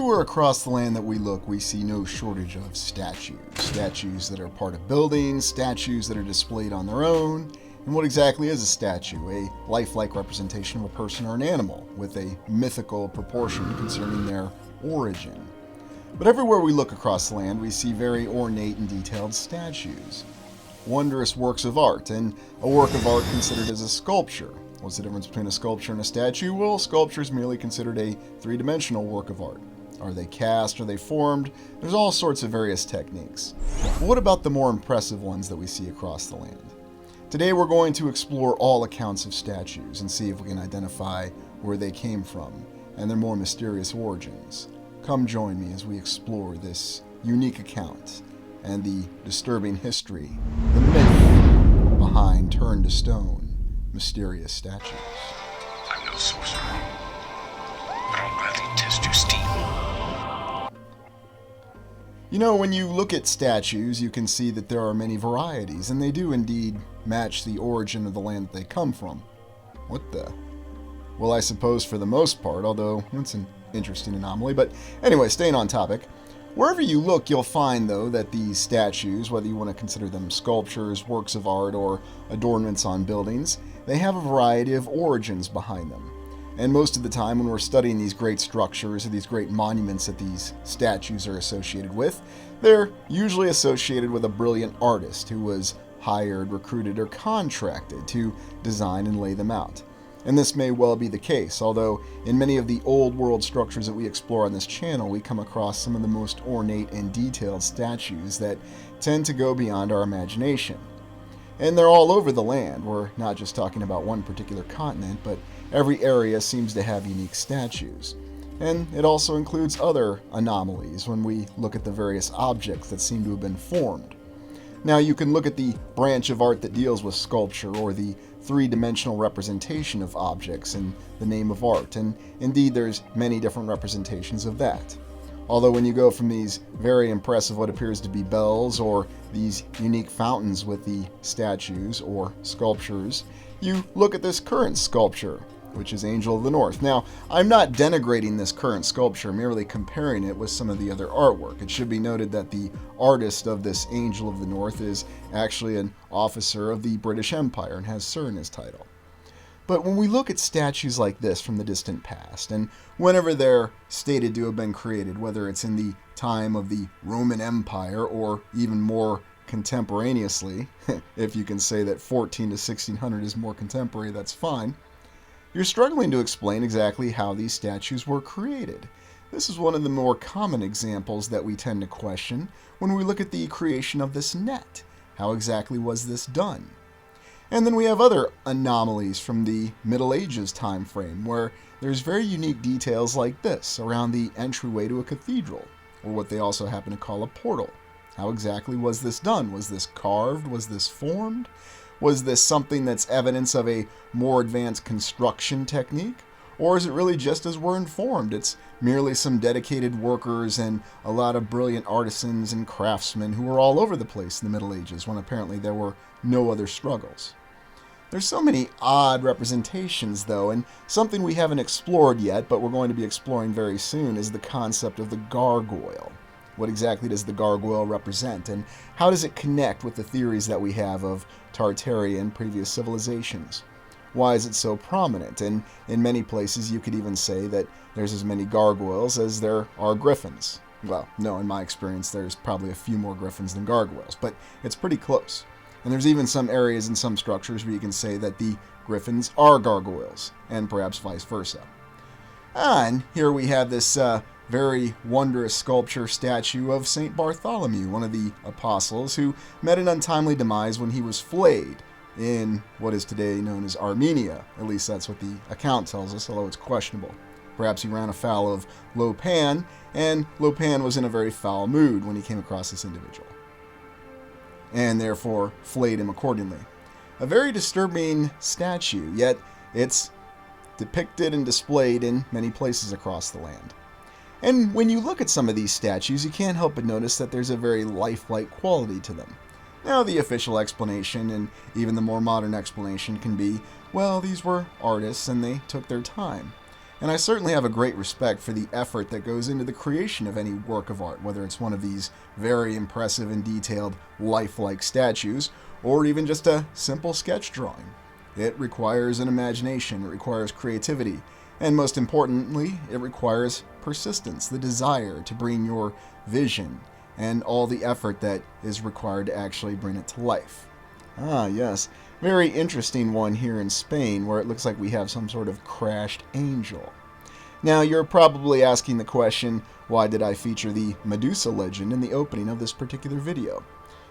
Everywhere across the land that we look, we see no shortage of statues. Statues that are part of buildings, statues that are displayed on their own. And what exactly is a statue? A lifelike representation of a person or an animal, with a mythical proportion concerning their origin. But everywhere we look across the land, we see very ornate and detailed statues. Wondrous works of art, and a work of art considered as a sculpture. What's the difference between a sculpture and a statue? Well, sculpture is merely considered a three-dimensional work of art. Are they cast? Are they formed? There's all sorts of various techniques. But what about the more impressive ones that we see across the land? Today we're going to explore all accounts of statues and see if we can identify where they came from and their more mysterious origins. Come join me as we explore this unique account and the disturbing history, the myth behind turned to stone mysterious statues. I'm no sorcerer, but I'll gladly test your steam. You know, when you look at statues, you can see that there are many varieties, and they do indeed match the origin of the land that they come from. What the? Well, I suppose for the most part, although it's an interesting anomaly. But anyway, staying on topic, wherever you look, you'll find, though, that these statues, whether you want to consider them sculptures, works of art, or adornments on buildings, they have a variety of origins behind them. And most of the time when we're studying these great structures or these great monuments that these statues are associated with, they're usually associated with a brilliant artist who was hired, recruited, or contracted to design and lay them out. And this may well be the case, although in many of the old world structures that we explore on this channel, we come across some of the most ornate and detailed statues that tend to go beyond our imagination. And they're all over the land. We're not just talking about one particular continent, but every area seems to have unique statues. And it also includes other anomalies when we look at the various objects that seem to have been formed. Now, you can look at the branch of art that deals with sculpture or the three-dimensional representation of objects in the name of art, and indeed there's many different representations of that. Although when you go from these very impressive what appears to be bells or these unique fountains with the statues or sculptures, you look at this current sculpture, which is Angel of the North. Now, I'm not denigrating this current sculpture, merely comparing it with some of the other artwork. It should be noted that the artist of this Angel of the North is actually an officer of the British Empire and has Sir in his title. But when we look at statues like this from the distant past, and whenever they're stated to have been created, whether it's in the time of the Roman Empire or even more contemporaneously, if you can say that 14 to 1600 is more contemporary, that's fine, you're struggling to explain exactly how these statues were created. This is one of the more common examples that we tend to question when we look at the creation of this net. How exactly was this done? And then we have other anomalies from the Middle Ages time frame, where there's very unique details like this around the entryway to a cathedral, or what they also happen to call a portal. How exactly was this done? Was this carved? Was this formed? Was this something that's evidence of a more advanced construction technique? Or is it really just as we're informed? It's merely some dedicated workers and a lot of brilliant artisans and craftsmen who were all over the place in the Middle Ages, when apparently there were no other struggles. There's so many odd representations, though, and something we haven't explored yet, but we're going to be exploring very soon, is the concept of the gargoyle. What exactly does the gargoyle represent, and how does it connect with the theories that we have of Tartaria and previous civilizations? Why is it so prominent? And in many places you could even say that there's as many gargoyles as there are griffins. Well, no, in my experience there's probably a few more griffins than gargoyles, but it's pretty close. And there's even some areas and some structures where you can say that the griffins are gargoyles, and perhaps vice versa. And here we have this very wondrous sculpture statue of St. Bartholomew, one of the apostles, who met an untimely demise when he was flayed in what is today known as Armenia. At least that's what the account tells us, although it's questionable. Perhaps he ran afoul of Lopan, and Lopan was in a very foul mood when he came across this individual, and therefore flayed him accordingly. A very disturbing statue, yet it's depicted and displayed in many places across the land. And when you look at some of these statues, you can't help but notice that there's a very lifelike quality to them. Now, the official explanation, and even the more modern explanation, can be, well, these were artists and they took their time. And I certainly have a great respect for the effort that goes into the creation of any work of art, whether it's one of these very impressive and detailed lifelike statues, or even just a simple sketch drawing. It requires an imagination, it requires creativity, and most importantly, it requires persistence, the desire to bring your vision, and all the effort that is required to actually bring it to life. Ah, yes. Very interesting one here in Spain, where it looks like we have some sort of crashed angel. Now, you're probably asking the question, why did I feature the Medusa legend in the opening of this particular video?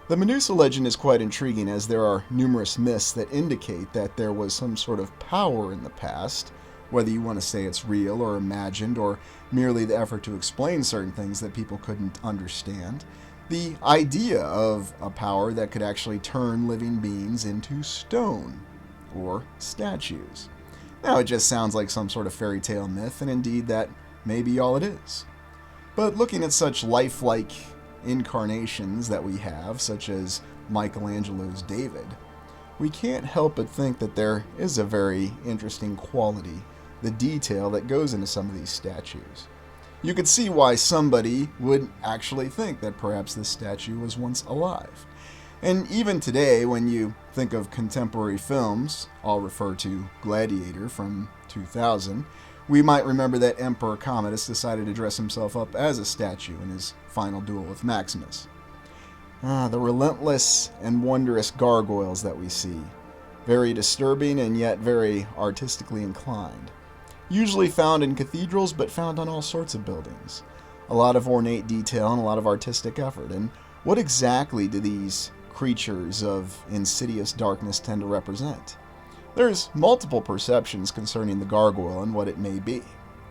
The Medusa legend is quite intriguing, as there are numerous myths that indicate that there was some sort of power in the past, whether you want to say it's real or imagined or merely the effort to explain certain things that people couldn't understand. The idea of a power that could actually turn living beings into stone, or statues. Now, it just sounds like some sort of fairy tale myth, and indeed that may be all it is. But looking at such lifelike incarnations that we have, such as Michelangelo's David, we can't help but think that there is a very interesting quality, the detail that goes into some of these statues. You could see why somebody would actually think that perhaps this statue was once alive. And even today, when you think of contemporary films, I'll refer to Gladiator from 2000, we might remember that Emperor Commodus decided to dress himself up as a statue in his final duel with Maximus. The relentless and wondrous gargoyles that we see. Very disturbing and yet very artistically inclined. Usually found in cathedrals, but found on all sorts of buildings. A lot of ornate detail and a lot of artistic effort. And what exactly do these creatures of insidious darkness tend to represent? There's multiple perceptions concerning the gargoyle and what it may be.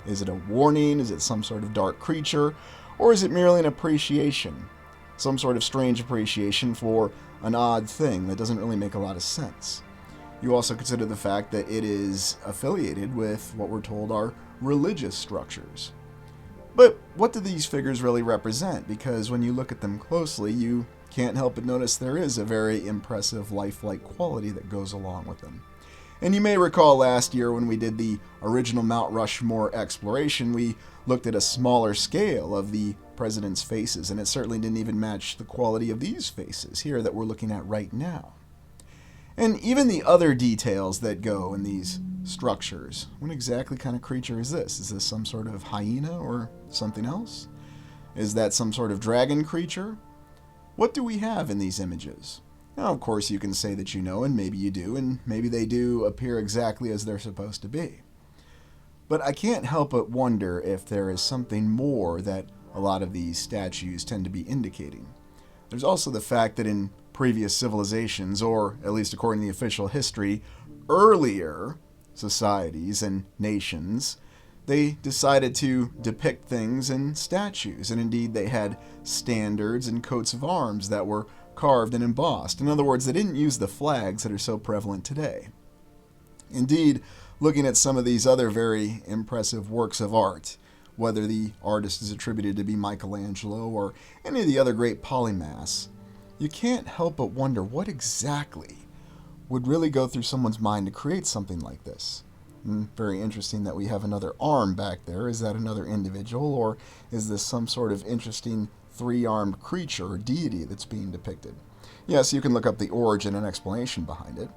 Is it a warning? Is it some sort of dark creature? Or is it merely an appreciation? Some sort of strange appreciation for an odd thing that doesn't really make a lot of sense. You also consider the fact that it is affiliated with what we're told are religious structures. But what do these figures really represent? Because when you look at them closely, you can't help but notice there is a very impressive lifelike quality that goes along with them. And you may recall last year when we did the original Mount Rushmore exploration, we looked at a smaller scale of the president's faces, and it certainly didn't even match the quality of these faces here that we're looking at right now. And even the other details that go in these structures. What exactly kind of creature is this? Is this some sort of hyena or something else? Is that some sort of dragon creature? What do we have in these images? Now, of course, you can say that you know, and maybe you do, and maybe they do appear exactly as they're supposed to be. But I can't help but wonder if there is something more that a lot of these statues tend to be indicating. There's also the fact that in previous civilizations, or at least according to the official history, earlier societies and nations, they decided to depict things in statues, and indeed they had standards and coats of arms that were carved and embossed. In other words, they didn't use the flags that are so prevalent today. Indeed, looking at some of these other very impressive works of art, whether the artist is attributed to be Michelangelo or any of the other great polymaths, you can't help but wonder what exactly would really go through someone's mind to create something like this. Very interesting that we have another arm back there. Is that another individual, or is this some sort of interesting three-armed creature or deity that's being depicted? Yes, you can look up the origin and explanation behind it.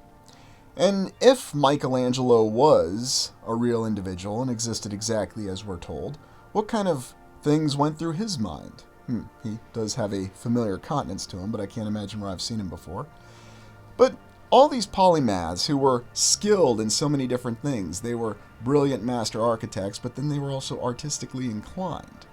And if Michelangelo was a real individual and existed exactly as we're told, what kind of things went through his mind? He does have a familiar countenance to him, but I can't imagine where I've seen him before. But all these polymaths who were skilled in so many different things, they were brilliant master architects, but then they were also artistically inclined.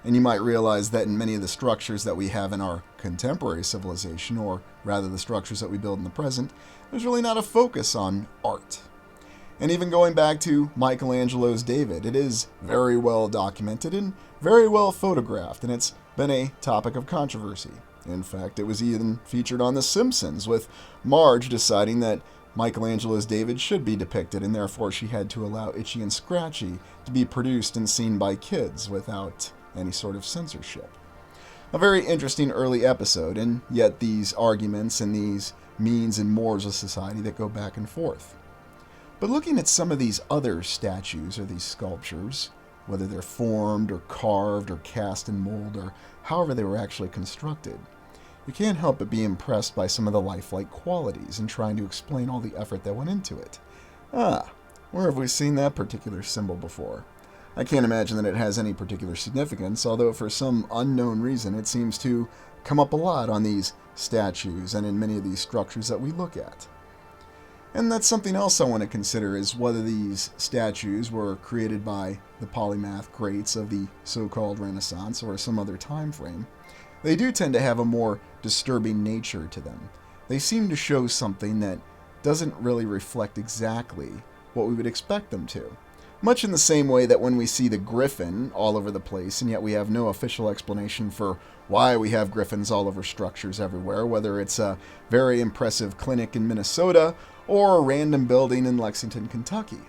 And you might realize that in many of the structures that we have in our contemporary civilization, or rather the structures that we build in the present, there's really not a focus on art. And even going back to Michelangelo's David, it is very well documented and very well photographed, and it's been a topic of controversy. In fact, it was even featured on The Simpsons, with Marge deciding that Michelangelo's David should be depicted, and therefore she had to allow Itchy and Scratchy to be produced and seen by kids without any sort of censorship. A very interesting early episode, and yet these arguments and these means and mores of society that go back and forth. But looking at some of these other statues or these sculptures, whether they're formed or carved or cast in mold or however they were actually constructed, you can't help but be impressed by some of the lifelike qualities and trying to explain all the effort that went into it. Where have we seen that particular symbol before? I can't imagine that it has any particular significance, although for some unknown reason it seems to come up a lot on these statues and in many of these structures that we look at. And that's something else I want to consider, is whether these statues were created by the polymath greats of the so-called Renaissance or some other time frame. They do tend to have a more disturbing nature to them. They seem to show something that doesn't really reflect exactly what we would expect them to. Much in the same way that when we see the griffin all over the place, and yet we have no official explanation for why we have griffins all over structures everywhere, whether it's a very impressive clinic in Minnesota or a random building in Lexington, Kentucky.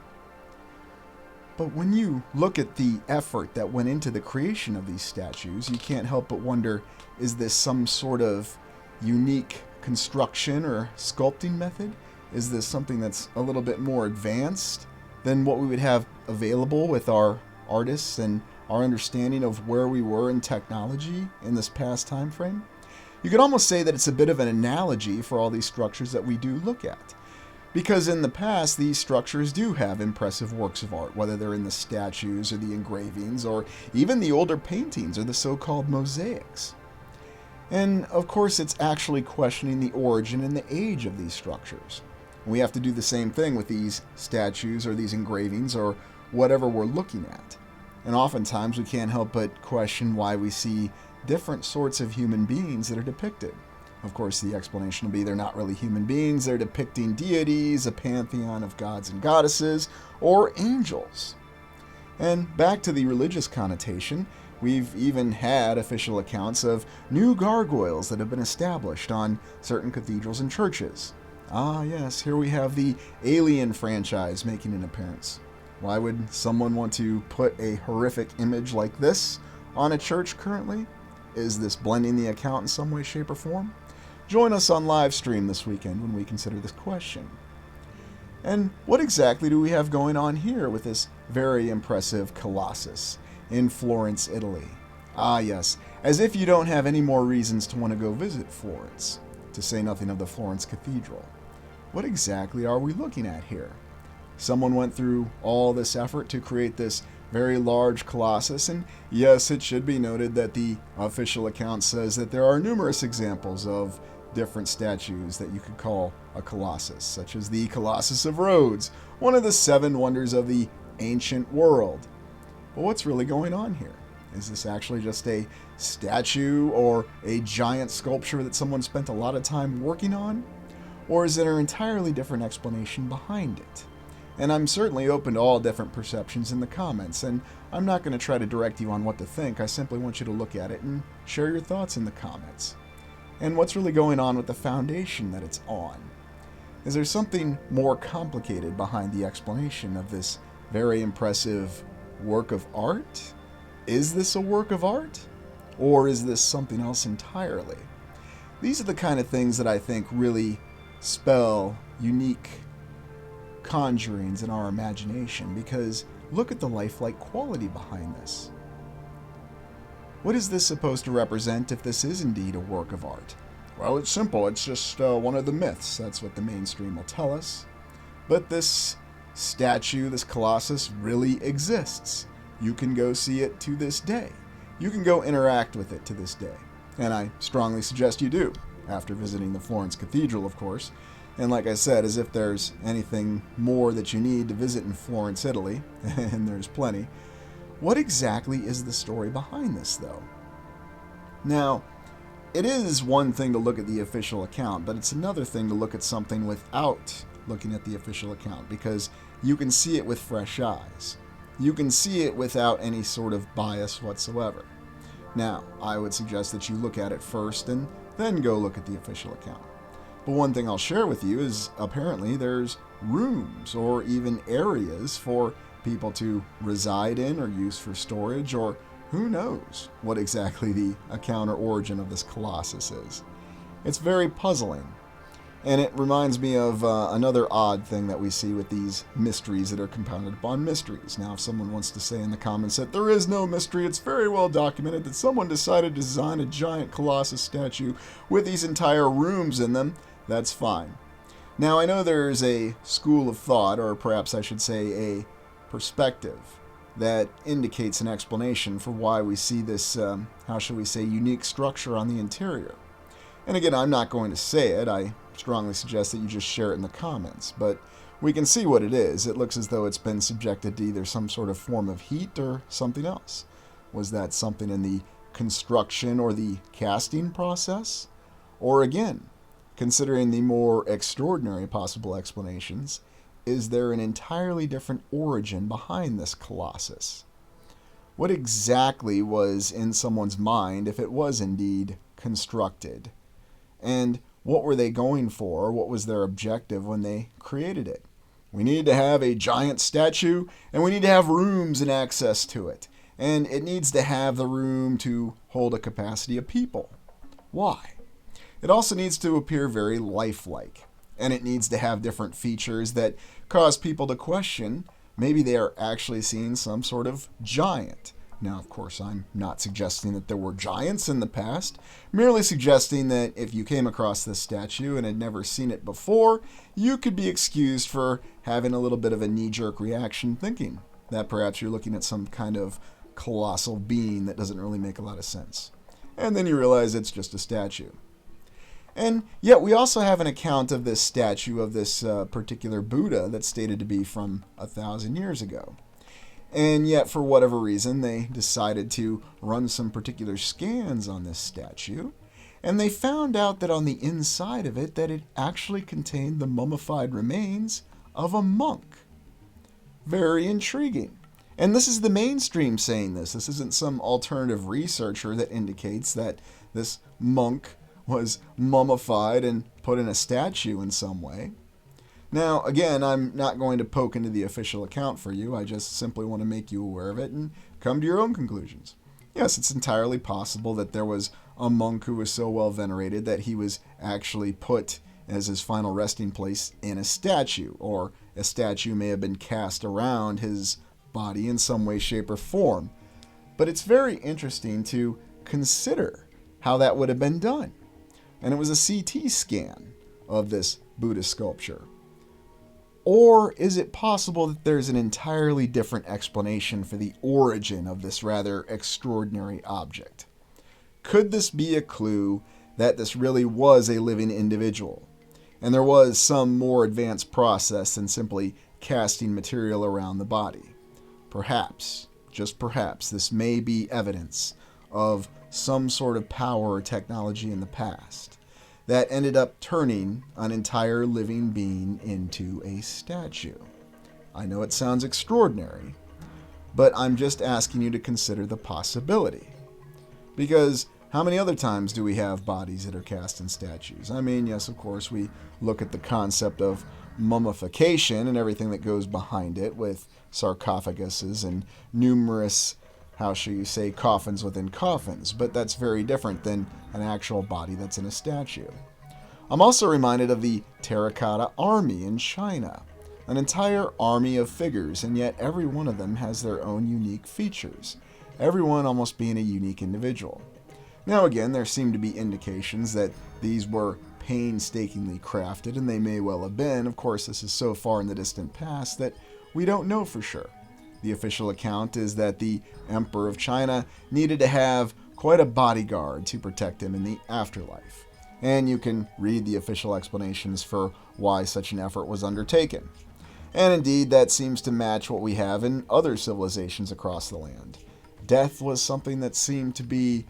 But when you look at the effort that went into the creation of these statues, you can't help but wonder, is this some sort of unique construction or sculpting method? Is this something that's a little bit more advanced than what we would have available with our artists and our understanding of where we were in technology in this past time frame? You could almost say that it's a bit of an analogy for all these structures that we do look at. Because in the past, these structures do have impressive works of art, whether they're in the statues or the engravings or even the older paintings or the so-called mosaics. And of course, it's actually questioning the origin and the age of these structures. We have to do the same thing with these statues or these engravings or whatever we're looking at. And oftentimes we can't help but question why we see different sorts of human beings that are depicted. Of course, the explanation will be they're not really human beings, they're depicting deities, a pantheon of gods and goddesses, or angels. And back to the religious connotation, we've even had official accounts of new gargoyles that have been established on certain cathedrals and churches. Ah, yes, here we have the Alien franchise making an appearance. Why would someone want to put a horrific image like this on a church currently? Is this blending the account in some way, shape, or form? Join us on live stream this weekend when we consider this question. And what exactly do we have going on here with this very impressive Colossus in Florence, Italy? Ah, yes, as if you don't have any more reasons to want to go visit Florence, to say nothing of the Florence Cathedral. What exactly are we looking at here? Someone went through all this effort to create this very large Colossus, and yes, it should be noted that the official account says that there are numerous examples of different statues that you could call a Colossus, such as the Colossus of Rhodes, one of the 7 wonders of the ancient world. But what's really going on here? Is this actually just a statue or a giant sculpture that someone spent a lot of time working on? Or is there an entirely different explanation behind it? And I'm certainly open to all different perceptions in the comments, and I'm not going to try to direct you on what to think. I simply want you to look at it and share your thoughts in the comments. And what's really going on with the foundation that it's on? Is there something more complicated behind the explanation of this very impressive work of art? Is this a work of art? Or is this something else entirely? These are the kind of things that I think really spell unique conjurings in our imagination, because look at the lifelike quality behind this. What is this supposed to represent if this is indeed a work of art? Well, it's simple. It's just one of the myths. That's what the mainstream will tell us. But this statue, this Colossus, really exists. You can go see it to this day. You can go interact with it to this day. And I strongly suggest you do, after visiting the Florence Cathedral, of course. And like I said, as if there's anything more that you need to visit in Florence, Italy, and there's plenty, what exactly is the story behind this, though? Now, it is one thing to look at the official account, but it's another thing to look at something without looking at the official account, because you can see it with fresh eyes. You can see it without any sort of bias whatsoever. Now, I would suggest that you look at it first and then go look at the official account. But one thing I'll share with you is apparently there's rooms or even areas for people to reside in or use for storage, or who knows what exactly the account or origin of this Colossus is. It's very puzzling. And it reminds me of another odd thing that we see with these mysteries that are compounded upon mysteries. Now, if someone wants to say in the comments that there is no mystery, it's very well documented that someone decided to design a giant Colossus statue with these entire rooms in them, that's fine. Now, I know there's a school of thought, or perhaps I should say a perspective, that indicates an explanation for why we see this, how shall we say, unique structure on the interior. And again, I'm not going to say it. I strongly suggest that you just share it in the comments. But we can see what it is. It looks as though it's been subjected to either some sort of form of heat or something else. Was that something in the construction or the casting process? Or again, considering the more extraordinary possible explanations, is there an entirely different origin behind this Colossus? What exactly was in someone's mind if it was indeed constructed? And what were they going for? What was their objective when they created it? We need to have a giant statue, and we need to have rooms and access to it. And it needs to have the room to hold a capacity of people. Why? It also needs to appear very lifelike. And it needs to have different features that cause people to question maybe they are actually seeing some sort of giant. Now, of course, I'm not suggesting that there were giants in the past, merely suggesting that if you came across this statue and had never seen it before, you could be excused for having a little bit of a knee-jerk reaction, thinking that perhaps you're looking at some kind of colossal being that doesn't really make a lot of sense. And then you realize it's just a statue. And yet we also have an account of this statue of this particular Buddha that's stated to be from 1,000 years ago. And yet, for whatever reason, they decided to run some particular scans on this statue, and they found out that on the inside of it, that it actually contained the mummified remains of a monk. Very intriguing. And this is the mainstream saying this. This isn't some alternative researcher that indicates that this monk was mummified and put in a statue in some way. Now, again, I'm not going to poke into the official account for you. I just simply want to make you aware of it and come to your own conclusions. Yes, it's entirely possible that there was a monk who was so well venerated that he was actually put as his final resting place in a statue, or a statue may have been cast around his body in some way, shape, or form. But it's very interesting to consider how that would have been done. And it was a CT scan of this Buddha sculpture. Or is it possible that there's an entirely different explanation for the origin of this rather extraordinary object? Could this be a clue that this really was a living individual, and there was some more advanced process than simply casting material around the body? Perhaps, just perhaps, this may be evidence of some sort of power or technology in the past that ended up turning an entire living being into a statue. I know it sounds extraordinary, but I'm just asking you to consider the possibility. Because how many other times do we have bodies that are cast in statues? I mean, yes, of course, we look at the concept of mummification and everything that goes behind it with sarcophaguses and numerous, how shall you say, coffins within coffins, but that's very different than an actual body that's in a statue. I'm also reminded of the terracotta army in China, an entire army of figures, and yet every one of them has their own unique features, everyone almost being a unique individual. Now again, there seem to be indications that these were painstakingly crafted, and they may well have been. Of course, this is so far in the distant past that we don't know for sure. The official account is that the Emperor of China needed to have quite a bodyguard to protect him in the afterlife. And you can read the official explanations for why such an effort was undertaken. And indeed, that seems to match what we have in other civilizations across the land. Death was something that seemed to be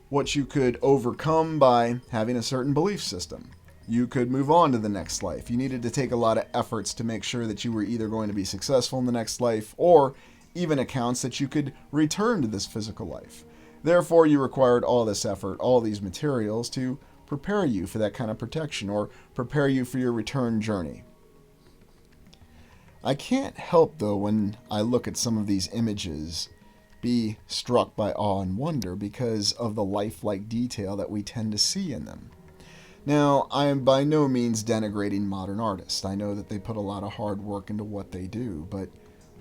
what you could overcome by having a certain belief system. You could move on to the next life. You needed to take a lot of efforts to make sure that you were either going to be successful in the next life, or even accounts that you could return to this physical life. Therefore, you required all this effort, all these materials to prepare you for that kind of protection, or prepare you for your return journey. I can't help, though, when I look at some of these images, be struck by awe and wonder because of the lifelike detail that we tend to see in them. Now, I am by no means denigrating modern artists. I know that they put a lot of hard work into what they do, but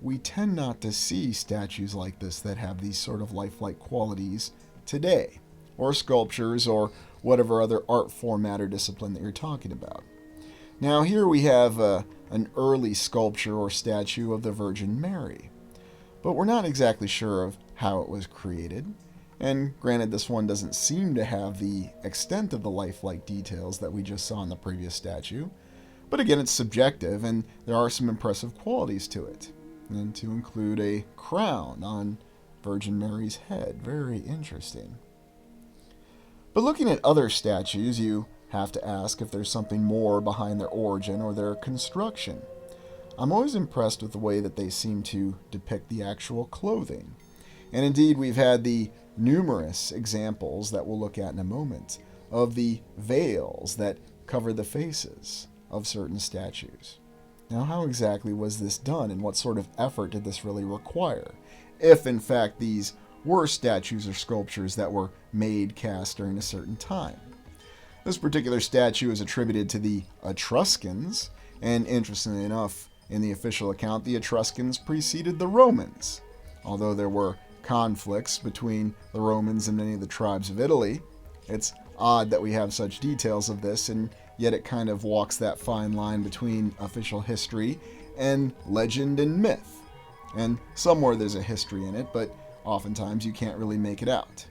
we tend not to see statues like this that have these sort of lifelike qualities today, or sculptures, or whatever other art format or discipline that you're talking about. Now, here we have an early sculpture or statue of the Virgin Mary, but we're not exactly sure of how it was created. And granted, this one doesn't seem to have the extent of the lifelike details that we just saw in the previous statue. But again, it's subjective, and there are some impressive qualities to it. And to include a crown on Virgin Mary's head. Very interesting. But looking at other statues, you have to ask if there's something more behind their origin or their construction. I'm always impressed with the way that they seem to depict the actual clothing. And indeed, we've had the numerous examples that we'll look at in a moment of the veils that cover the faces of certain statues. Now, how exactly was this done, and what sort of effort did this really require, if in fact these were statues or sculptures that were made cast during a certain time? This particular statue is attributed to the Etruscans, and interestingly enough, in the official account, the Etruscans preceded the Romans. Although there were conflicts between the Romans and many of the tribes of Italy, it's odd that we have such details of this, and yet it kind of walks that fine line between official history and legend and myth. And somewhere there's a history in it, but oftentimes you can't really make it out.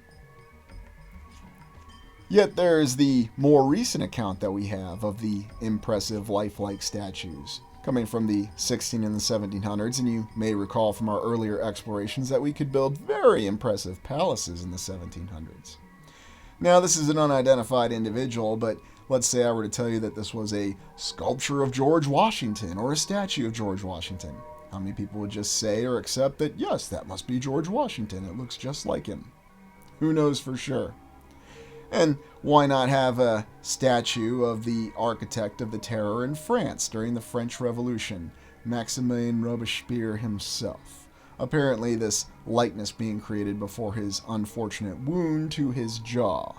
Yet there's the more recent account that we have of the impressive lifelike statues, coming from the 16 and the 1700s, and you may recall from our earlier explorations that we could build very impressive palaces in the 1700s. Now, this is an unidentified individual, but let's say I were to tell you that this was a sculpture of George Washington or a statue of George Washington. How many people would just say or accept that, yes, that must be George Washington, it looks just like him? Who knows for sure? And why not have a statue of the architect of the terror in France during the French Revolution, Maximilien Robespierre himself? Apparently this likeness being created before his unfortunate wound to his jaw.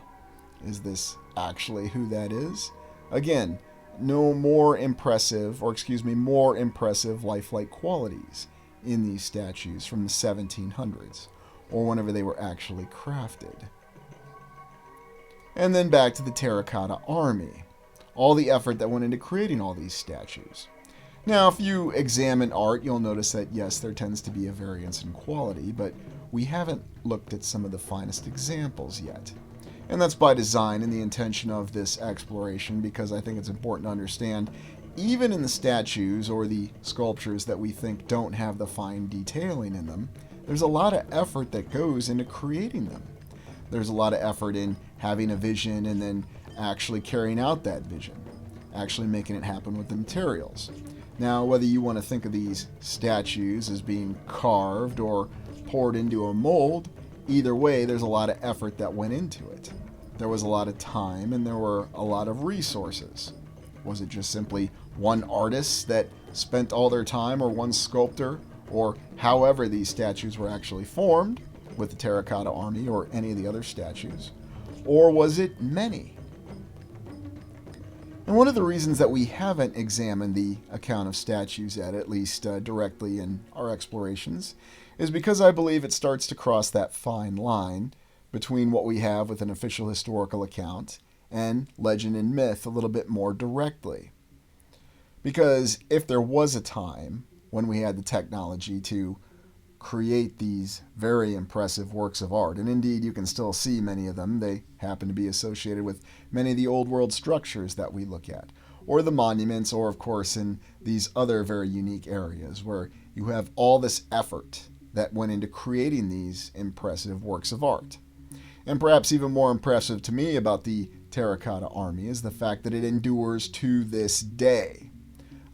Is this actually who that is? Again, more impressive lifelike qualities in these statues from the 1700s, or whenever they were actually crafted. And then back to the terracotta army. All the effort that went into creating all these statues. Now, if you examine art, you'll notice that, yes, there tends to be a variance in quality, but we haven't looked at some of the finest examples yet. And that's by design and the intention of this exploration, because I think it's important to understand, even in the statues or the sculptures that we think don't have the fine detailing in them, there's a lot of effort that goes into creating them. There's a lot of effort in having a vision and then actually carrying out that vision, actually making it happen with the materials. Now, whether you want to think of these statues as being carved or poured into a mold, either way, there's a lot of effort that went into it. There was a lot of time and there were a lot of resources. Was it just simply one artist that spent all their time, or one sculptor, or however these statues were actually formed with the terracotta army or any of the other statues? Or was it many? And one of the reasons that we haven't examined the account of statues yet, at least directly in our explorations, is because I believe it starts to cross that fine line between what we have with an official historical account and legend and myth a little bit more directly. Because if there was a time when we had the technology to create these very impressive works of art, and indeed you can still see many of them, they happen to be associated with many of the old world structures that we look at, or the monuments, or of course in these other very unique areas where you have all this effort that went into creating these impressive works of art. And perhaps even more impressive to me about the terracotta army is the fact that it endures to this day.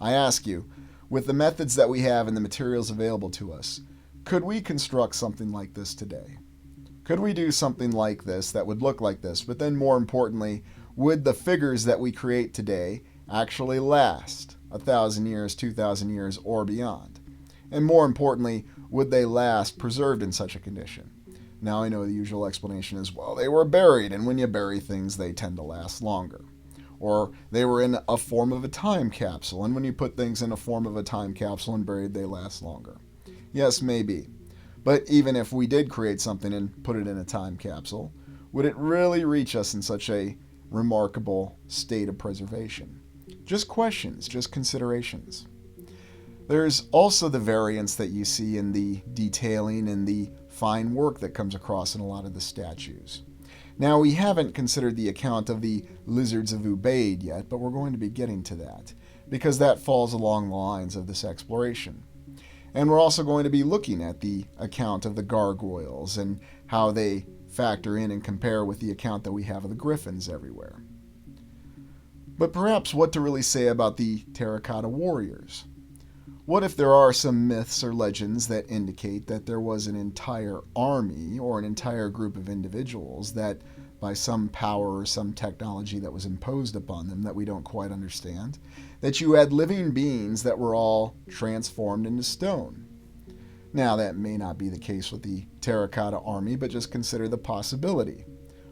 I ask you, with the methods that we have and the materials available to us, could we construct something like this today? Could we do something like this that would look like this? But then more importantly, would the figures that we create today actually last 1,000 years, 2,000 years, or beyond? And more importantly, would they last preserved in such a condition? Now I know the usual explanation is, well, they were buried, and when you bury things, they tend to last longer. Or they were in a form of a time capsule, and when you put things in a form of a time capsule and bury it, they last longer. Yes, maybe. But even if we did create something and put it in a time capsule, would it really reach us in such a remarkable state of preservation? Just questions, just considerations. There's also the variance that you see in the detailing and the fine work that comes across in a lot of the statues. Now, we haven't considered the account of the lizards of Ubaid yet, but we're going to be getting to that, because that falls along the lines of this exploration. And we're also going to be looking at the account of the gargoyles and how they factor in and compare with the account that we have of the griffins everywhere. But perhaps what to really say about the terracotta warriors? What if there are some myths or legends that indicate that there was an entire army or an entire group of individuals that, by some power or some technology that was imposed upon them that we don't quite understand, that you had living beings that were all transformed into stone? Now, that may not be the case with the terracotta army, but just consider the possibility.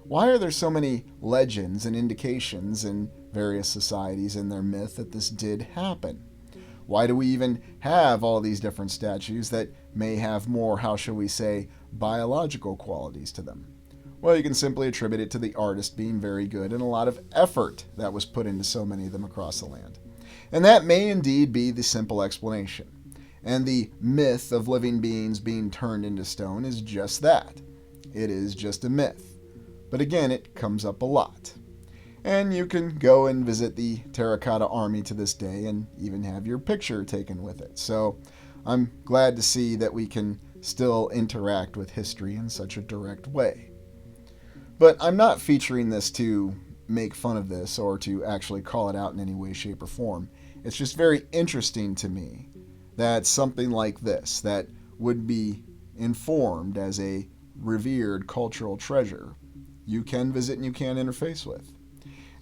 Why are there so many legends and indications in various societies in their myth that this did happen? Why do we even have all these different statues that may have more, how shall we say, biological qualities to them? Well, you can simply attribute it to the artist being very good and a lot of effort that was put into so many of them across the land. And that may indeed be the simple explanation. And the myth of living beings being turned into stone is just that. It is just a myth. But again, it comes up a lot. And you can go and visit the terracotta army to this day and even have your picture taken with it. So I'm glad to see that we can still interact with history in such a direct way. But I'm not featuring this to make fun of this or to actually call it out in any way, shape, or form. It's just very interesting to me that something like this, that would be informed as a revered cultural treasure, you can visit and you can interface with.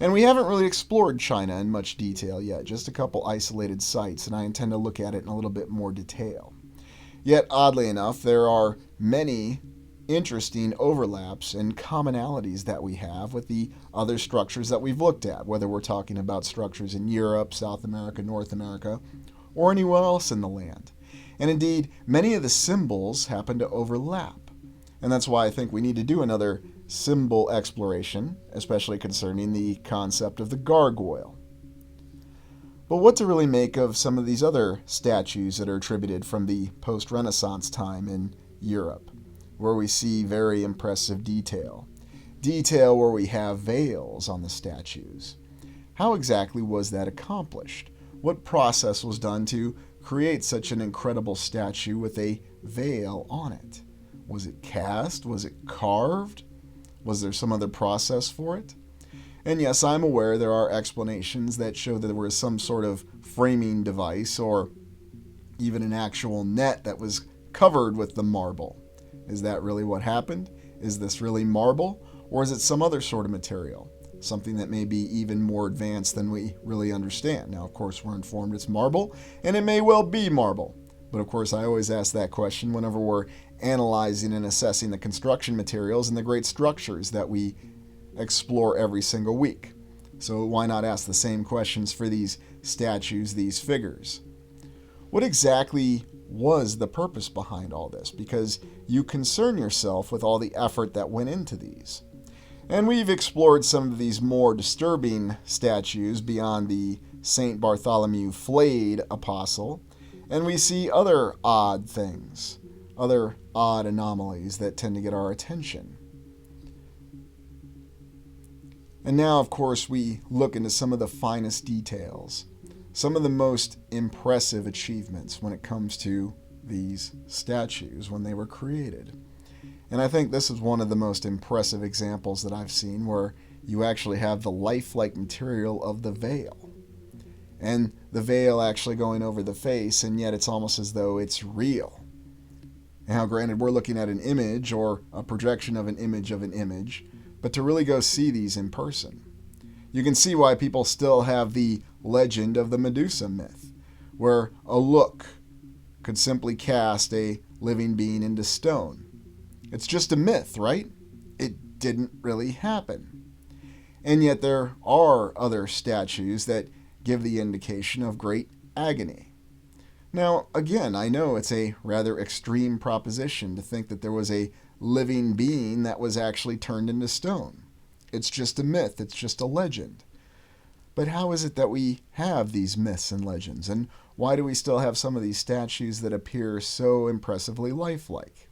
And we haven't really explored China in much detail yet, just a couple isolated sites, and I intend to look at it in a little bit more detail. Yet, oddly enough, there are many interesting overlaps and commonalities that we have with the other structures that we've looked at, whether we're talking about structures in Europe, South America, North America, or anywhere else in the land. And indeed, many of the symbols happen to overlap. And that's why I think we need to do another symbol exploration, especially concerning the concept of the gargoyle. But what to really make of some of these other statues that are attributed from the post-Renaissance time in Europe, where we see very impressive detail. Detail where we have veils on the statues. How exactly was that accomplished? What process was done to create such an incredible statue with a veil on it? Was it cast? Was it carved? Was there some other process for it? And yes, I'm aware there are explanations that show that there was some sort of framing device or even an actual net that was covered with the marble. Is that really what happened? Is this really marble? Or is it some other sort of material? Something that may be even more advanced than we really understand. Now, of course, we're informed it's marble, and it may well be marble. But of course, I always ask that question whenever we're analyzing and assessing the construction materials and the great structures that we explore every single week. So why not ask the same questions for these statues, these figures? What exactly was the purpose behind all this? Because you concern yourself with all the effort that went into these. And we've explored some of these more disturbing statues beyond the St. Bartholomew flayed apostle, and we see other odd things, other odd anomalies that tend to get our attention. And now, of course, we look into some of the finest details, some of the most impressive achievements when it comes to these statues when they were created. And I think this is one of the most impressive examples that I've seen where you actually have the lifelike material of the veil. And the veil actually going over the face, and yet it's almost as though it's real. Now, granted, we're looking at an image or a projection of an image, but to really go see these in person, you can see why people still have the legend of the Medusa myth, where a look could simply cast a living being into stone. It's just a myth, right? It didn't really happen. And yet there are other statues that give the indication of great agony. Now, again, I know it's a rather extreme proposition to think that there was a living being that was actually turned into stone. It's just a myth, it's just a legend. But how is it that we have these myths and legends, and why do we still have some of these statues that appear so impressively lifelike?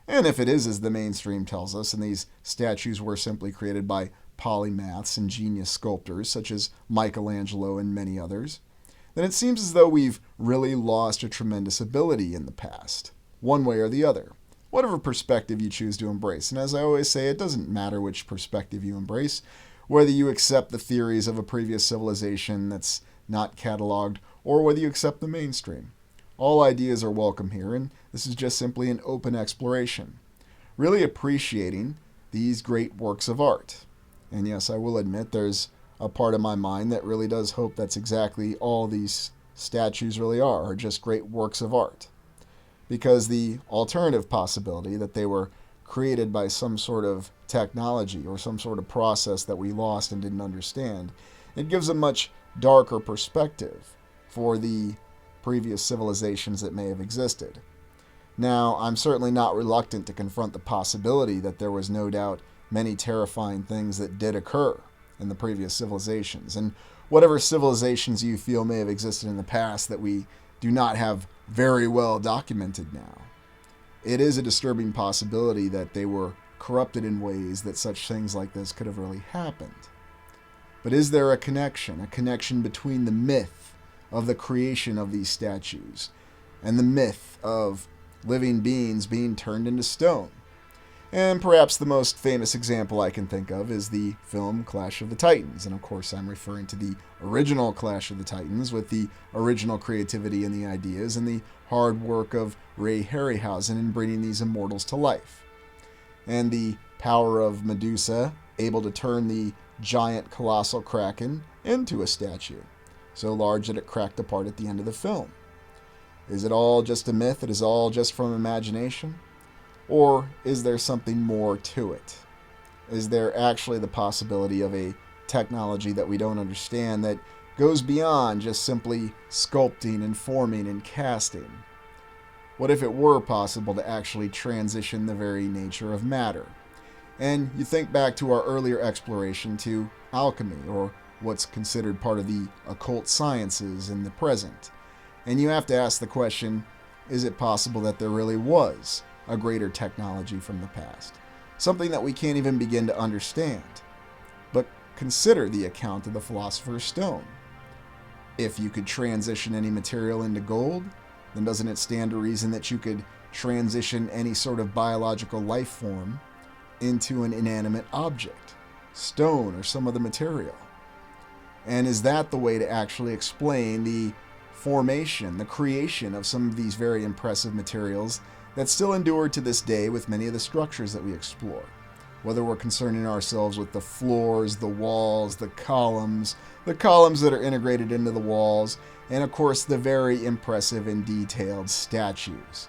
And if it is as the mainstream tells us, and these statues were simply created by polymaths and genius sculptors such as Michelangelo and many others, then it seems as though we've really lost a tremendous ability in the past, one way or the other, whatever perspective you choose to embrace. And as I always say, it doesn't matter which perspective you embrace, whether you accept the theories of a previous civilization that's not cataloged, or whether you accept the mainstream. All ideas are welcome here, and this is just simply an open exploration, really appreciating these great works of art. And yes, I will admit there's a part of my mind that really does hope that's exactly all these statues really are just great works of art. Because the alternative possibility that they were created by some sort of technology or some sort of process that we lost and didn't understand, it gives a much darker perspective for the previous civilizations that may have existed. Now, I'm certainly not reluctant to confront the possibility that there was no doubt many terrifying things that did occur in the previous civilizations, and whatever civilizations you feel may have existed in the past that we do not have very well documented now. It is a disturbing possibility that they were corrupted in ways that such things like this could have really happened. But is there a connection between the myth of the creation of these statues and the myth of living beings being turned into stone? And perhaps the most famous example I can think of is the film Clash of the Titans. And of course, I'm referring to the original Clash of the Titans with the original creativity and the ideas and the hard work of Ray Harryhausen in bringing these immortals to life. And the power of Medusa, able to turn the giant colossal kraken into a statue, so large that it cracked apart at the end of the film. Is it all just a myth? It is all just from imagination? Or is there something more to it? Is there actually the possibility of a technology that we don't understand that goes beyond just simply sculpting and forming and casting? What if it were possible to actually transition the very nature of matter? And you think back to our earlier exploration to alchemy, or what's considered part of the occult sciences in the present. And you have to ask the question, is it possible that there really was a greater technology from the past? Something that we can't even begin to understand. But consider the account of the Philosopher's Stone. If you could transition any material into gold, then doesn't it stand to reason that you could transition any sort of biological life form into an inanimate object, stone or some other material? And is that the way to actually explain the formation, the creation of some of these very impressive materials that still endure to this day with many of the structures that we explore? Whether we're concerning ourselves with the floors, the walls, the columns that are integrated into the walls, and of course the very impressive and detailed statues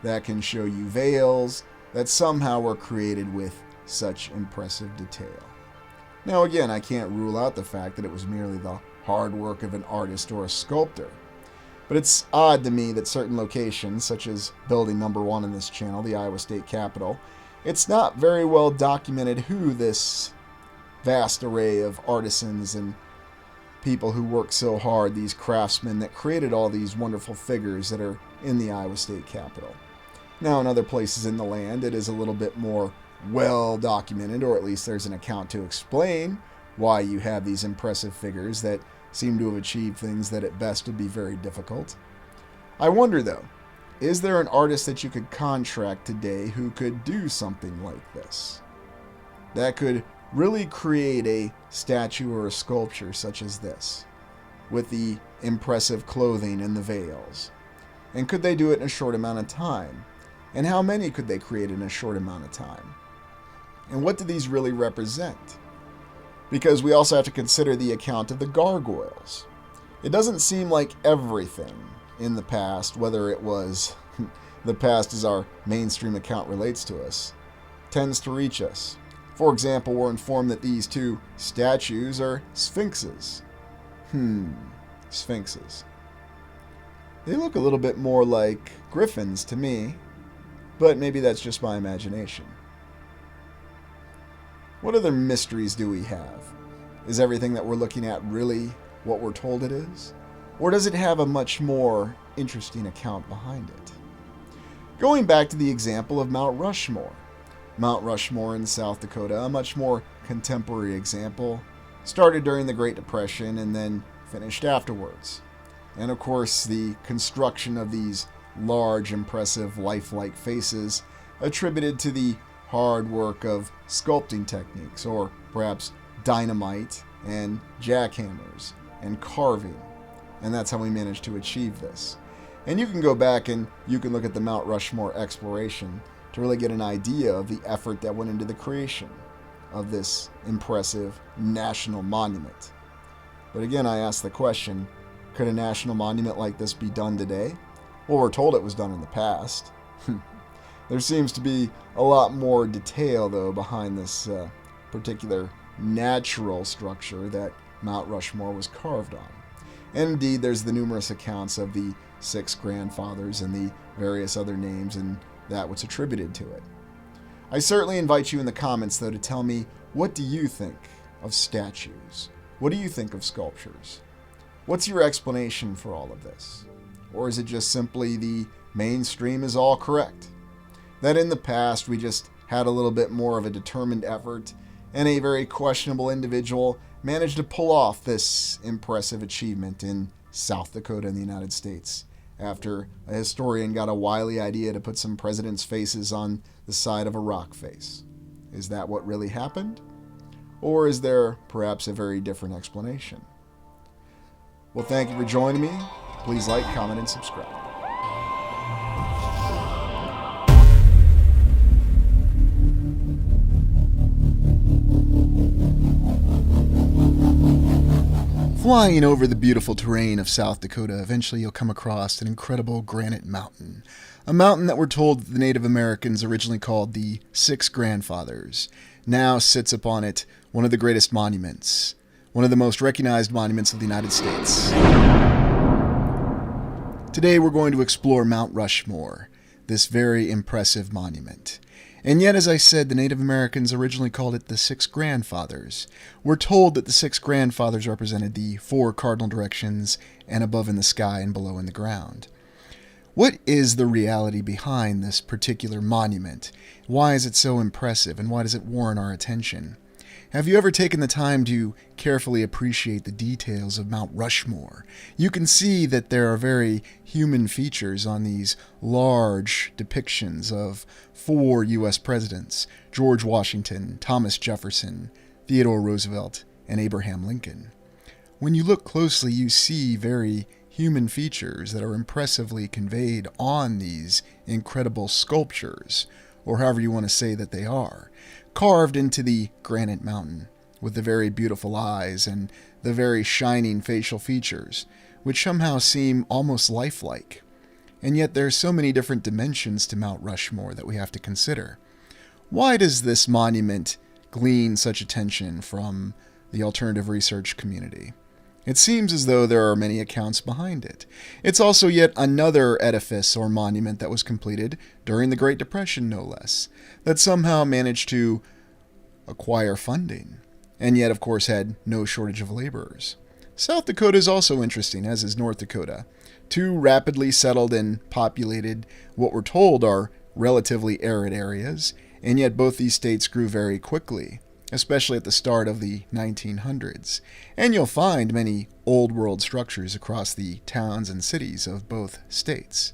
that can show you veils that somehow were created with such impressive detail. Now again, I can't rule out the fact that it was merely the hard work of an artist or a sculptor. But it's odd to me that certain locations, such as building number 1 in this channel, the Iowa State Capitol, it's not very well documented who this vast array of artisans and people who work so hard, these craftsmen that created all these wonderful figures that are in the Iowa State Capitol. Now, in other places in the land, it is a little bit more well documented, or at least there's an account to explain why you have these impressive figures that seem to have achieved things that at best would be very difficult. I wonder though, is there an artist that you could contract today who could do something like this? That could really create a statue or a sculpture such as this, with the impressive clothing and the veils. And could they do it in a short amount of time? And how many could they create in a short amount of time? And what do these really represent? Because we also have to consider the account of the gargoyles. It doesn't seem like everything in the past, whether it was the past as our mainstream account relates to us, tends to reach us. For example, we're informed that these two statues are sphinxes. Sphinxes. They look a little bit more like griffins to me, but maybe that's just my imagination. What other mysteries do we have? Is everything that we're looking at really what we're told it is? Or does it have a much more interesting account behind it? Going back to the example of Mount Rushmore. Mount Rushmore in South Dakota, a much more contemporary example, started during the Great Depression and then finished afterwards. And of course, the construction of these large, impressive, lifelike faces attributed to the hard work of sculpting techniques, or perhaps dynamite and jackhammers and carving. And that's how we managed to achieve this. And you can go back and you can look at the Mount Rushmore exploration to really get an idea of the effort that went into the creation of this impressive national monument. But again, I ask the question, could a national monument like this be done today? Well, we're told it was done in the past. There seems to be a lot more detail, though, behind this particular natural structure that Mount Rushmore was carved on. And indeed, there's the numerous accounts of the 6 grandfathers and the various other names and that what's attributed to it. I certainly invite you in the comments, though, to tell me, what do you think of statues? What do you think of sculptures? What's your explanation for all of this? Or is it just simply the mainstream is all correct? That in the past we just had a little bit more of a determined effort and a very questionable individual managed to pull off this impressive achievement in South Dakota in the United States, after a historian got a wily idea to put some presidents' faces on the side of a rock face. Is that what really happened? Or is there perhaps a very different explanation? Well, thank you for joining me. Please like, comment, and subscribe. Flying over the beautiful terrain of South Dakota, eventually you'll come across an incredible granite mountain. A mountain that we're told the Native Americans originally called the 6 Grandfathers. Now sits upon it one of the greatest monuments, one of the most recognized monuments of the United States. Today we're going to explore Mount Rushmore, this very impressive monument. And yet, as I said, the Native Americans originally called it the 6 Grandfathers. We're told that the 6 Grandfathers represented the 4 cardinal directions, and above in the sky and below in the ground. What is the reality behind this particular monument? Why is it so impressive, and why does it warrant our attention? Have you ever taken the time to carefully appreciate the details of Mount Rushmore? You can see that there are very human features on these large depictions of 4 U.S. presidents: George Washington, Thomas Jefferson, Theodore Roosevelt, and Abraham Lincoln. When you look closely, you see very human features that are impressively conveyed on these incredible sculptures, or however you want to say that they are, carved into the granite mountain, with the very beautiful eyes and the very shining facial features, which somehow seem almost lifelike. And yet there are so many different dimensions to Mount Rushmore that we have to consider. Why does this monument glean such attention from the alternative research community? It seems as though there are many accounts behind it. It's also yet another edifice or monument that was completed during the Great Depression, no less, that somehow managed to acquire funding, and yet, of course, had no shortage of laborers. South Dakota is also interesting, as is North Dakota. 2 rapidly settled and populated, what we're told are relatively arid areas, and yet both these states grew very quickly, especially at the start of the 1900s. And you'll find many old world structures across the towns and cities of both states.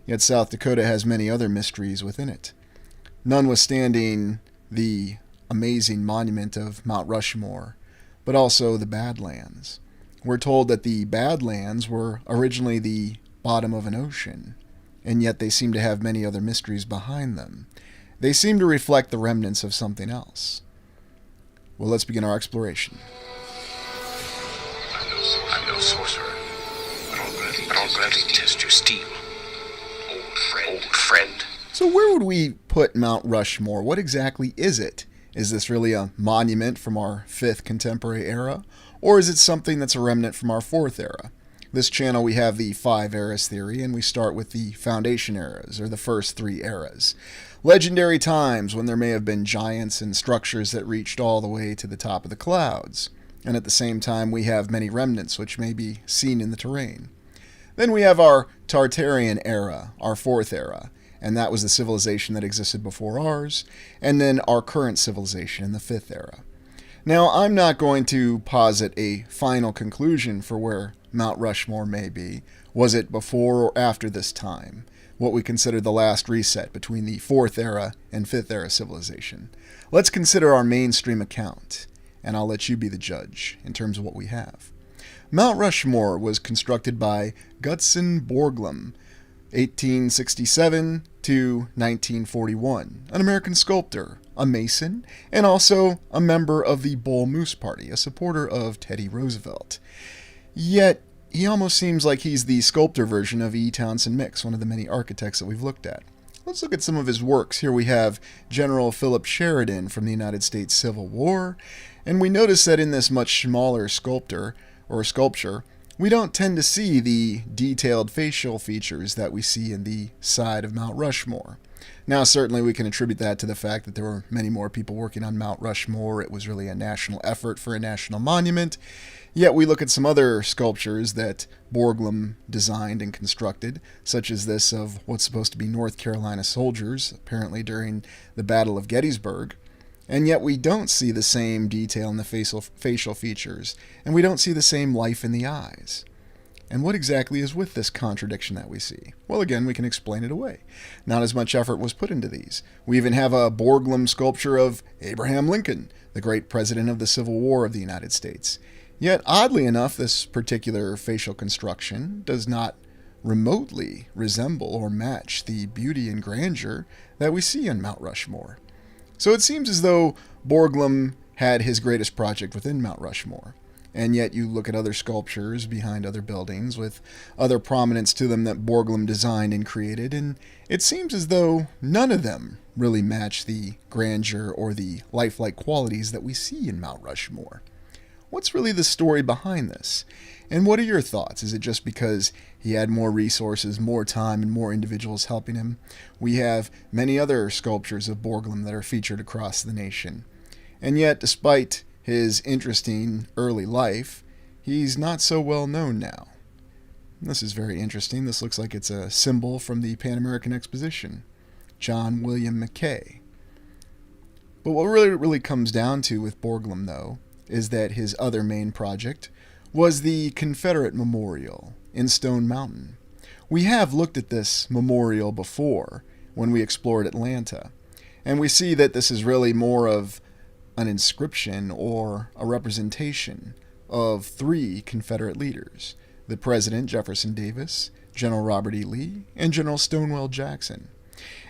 Yet South Dakota has many other mysteries within it, notwithstanding the amazing monument of Mount Rushmore, but also the Badlands. We're told that the Badlands were originally the bottom of an ocean, and yet they seem to have many other mysteries behind them. They seem to reflect the remnants of something else. Well, let's begin our exploration. I'm no sorcerer. I don't gladly test your steel. Old friend. So where would we put Mount Rushmore? What exactly is it? Is this really a monument from our 5th contemporary era, or is it something that's a remnant from our 4th era? This channel we have the 5 eras theory, and we start with the foundation eras, or the first 3 eras. Legendary times when there may have been giants and structures that reached all the way to the top of the clouds. And at the same time we have many remnants which may be seen in the terrain. Then we have our Tartarian era, our 4th era, and that was the civilization that existed before ours, and then our current civilization in the 5th era. Now, I'm not going to posit a final conclusion for where Mount Rushmore may be. Was it before or after this time? What we consider the last reset between the 4th era and 5th era civilization. Let's consider our mainstream account, and I'll let you be the judge in terms of what we have. Mount Rushmore was constructed by Gutzon Borglum, 1867 to 1941, an American sculptor, a Mason, and also a member of the Bull Moose Party, a supporter of Teddy Roosevelt. Yet, he almost seems like he's the sculptor version of E. Townsend Mix, one of the many architects that we've looked at. Let's look at some of his works. Here we have General Philip Sheridan from the United States Civil War, and we notice that in this much smaller sculpture, we don't tend to see the detailed facial features that we see in the side of Mount Rushmore. Now, certainly we can attribute that to the fact that there were many more people working on Mount Rushmore. It was really a national effort for a national monument. Yet we look at some other sculptures that Borglum designed and constructed, such as this of what's supposed to be North Carolina soldiers, apparently during the Battle of Gettysburg. And yet we don't see the same detail in the facial features, and we don't see the same life in the eyes. And what exactly is with this contradiction that we see? Well, again, we can explain it away. Not as much effort was put into these. We even have a Borglum sculpture of Abraham Lincoln, the great president of the Civil War of the United States. Yet, oddly enough, this particular facial construction does not remotely resemble or match the beauty and grandeur that we see on Mount Rushmore. So it seems as though Borglum had his greatest project within Mount Rushmore. And yet you look at other sculptures behind other buildings with other prominence to them that Borglum designed and created, and it seems as though none of them really match the grandeur or the lifelike qualities that we see in Mount Rushmore. What's really the story behind this? And what are your thoughts? Is it just because he had more resources, more time, and more individuals helping him? We have many other sculptures of Borglum that are featured across the nation. And yet, despite his interesting early life, he's not so well known now. This is very interesting. This looks like it's a symbol from the Pan American Exposition. John William Mackay. But what really comes down to with Borglum, though, is that his other main project was the Confederate Memorial in Stone Mountain. We have looked at this memorial before when we explored Atlanta, and we see that this is really more of an inscription or a representation of 3 Confederate leaders: the President Jefferson Davis, General Robert E. Lee, and General Stonewall Jackson.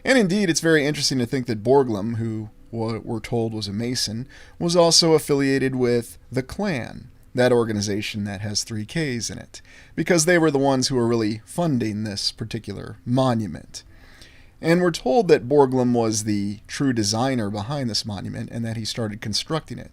And indeed, it's very interesting to think that Borglum, who we're told was a Mason, was also affiliated with the Klan, that organization that has 3 Ks in it, because they were the ones who were really funding this particular monument. And we're told that Borglum was the true designer behind this monument and that he started constructing it.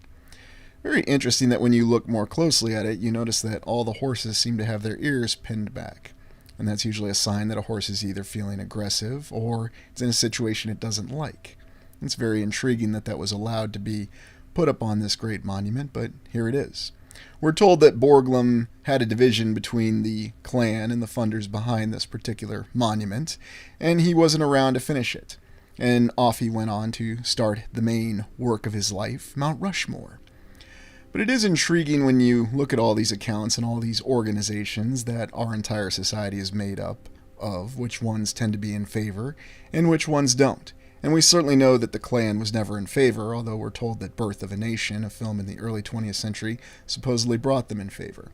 Very interesting that when you look more closely at it, you notice that all the horses seem to have their ears pinned back. And that's usually a sign that a horse is either feeling aggressive or it's in a situation it doesn't like. It's very intriguing that that was allowed to be put up on this great monument, but here it is. We're told that Borglum had a division between the Klan and the funders behind this particular monument, and he wasn't around to finish it. And off he went on to start the main work of his life, Mount Rushmore. But it is intriguing when you look at all these accounts and all these organizations that our entire society is made up of, which ones tend to be in favor and which ones don't. And we certainly know that the Klan was never in favor, although we're told that Birth of a Nation, a film in the early 20th century, supposedly brought them in favor.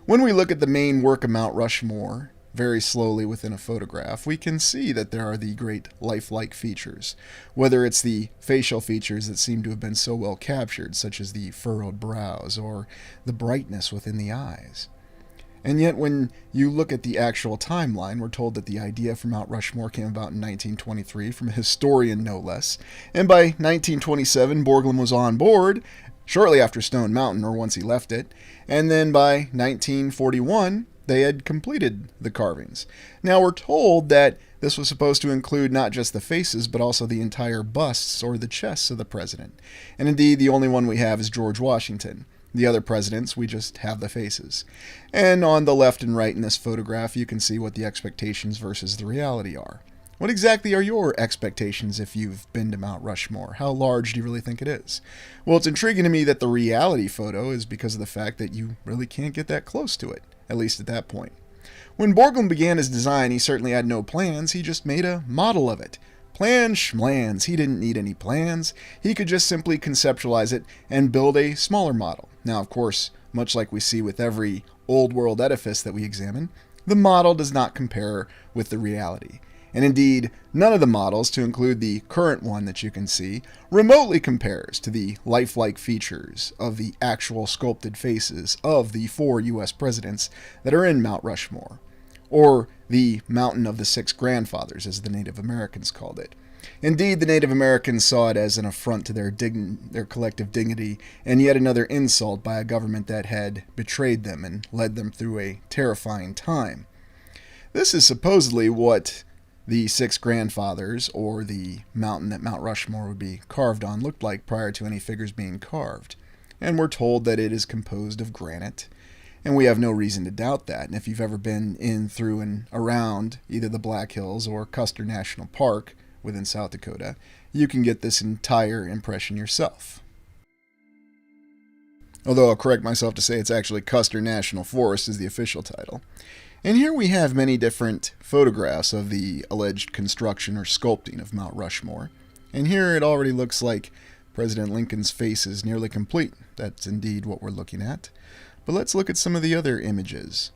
When we look at the main work of Mount Rushmore, very slowly within a photograph, we can see that there are the great lifelike features, whether it's the facial features that seem to have been so well captured, such as the furrowed brows or the brightness within the eyes. And yet when you look at the actual timeline, we're told that the idea for Mount Rushmore came about in 1923 from a historian no less. And by 1927, Borglum was on board, shortly after Stone Mountain, or once he left it. And then by 1941, they had completed the carvings. Now we're told that this was supposed to include not just the faces, but also the entire busts or the chests of the president. And indeed, the only one we have is George Washington. The other presidents, we just have the faces. And on the left and right in this photograph, you can see what the expectations versus the reality are. What exactly are your expectations if you've been to Mount Rushmore? How large do you really think it is? Well, it's intriguing to me that the reality photo is because of the fact that you really can't get that close to it, at least at that point. When Borglum began his design, he certainly had no plans, he just made a model of it. Plans schmlans, he didn't need any plans. He could just simply conceptualize it and build a smaller model. Now, of course, much like we see with every old world edifice that we examine, the model does not compare with the reality. And indeed, none of the models, to include the current one that you can see, remotely compares to the lifelike features of the actual sculpted faces of the 4 U.S. presidents that are in Mount Rushmore, or the Mountain of the Six Grandfathers, as the Native Americans called it. Indeed, the Native Americans saw it as an affront to their collective dignity, and yet another insult by a government that had betrayed them and led them through a terrifying time. This is supposedly what the Six Grandfathers, or the mountain that Mount Rushmore would be carved on, looked like prior to any figures being carved. And we're told that it is composed of granite, and we have no reason to doubt that. And if you've ever been in, through, and around either the Black Hills or Custer National Park within South Dakota, you can get this entire impression yourself. Although I'll correct myself to say it's actually Custer National Forest is the official title. And here we have many different photographs of the alleged construction or sculpting of Mount Rushmore. And here it already looks like President Lincoln's face is nearly complete. That's indeed what we're looking at. But let's look at some of the other images.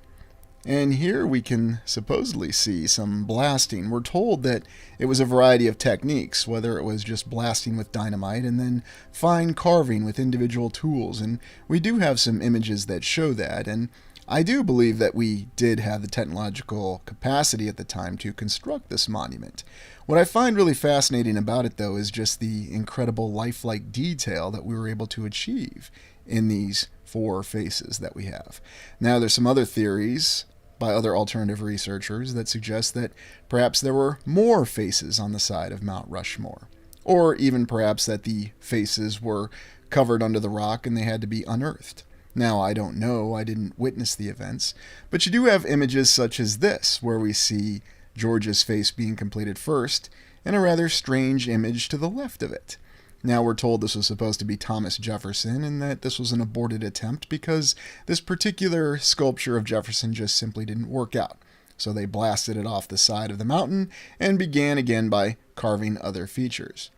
And here we can supposedly see some blasting. We're told that it was a variety of techniques, whether it was just blasting with dynamite and then fine carving with individual tools. And we do have some images that show that. And I do believe that we did have the technological capacity at the time to construct this monument. What I find really fascinating about it, though, is just the incredible lifelike detail that we were able to achieve in these 4 faces that we have. Now, there's some other theories by other alternative researchers that suggest that perhaps there were more faces on the side of Mount Rushmore, or even perhaps that the faces were covered under the rock and they had to be unearthed. Now, I don't know, I didn't witness the events, but you do have images such as this, where we see George's face being completed first, and a rather strange image to the left of it. Now, we're told this was supposed to be Thomas Jefferson, and that this was an aborted attempt because this particular sculpture of Jefferson just simply didn't work out. So they blasted it off the side of the mountain, and began again by carving other features.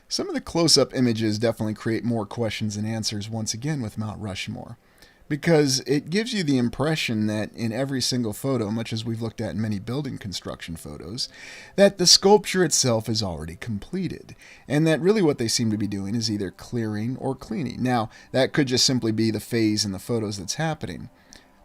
Some of the close-up images definitely create more questions than answers once again with Mount Rushmore, because it gives you the impression that in every single photo, much as we've looked at in many building construction photos, that the sculpture itself is already completed, and that really what they seem to be doing is either clearing or cleaning. Now, that could just simply be the phase in the photos that's happening.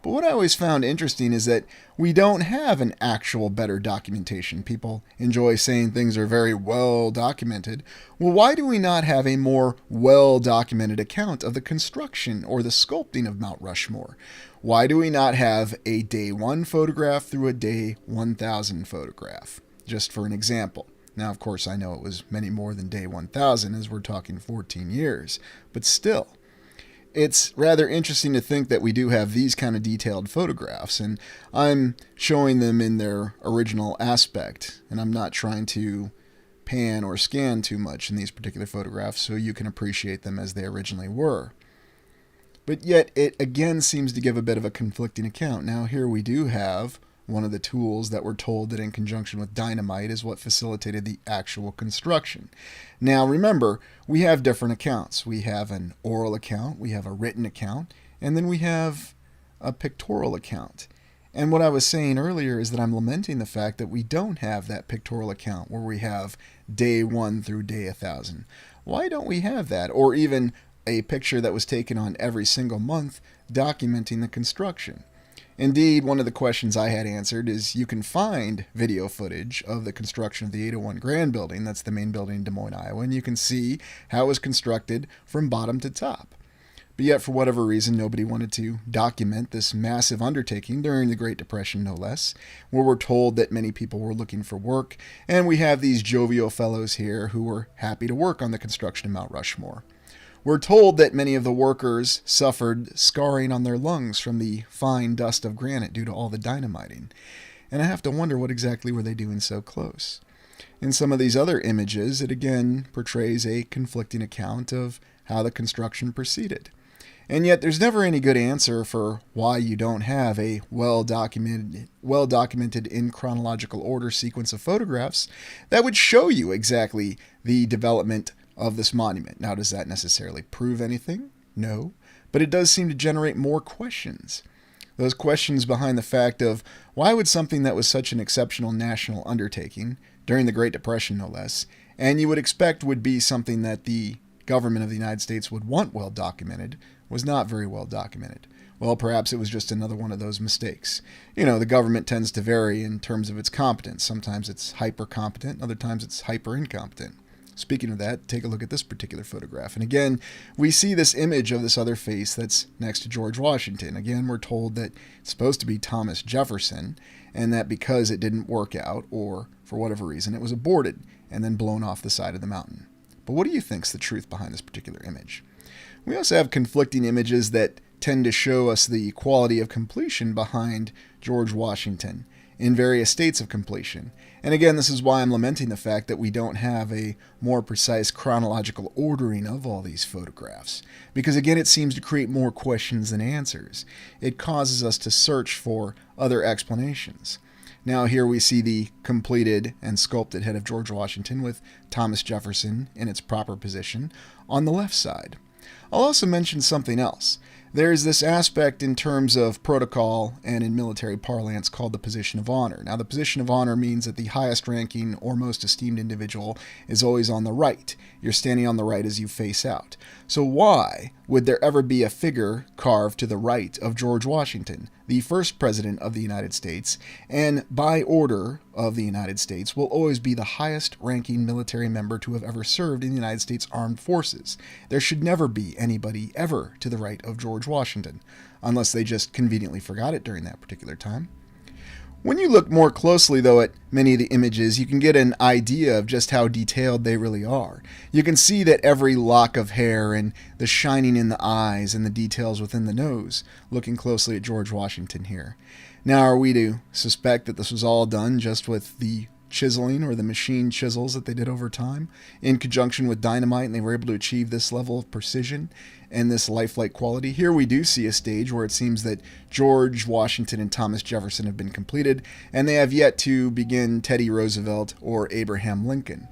But what I always found interesting is that we don't have an actual better documentation. People enjoy saying things are very well documented. Well, why do we not have a more well documented account of the construction or the sculpting of Mount Rushmore? Why do we not have a day 1 photograph through a day 1000 photograph? Just for an example. Now, of course, I know it was many more than day 1000 as we're talking 14 years, but still. It's rather interesting to think that we do have these kind of detailed photographs, and I'm showing them in their original aspect, and I'm not trying to pan or scan too much in these particular photographs so you can appreciate them as they originally were. But yet it again seems to give a bit of a conflicting account. Now here we do have one of the tools that we're told that in conjunction with dynamite is what facilitated the actual construction. Now remember, we have different accounts. We have an oral account, we have a written account, and then we have a pictorial account. And what I was saying earlier is that I'm lamenting the fact that we don't have that pictorial account where we have day 1 through day 1000. Why don't we have that? Or even a picture that was taken on every single month documenting the construction. Indeed, one of the questions I had answered is you can find video footage of the construction of the 801 Grand Building, that's the main building in Des Moines, Iowa, and you can see how it was constructed from bottom to top. But yet, for whatever reason, nobody wanted to document this massive undertaking during the Great Depression, no less, where we're told that many people were looking for work, and we have these jovial fellows here who were happy to work on the construction of Mount Rushmore. We're told that many of the workers suffered scarring on their lungs from the fine dust of granite due to all the dynamiting. And I have to wonder what exactly were they doing so close. In some of these other images, it again portrays a conflicting account of how the construction proceeded. And yet there's never any good answer for why you don't have a well-documented in chronological order sequence of photographs that would show you exactly the development of this monument. Now, does that necessarily prove anything? No, but it does seem to generate more questions. Those questions behind the fact of why would something that was such an exceptional national undertaking, during the Great Depression no less, and you would expect would be something that the government of the United States would want well documented, was not very well documented. Well, perhaps it was just another one of those mistakes. You know, the government tends to vary in terms of its competence. Sometimes it's hyper-competent, other times it's hyper-incompetent. Speaking of that, take a look at this particular photograph. And again, we see this image of this other face that's next to George Washington. Again, we're told that it's supposed to be Thomas Jefferson, and that because it didn't work out, or for whatever reason, it was aborted and then blown off the side of the mountain. But what do you think's the truth behind this particular image? We also have conflicting images that tend to show us the quality of completion behind George Washington in various states of completion. And again, this is why I'm lamenting the fact that we don't have a more precise chronological ordering of all these photographs. Because again, it seems to create more questions than answers. It causes us to search for other explanations. Now here we see the completed and sculpted head of George Washington with Thomas Jefferson in its proper position on the left side. I'll also mention something else. There's this aspect in terms of protocol and in military parlance called the position of honor. Now, the position of honor means that the highest ranking or most esteemed individual is always on the right. You're standing on the right as you face out. So why would there ever be a figure carved to the right of George Washington, the first president of the United States, and by order of the United States will always be the highest ranking military member to have ever served in the United States Armed Forces? There should never be anybody ever to the right of George Washington, unless they just conveniently forgot it during that particular time. When you look more closely, though, at many of the images, you can get an idea of just how detailed they really are. You can see that every lock of hair and the shining in the eyes and the details within the nose, looking closely at George Washington here. Now, are we to suspect that this was all done just with the chiseling or the machine chisels that they did over time in conjunction with dynamite, and they were able to achieve this level of precision and this lifelike quality? Here we do see a stage where it seems that George Washington and Thomas Jefferson have been completed, and they have yet to begin Teddy Roosevelt or Abraham Lincoln.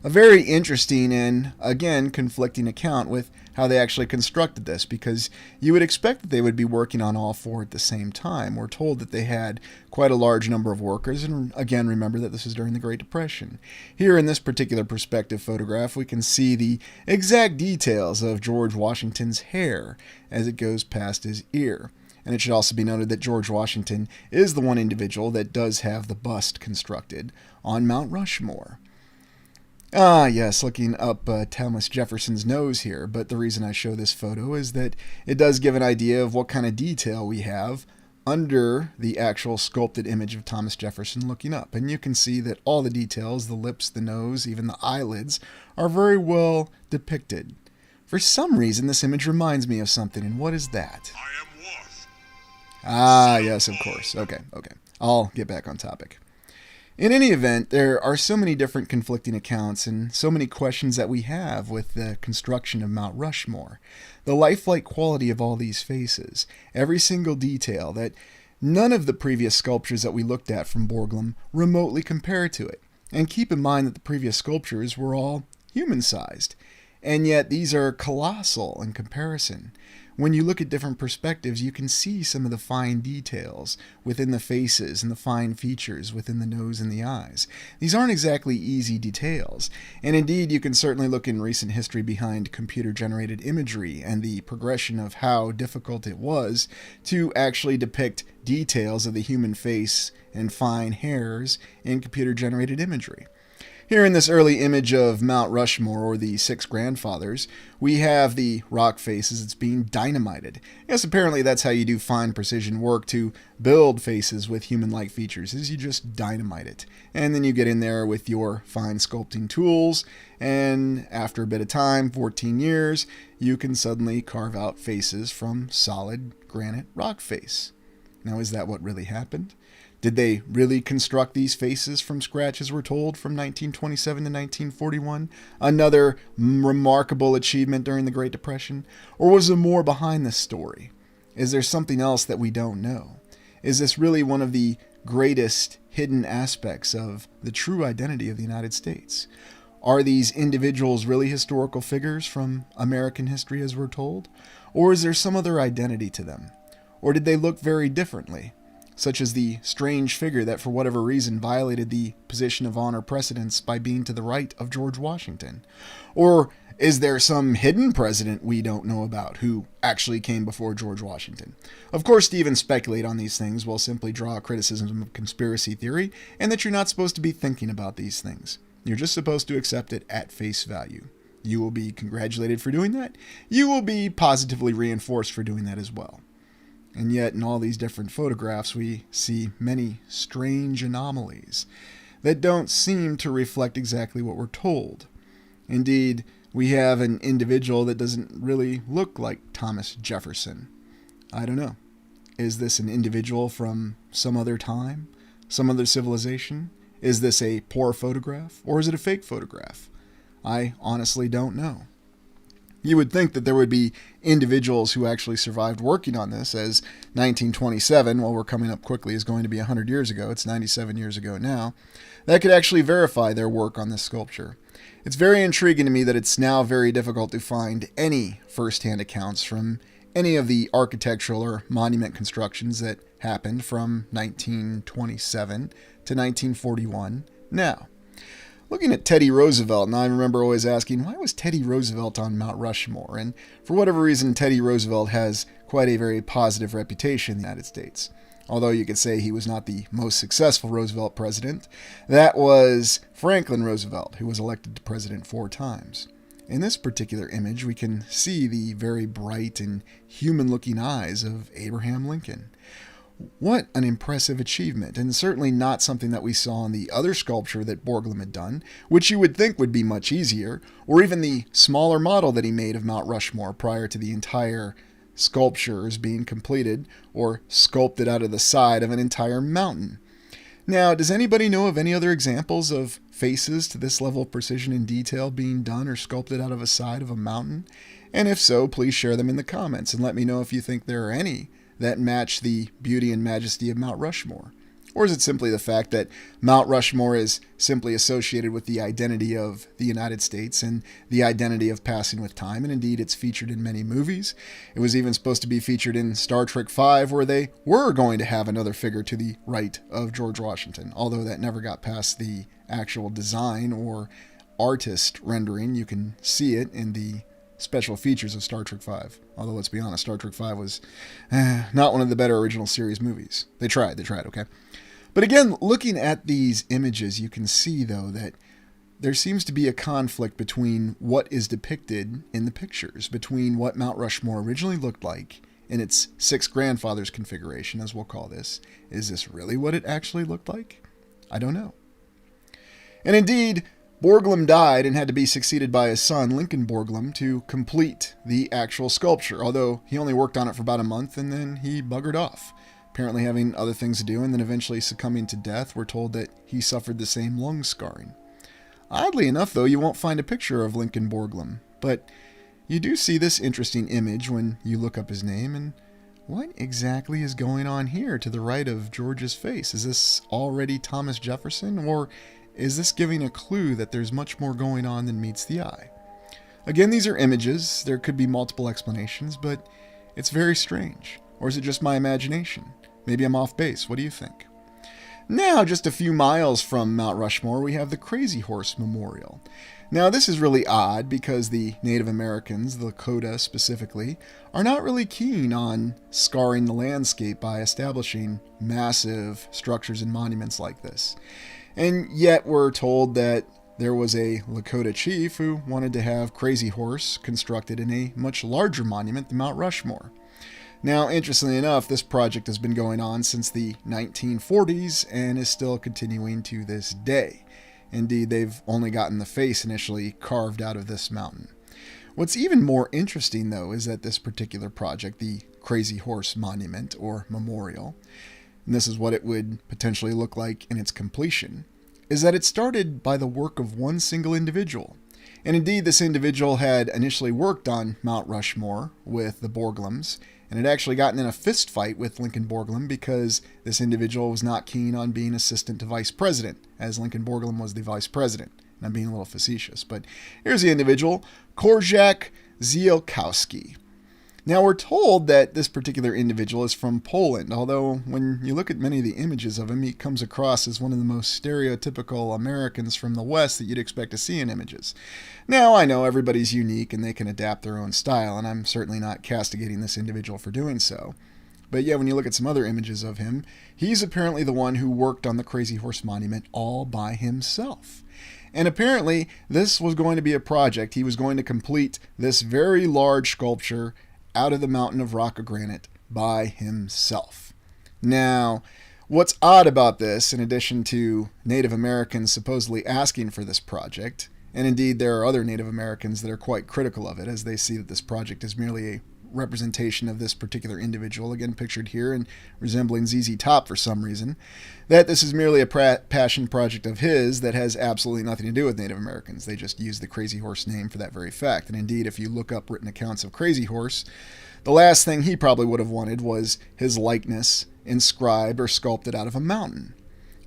A very interesting and, again, conflicting account with how they actually constructed this, because you would expect that they would be working on all four at the same time. We're told that they had quite a large number of workers, and again, remember that this was during the Great Depression. Here in this particular perspective photograph, we can see the exact details of George Washington's hair as it goes past his ear. And it should also be noted that George Washington is the one individual that does have the bust constructed on Mount Rushmore. Ah, yes, looking up Thomas Jefferson's nose here, but the reason I show this photo is that it does give an idea of what kind of detail we have under the actual sculpted image of Thomas Jefferson looking up. And you can see that all the details, the lips, the nose, even the eyelids, are very well depicted. For some reason, this image reminds me of something, and what is that? I am Worth. Ah, yes, of course. Okay. I'll get back on topic. In any event, there are so many different conflicting accounts and so many questions that we have with the construction of Mount Rushmore. The lifelike quality of all these faces, every single detail, that none of the previous sculptures that we looked at from Borglum remotely compare to it. And keep in mind that the previous sculptures were all human-sized, and yet these are colossal in comparison. when you look at different perspectives, you can see some of the fine details within the faces and the fine features within the nose and the eyes. These aren't exactly easy details, and indeed you can certainly look in recent history behind computer-generated imagery and the progression of how difficult it was to actually depict details of the human face and fine hairs in computer-generated imagery. Here in this early image of Mount Rushmore, or the Six Grandfathers, we have the rock faces that's being dynamited. Yes, apparently that's how you do fine precision work to build faces with human-like features, is you just dynamite it. And then you get in there with your fine sculpting tools, and after a bit of time, 14 years, you can suddenly carve out faces from solid granite rock face. Now, is that what really happened? Did they really construct these faces from scratch, as we're told, from 1927 to 1941? Another remarkable achievement during the Great Depression? Or was there more behind this story? Is there something else that we don't know? Is this really one of the greatest hidden aspects of the true identity of the United States? Are these individuals really historical figures from American history, as we're told? Or is there some other identity to them? Or did they look very differently? Such as the strange figure that for whatever reason violated the position of honor precedence by being to the right of George Washington? Or is there some hidden president we don't know about who actually came before George Washington? Of course, to even speculate on these things will simply draw a criticism of conspiracy theory, and that you're not supposed to be thinking about these things. You're just supposed to accept it at face value. You will be congratulated for doing that. You will be positively reinforced for doing that as well. And yet, in all these different photographs, we see many strange anomalies that don't seem to reflect exactly what we're told. Indeed, we have an individual that doesn't really look like Thomas Jefferson. I don't know. Is this an individual from some other time? Some other civilization? Is this a poor photograph? Or is it a fake photograph? I honestly don't know. You would think that there would be individuals who actually survived working on this, as 1927, while we're coming up quickly, is going to be 100 years ago. It's 97 years ago now. That could actually verify their work on this sculpture. It's very intriguing to me that it's now very difficult to find any first-hand accounts from any of the architectural or monument constructions that happened from 1927 to 1941 now. Looking at Teddy Roosevelt, and I remember always asking, why was Teddy Roosevelt on Mount Rushmore? And for whatever reason, Teddy Roosevelt has quite a very positive reputation in the United States. Although you could say he was not the most successful Roosevelt president, that was Franklin Roosevelt, who was elected to president 4 times. In this particular image, we can see the very bright and human-looking eyes of Abraham Lincoln. What an impressive achievement, and certainly not something that we saw in the other sculpture that Borglum had done, which you would think would be much easier, or even the smaller model that he made of Mount Rushmore prior to the entire sculptures being completed, or sculpted out of the side of an entire mountain. Now, does anybody know of any other examples of faces to this level of precision and detail being done or sculpted out of a side of a mountain? And if so, please share them in the comments and let me know if you think there are any that match the beauty and majesty of Mount Rushmore. Or is it simply the fact that Mount Rushmore is simply associated with the identity of the United States and the identity of passing with time, and indeed it's featured in many movies. It was even supposed to be featured in Star Trek V, where they were going to have another figure to the right of George Washington, although that never got past the actual design or artist rendering. You can see it in the special features of Star Trek V. Although, let's be honest, Star Trek V was not one of the better original series movies. They tried, okay? But again, looking at these images, you can see, though, that there seems to be a conflict between what is depicted in the pictures, between what Mount Rushmore originally looked like in its 6 grandfathers configuration, as we'll call this. Is this really what it actually looked like? I don't know. And indeed, Borglum died and had to be succeeded by his son, Lincoln Borglum, to complete the actual sculpture, although he only worked on it for about a month and then he buggered off, apparently having other things to do, and then eventually succumbing to death. We're told that he suffered the same lung scarring. Oddly enough, though, you won't find a picture of Lincoln Borglum, but you do see this interesting image when you look up his name. And what exactly is going on here to the right of George's face? Is this already Thomas Jefferson, or is this giving a clue that there's much more going on than meets the eye? Again, these are images. There could be multiple explanations, but It's very strange. Or is it just my imagination? Maybe I'm off base. What do you think? Now, just a few miles from Mount Rushmore, we have the Crazy Horse Memorial. Now, this is really odd because the Native Americans, the Lakota specifically, are not really keen on scarring the landscape by establishing massive structures and monuments like this. And yet we're told that there was a Lakota chief who wanted to have Crazy Horse constructed in a much larger monument than Mount Rushmore. Now, interestingly enough, this project has been going on since the 1940s and is still continuing to this day. Indeed, they've only gotten the face initially carved out of this mountain. What's even more interesting, though, is that this particular project, the Crazy Horse Monument or Memorial, and this is what it would potentially look like in its completion, is that it started by the work of one single individual. And indeed, this individual had initially worked on Mount Rushmore with the Borglums, and had actually gotten in a fist fight with Lincoln Borglum because this individual was not keen on being assistant to vice president, as Lincoln Borglum was the vice president. And I'm being a little facetious, but here's the individual, Korczak Zielkowski. Now, we're told that this particular individual is from Poland, although when you look at many of the images of him, he comes across as one of the most stereotypical Americans from the West that you'd expect to see in images. Now, I know everybody's unique and they can adapt their own style, and I'm certainly not castigating this individual for doing so. But yeah, when you look at some other images of him, he's apparently the one who worked on the Crazy Horse Monument all by himself. And apparently, this was going to be a project. He was going to complete this very large sculpture out of the mountain of rock or granite by himself. Now, what's odd about this, in addition to Native Americans supposedly asking for this project, and indeed there are other Native Americans that are quite critical of it, as they see that this project is merely a representation of this particular individual, again pictured here and resembling ZZ Top for some reason, that this is merely a passion project of his that has absolutely nothing to do with Native Americans. They just use the Crazy Horse name for that very fact. And indeed, if you look up written accounts of Crazy Horse, the last thing he probably would have wanted was his likeness inscribed or sculpted out of a mountain.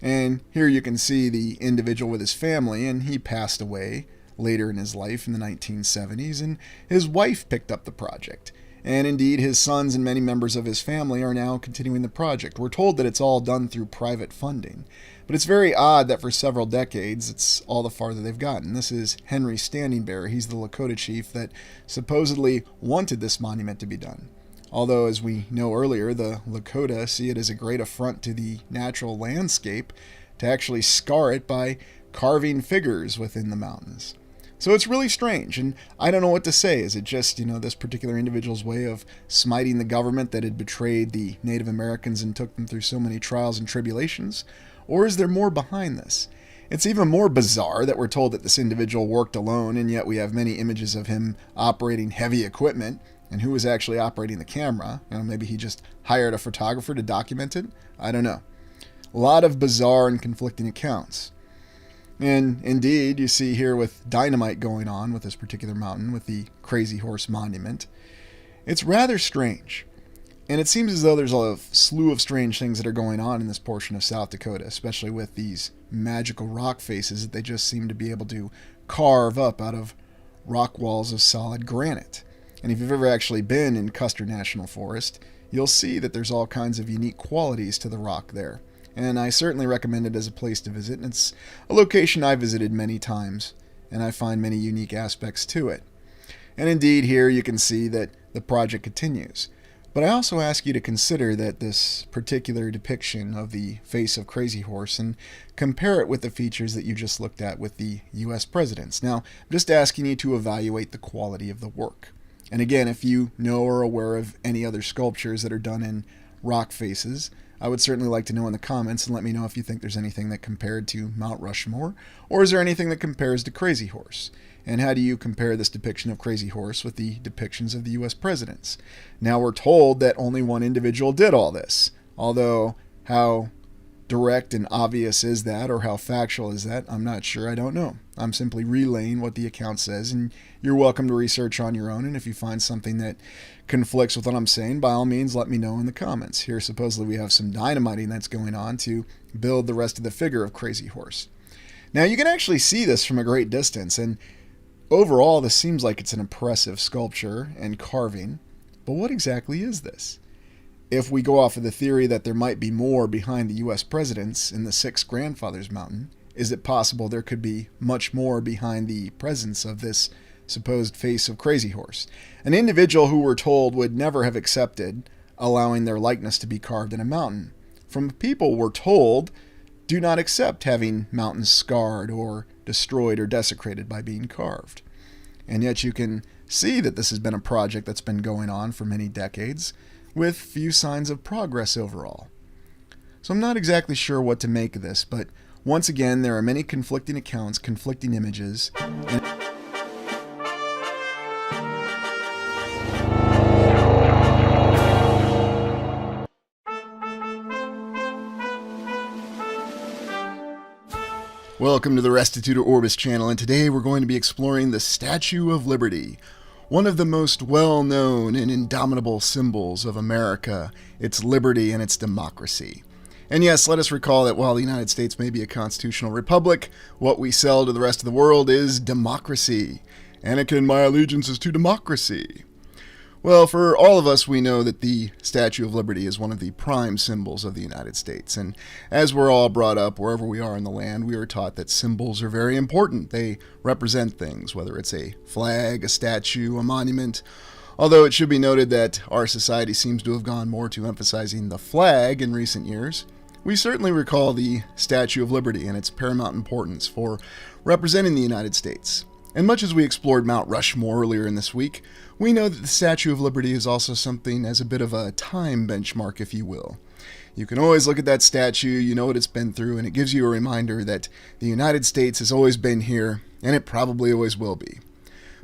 And here you can see the individual with his family, and he passed away later in his life in the 1970s, and his wife picked up the project. And indeed, his sons and many members of his family are now continuing the project. We're told that it's all done through private funding. But it's very odd that for several decades, it's all the farther they've gotten. This is Henry Standing Bear. He's the Lakota chief that supposedly wanted this monument to be done. Although, as we know earlier, the Lakota see it as a great affront to the natural landscape to actually scar it by carving figures within the mountains. So it's really strange, and I don't know what to say. Is it just, this particular individual's way of smiting the government that had betrayed the Native Americans and took them through so many trials and tribulations? Or is there more behind this? It's even more bizarre that we're told that this individual worked alone, and yet we have many images of him operating heavy equipment, and who was actually operating the camera. Maybe he just hired a photographer to document it? I don't know. A lot of bizarre and conflicting accounts. And indeed, you see here with dynamite going on with this particular mountain, with the Crazy Horse Monument, it's rather strange. And it seems as though there's a slew of strange things that are going on in this portion of South Dakota, especially with these magical rock faces that they just seem to be able to carve up out of rock walls of solid granite. And if you've ever actually been in Custer National Forest, you'll see that there's all kinds of unique qualities to the rock there. And I certainly recommend it as a place to visit. And it's a location I visited many times, and I find many unique aspects to it. And indeed, here you can see that the project continues. But I also ask you to consider that this particular depiction of the face of Crazy Horse and compare it with the features that you just looked at with the U.S. presidents. Now, I'm just asking you to evaluate the quality of the work. And again, if you know or are aware of any other sculptures that are done in rock faces, I would certainly like to know in the comments and let me know if you think there's anything that compared to Mount Rushmore, or is there anything that compares to Crazy Horse? And how do you compare this depiction of Crazy Horse with the depictions of the U.S. presidents? Now, we're told that only one individual did all this, although how direct and obvious is that, or how factual is that, I'm not sure. I don't know. I'm simply relaying what the account says, and you're welcome to research on your own, and if you find something that conflicts with what I'm saying, by all means, let me know in the comments. Here, supposedly, we have some dynamiting that's going on to build the rest of the figure of Crazy Horse. Now, you can actually see this from a great distance, and overall, this seems like it's an impressive sculpture and carving. But what exactly is this? If we go off of the theory that there might be more behind the U.S. presidents in the Six Grandfathers Mountain, is it possible there could be much more behind the presence of this supposed face of Crazy Horse? An individual who we're told would never have accepted allowing their likeness to be carved in a mountain. From people we're told do not accept having mountains scarred or destroyed or desecrated by being carved. And yet you can see that this has been a project that's been going on for many decades with few signs of progress overall. So I'm not exactly sure what to make of this, but once again, there are many conflicting accounts, conflicting images, and welcome to the Restitutor Orbis channel, and today we're going to be exploring the Statue of Liberty, one of the most well-known and indomitable symbols of America, its liberty and its democracy. And yes, let us recall that while the United States may be a constitutional republic, what we sell to the rest of the world is democracy. Anakin, my allegiance is to democracy. Well, for all of us, we know that the Statue of Liberty is one of the prime symbols of the United States. And as we're all brought up, wherever we are in the land, we are taught that symbols are very important. They represent things, whether it's a flag, a statue, a monument. Although it should be noted that our society seems to have gone more to emphasizing the flag in recent years, we certainly recall the Statue of Liberty and its paramount importance for representing the United States. And much as we explored Mount Rushmore earlier in this week, we know that the Statue of Liberty is also something as a bit of a time benchmark, if you will. You can always look at that statue, you know what it's been through, and it gives you a reminder that the United States has always been here, and it probably always will be.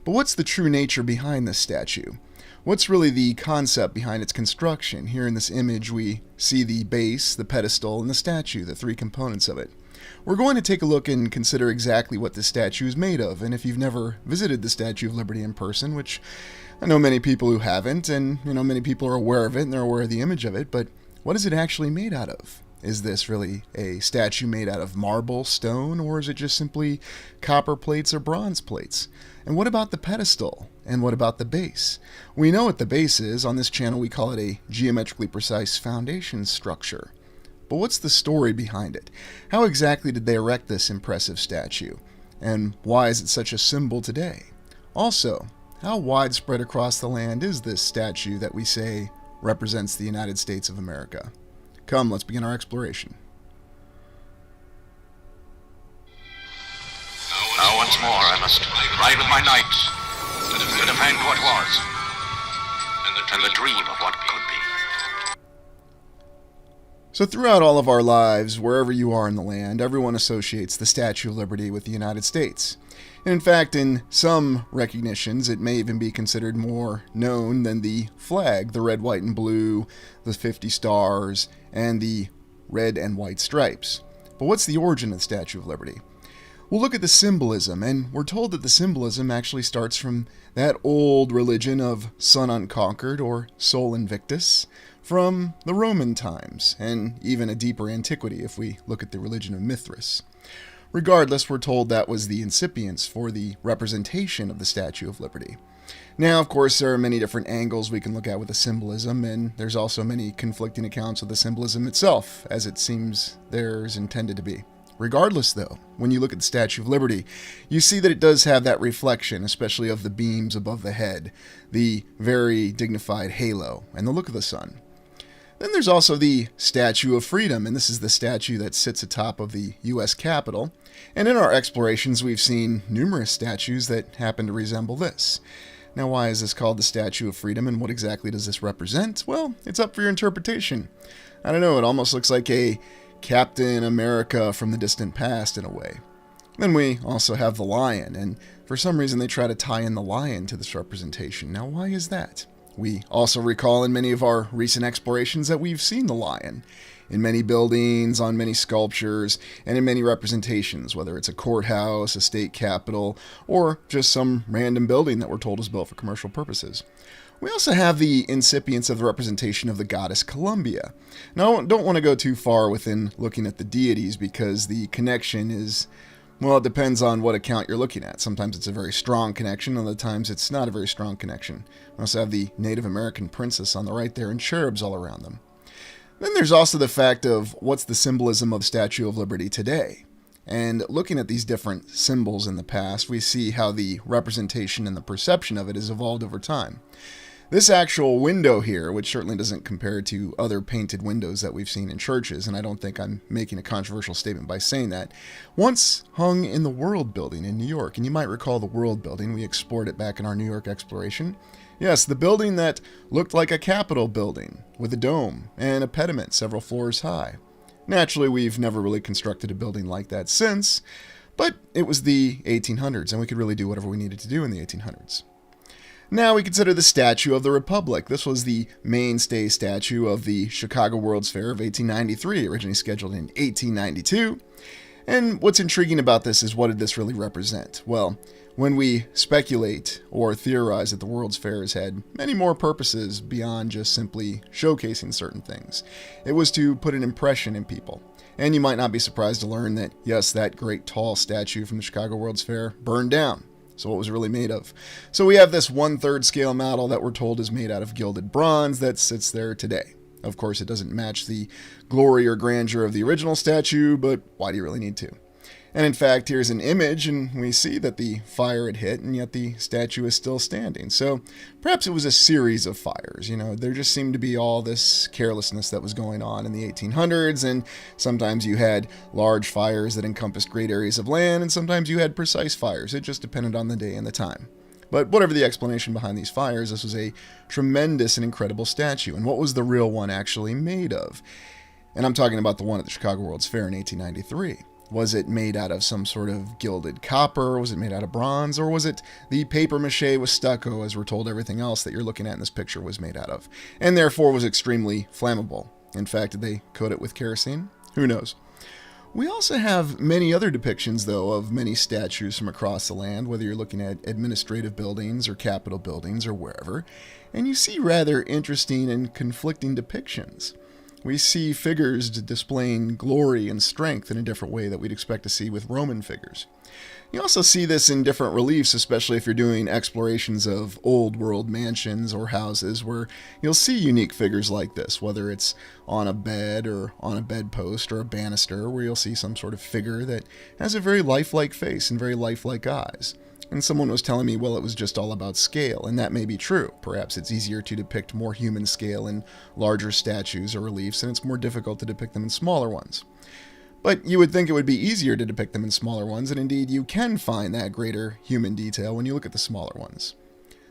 But what's the true nature behind this statue? What's really the concept behind its construction? Here in this image we see the base, the pedestal, and the statue, the three components of it. We're going to take a look and consider exactly what this statue is made of, and if you've never visited the Statue of Liberty in person, which I know many people who haven't, and many people are aware of it and they're aware of the image of it, but what is it actually made out of? Is this really a statue made out of marble, stone, or is it just simply copper plates or bronze plates? And what about the pedestal? And what about the base? We know what the base is. On this channel we call it a geometrically precise foundation structure. But what's the story behind it? How exactly did they erect this impressive statue? And why is it such a symbol today? Also, how widespread across the land is this statue that we say represents the United States of America? Come, let's begin our exploration. Now once more I must ride with my knights to defend what was, and the dream of what could be. So throughout all of our lives, wherever you are in the land, everyone associates the Statue of Liberty with the United States. And in fact, in some recognitions, it may even be considered more known than the flag, the red, white, and blue, the 50 stars, and the red and white stripes. But what's the origin of the Statue of Liberty? We'll look at the symbolism, and we're told that the symbolism actually starts from that old religion of Sun Unconquered, or Sol Invictus, from the Roman times, and even a deeper antiquity if we look at the religion of Mithras. Regardless, we're told that was the incipients for the representation of the Statue of Liberty. Now, of course, there are many different angles we can look at with the symbolism, and there's also many conflicting accounts of the symbolism itself, as it seems there's intended to be. Regardless, though, when you look at the Statue of Liberty, you see that it does have that reflection, especially of the beams above the head, the very dignified halo, and the look of the sun. Then there's also the Statue of Freedom, and this is the statue that sits atop of the U.S. Capitol. And in our explorations, we've seen numerous statues that happen to resemble this. Now, why is this called the Statue of Freedom, and what exactly does this represent? Well, it's up for your interpretation. I don't know, it almost looks like a Captain America from the distant past in a way. Then we also have the lion, and for some reason they try to tie in the lion to this representation. Now, why is that? We also recall in many of our recent explorations that we've seen the lion in many buildings, on many sculptures, and in many representations, whether it's a courthouse, a state capitol, or just some random building that we're told is built for commercial purposes. We also have the incipients of the representation of the goddess Columbia. Now, I don't want to go too far within looking at the deities because the connection is Well, it depends on what account you're looking at. Sometimes it's a very strong connection, other times it's not a very strong connection. We also have the Native American princess on the right there and cherubs all around them. Then there's also the fact of what's the symbolism of the Statue of Liberty today. And looking at these different symbols in the past, we see how the representation and the perception of it has evolved over time. This actual window here, which certainly doesn't compare to other painted windows that we've seen in churches, and I don't think I'm making a controversial statement by saying that, once hung in the World Building in New York. And you might recall the World Building. We explored it back in our New York exploration. Yes, the building that looked like a Capitol building with a dome and a pediment several floors high. Naturally, we've never really constructed a building like that since, but it was the 1800s, and we could really do whatever we needed to do in the 1800s. Now we consider the Statue of the Republic. This was the mainstay statue of the Chicago World's Fair of 1893, originally scheduled in 1892. And what's intriguing about this is, what did this really represent? Well, when we speculate or theorize that the World's Fair has had many more purposes beyond just simply showcasing certain things, it was to put an impression in people. And you might not be surprised to learn that, yes, that great tall statue from the Chicago World's Fair burned down. So what was it really made of? So we have this 1/3 scale model that we're told is made out of gilded bronze that sits there today. Of course, it doesn't match the glory or grandeur of the original statue, but why do you really need to? And in fact, here's an image, and we see that the fire had hit, and yet the statue is still standing. So perhaps it was a series of fires. There just seemed to be all this carelessness that was going on in the 1800s, and sometimes you had large fires that encompassed great areas of land, and sometimes you had precise fires. It just depended on the day and the time. But whatever the explanation behind these fires, this was a tremendous and incredible statue. And what was the real one actually made of? And I'm talking about the one at the Chicago World's Fair in 1893. Was it made out of some sort of gilded copper? Was it made out of bronze? Or was it the paper mache with stucco, as we're told everything else that you're looking at in this picture was made out of? And therefore was extremely flammable. In fact, did they coat it with kerosene? Who knows? We also have many other depictions, though, of many statues from across the land, whether you're looking at administrative buildings or capitol buildings or wherever, and you see rather interesting and conflicting depictions. We see figures displaying glory and strength in a different way that we'd expect to see with Roman figures. You also see this in different reliefs, especially if you're doing explorations of old world mansions or houses, where you'll see unique figures like this, whether it's on a bed or on a bedpost or a banister, where you'll see some sort of figure that has a very lifelike face and very lifelike eyes. And someone was telling me, well, it was just all about scale, and that may be true. Perhaps it's easier to depict more human scale in larger statues or reliefs, and it's more difficult to depict them in smaller ones. But you would think it would be easier to depict them in smaller ones, and indeed you can find that greater human detail when you look at the smaller ones.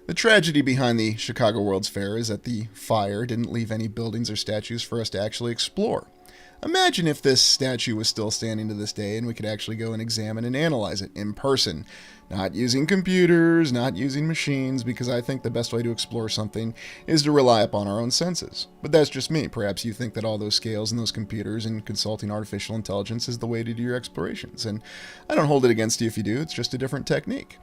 The tragedy behind the Chicago World's Fair is that the fire didn't leave any buildings or statues for us to actually explore. Imagine if this statue was still standing to this day and we could actually go and examine and analyze it in person, not using computers, not using machines, because I think the best way to explore something is to rely upon our own senses. But that's just me. Perhaps you think that all those scales and those computers and consulting artificial intelligence is the way to do your explorations, and I don't hold it against you if you do. It's just a different technique.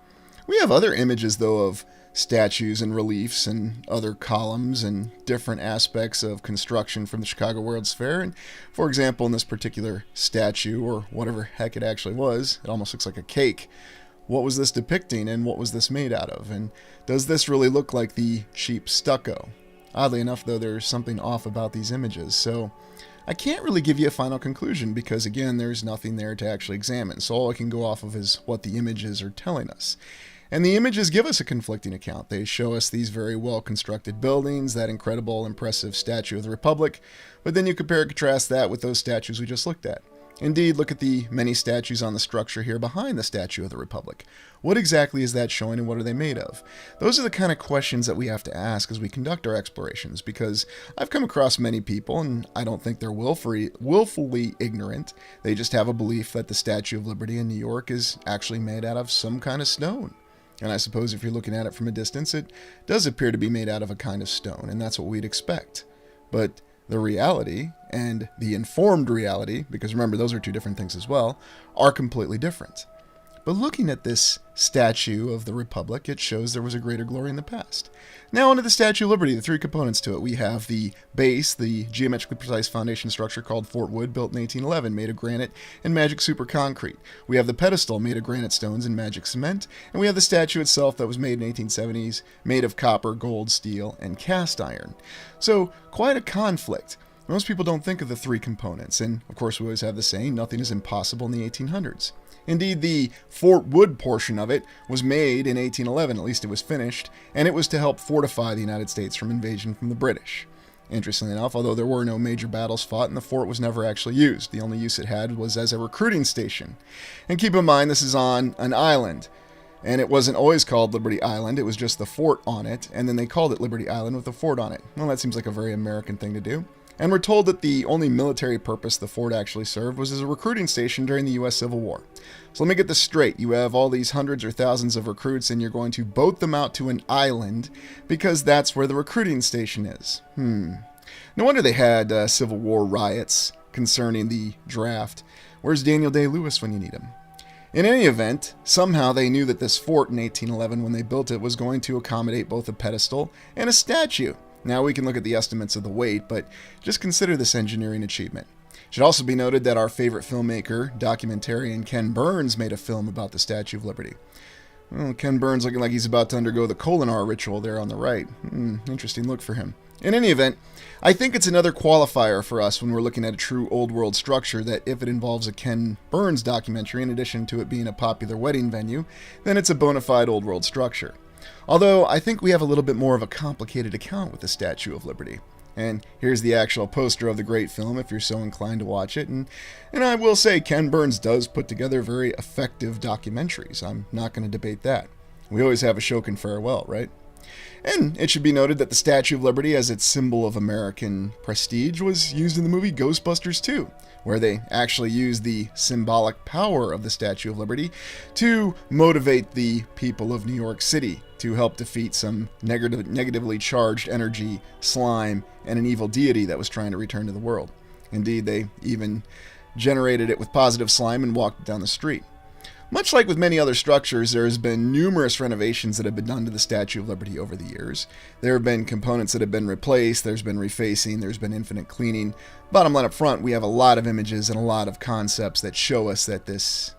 We have other images, though, of statues and reliefs and other columns and different aspects of construction from the Chicago World's Fair. And for example, in this particular statue, or whatever heck it actually was, it almost looks like a cake. What was this depicting, and what was this made out of? And does this really look like the cheap stucco? Oddly enough, though, there's something off about these images. So I can't really give you a final conclusion because, again, there's nothing there to actually examine. So all I can go off of is what the images are telling us. And the images give us a conflicting account. They show us these very well-constructed buildings, that incredible, impressive Statue of the Republic, but then you compare and contrast that with those statues we just looked at. Indeed, look at the many statues on the structure here behind the Statue of the Republic. What exactly is that showing, and what are they made of? Those are the kind of questions that we have to ask as we conduct our explorations, because I've come across many people, and I don't think they're willfully ignorant. They just have a belief that the Statue of Liberty in New York is actually made out of some kind of stone. And I suppose if you're looking at it from a distance, it does appear to be made out of a kind of stone, and that's what we'd expect. But the reality and the informed reality, because remember, those are two different things as well, are completely different. But looking at this statue of the Republic, it shows there was a greater glory in the past. Now onto the Statue of Liberty, the three components to it. We have the base, the geometrically precise foundation structure called Fort Wood, built in 1811, made of granite and magic super concrete. We have the pedestal, made of granite stones and magic cement. And we have the statue itself that was made in 1870s, made of copper, gold, steel, and cast iron. So, quite a conflict. Most people don't think of the three components, and of course we always have the saying, nothing is impossible in the 1800s. Indeed, the Fort Wood portion of it was made in 1811, at least it was finished, and it was to help fortify the United States from invasion from the British. Interestingly enough, although there were no major battles fought and the fort was never actually used, the only use it had was as a recruiting station. And keep in mind, this is on an island, and it wasn't always called Liberty Island, it was just the fort on it, and then they called it Liberty Island with the fort on it. Well, that seems like a very American thing to do. And we're told that the only military purpose the fort actually served was as a recruiting station during the U.S. Civil War. So let me get this straight. You have all these hundreds or thousands of recruits and you're going to boat them out to an island because that's where the recruiting station is. No wonder they had Civil War riots concerning the draft. Where's Daniel Day-Lewis when you need him? In any event, somehow they knew that this fort in 1811 when they built it was going to accommodate both a pedestal and a statue. Now we can look at the estimates of the weight, but just consider this engineering achievement. It should also be noted that our favorite filmmaker, documentarian Ken Burns, made a film about the Statue of Liberty. Well, Ken Burns looking like he's about to undergo the Kolinar ritual there on the right. Interesting look for him. In any event, I think it's another qualifier for us when we're looking at a true old world structure that if it involves a Ken Burns documentary, in addition to it being a popular wedding venue, then it's a bona fide old world structure. Although, I think we have a little bit more of a complicated account with the Statue of Liberty. And here's the actual poster of the great film if you're so inclined to watch it. And I will say, Ken Burns does put together very effective documentaries. I'm not going to debate that. We always have a Shokin farewell, right? And it should be noted that the Statue of Liberty as its symbol of American prestige was used in the movie Ghostbusters 2, where they actually used the symbolic power of the Statue of Liberty to motivate the people of New York City to help defeat some negatively charged energy, slime, and an evil deity that was trying to return to the world. Indeed, they even generated it with positive slime and walked it down the street. Much like with many other structures, there has been numerous renovations that have been done to the Statue of Liberty over the years. There have been components that have been replaced, there's been refacing, there's been infinite cleaning. Bottom line up front, we have a lot of images and a lot of concepts that show us that this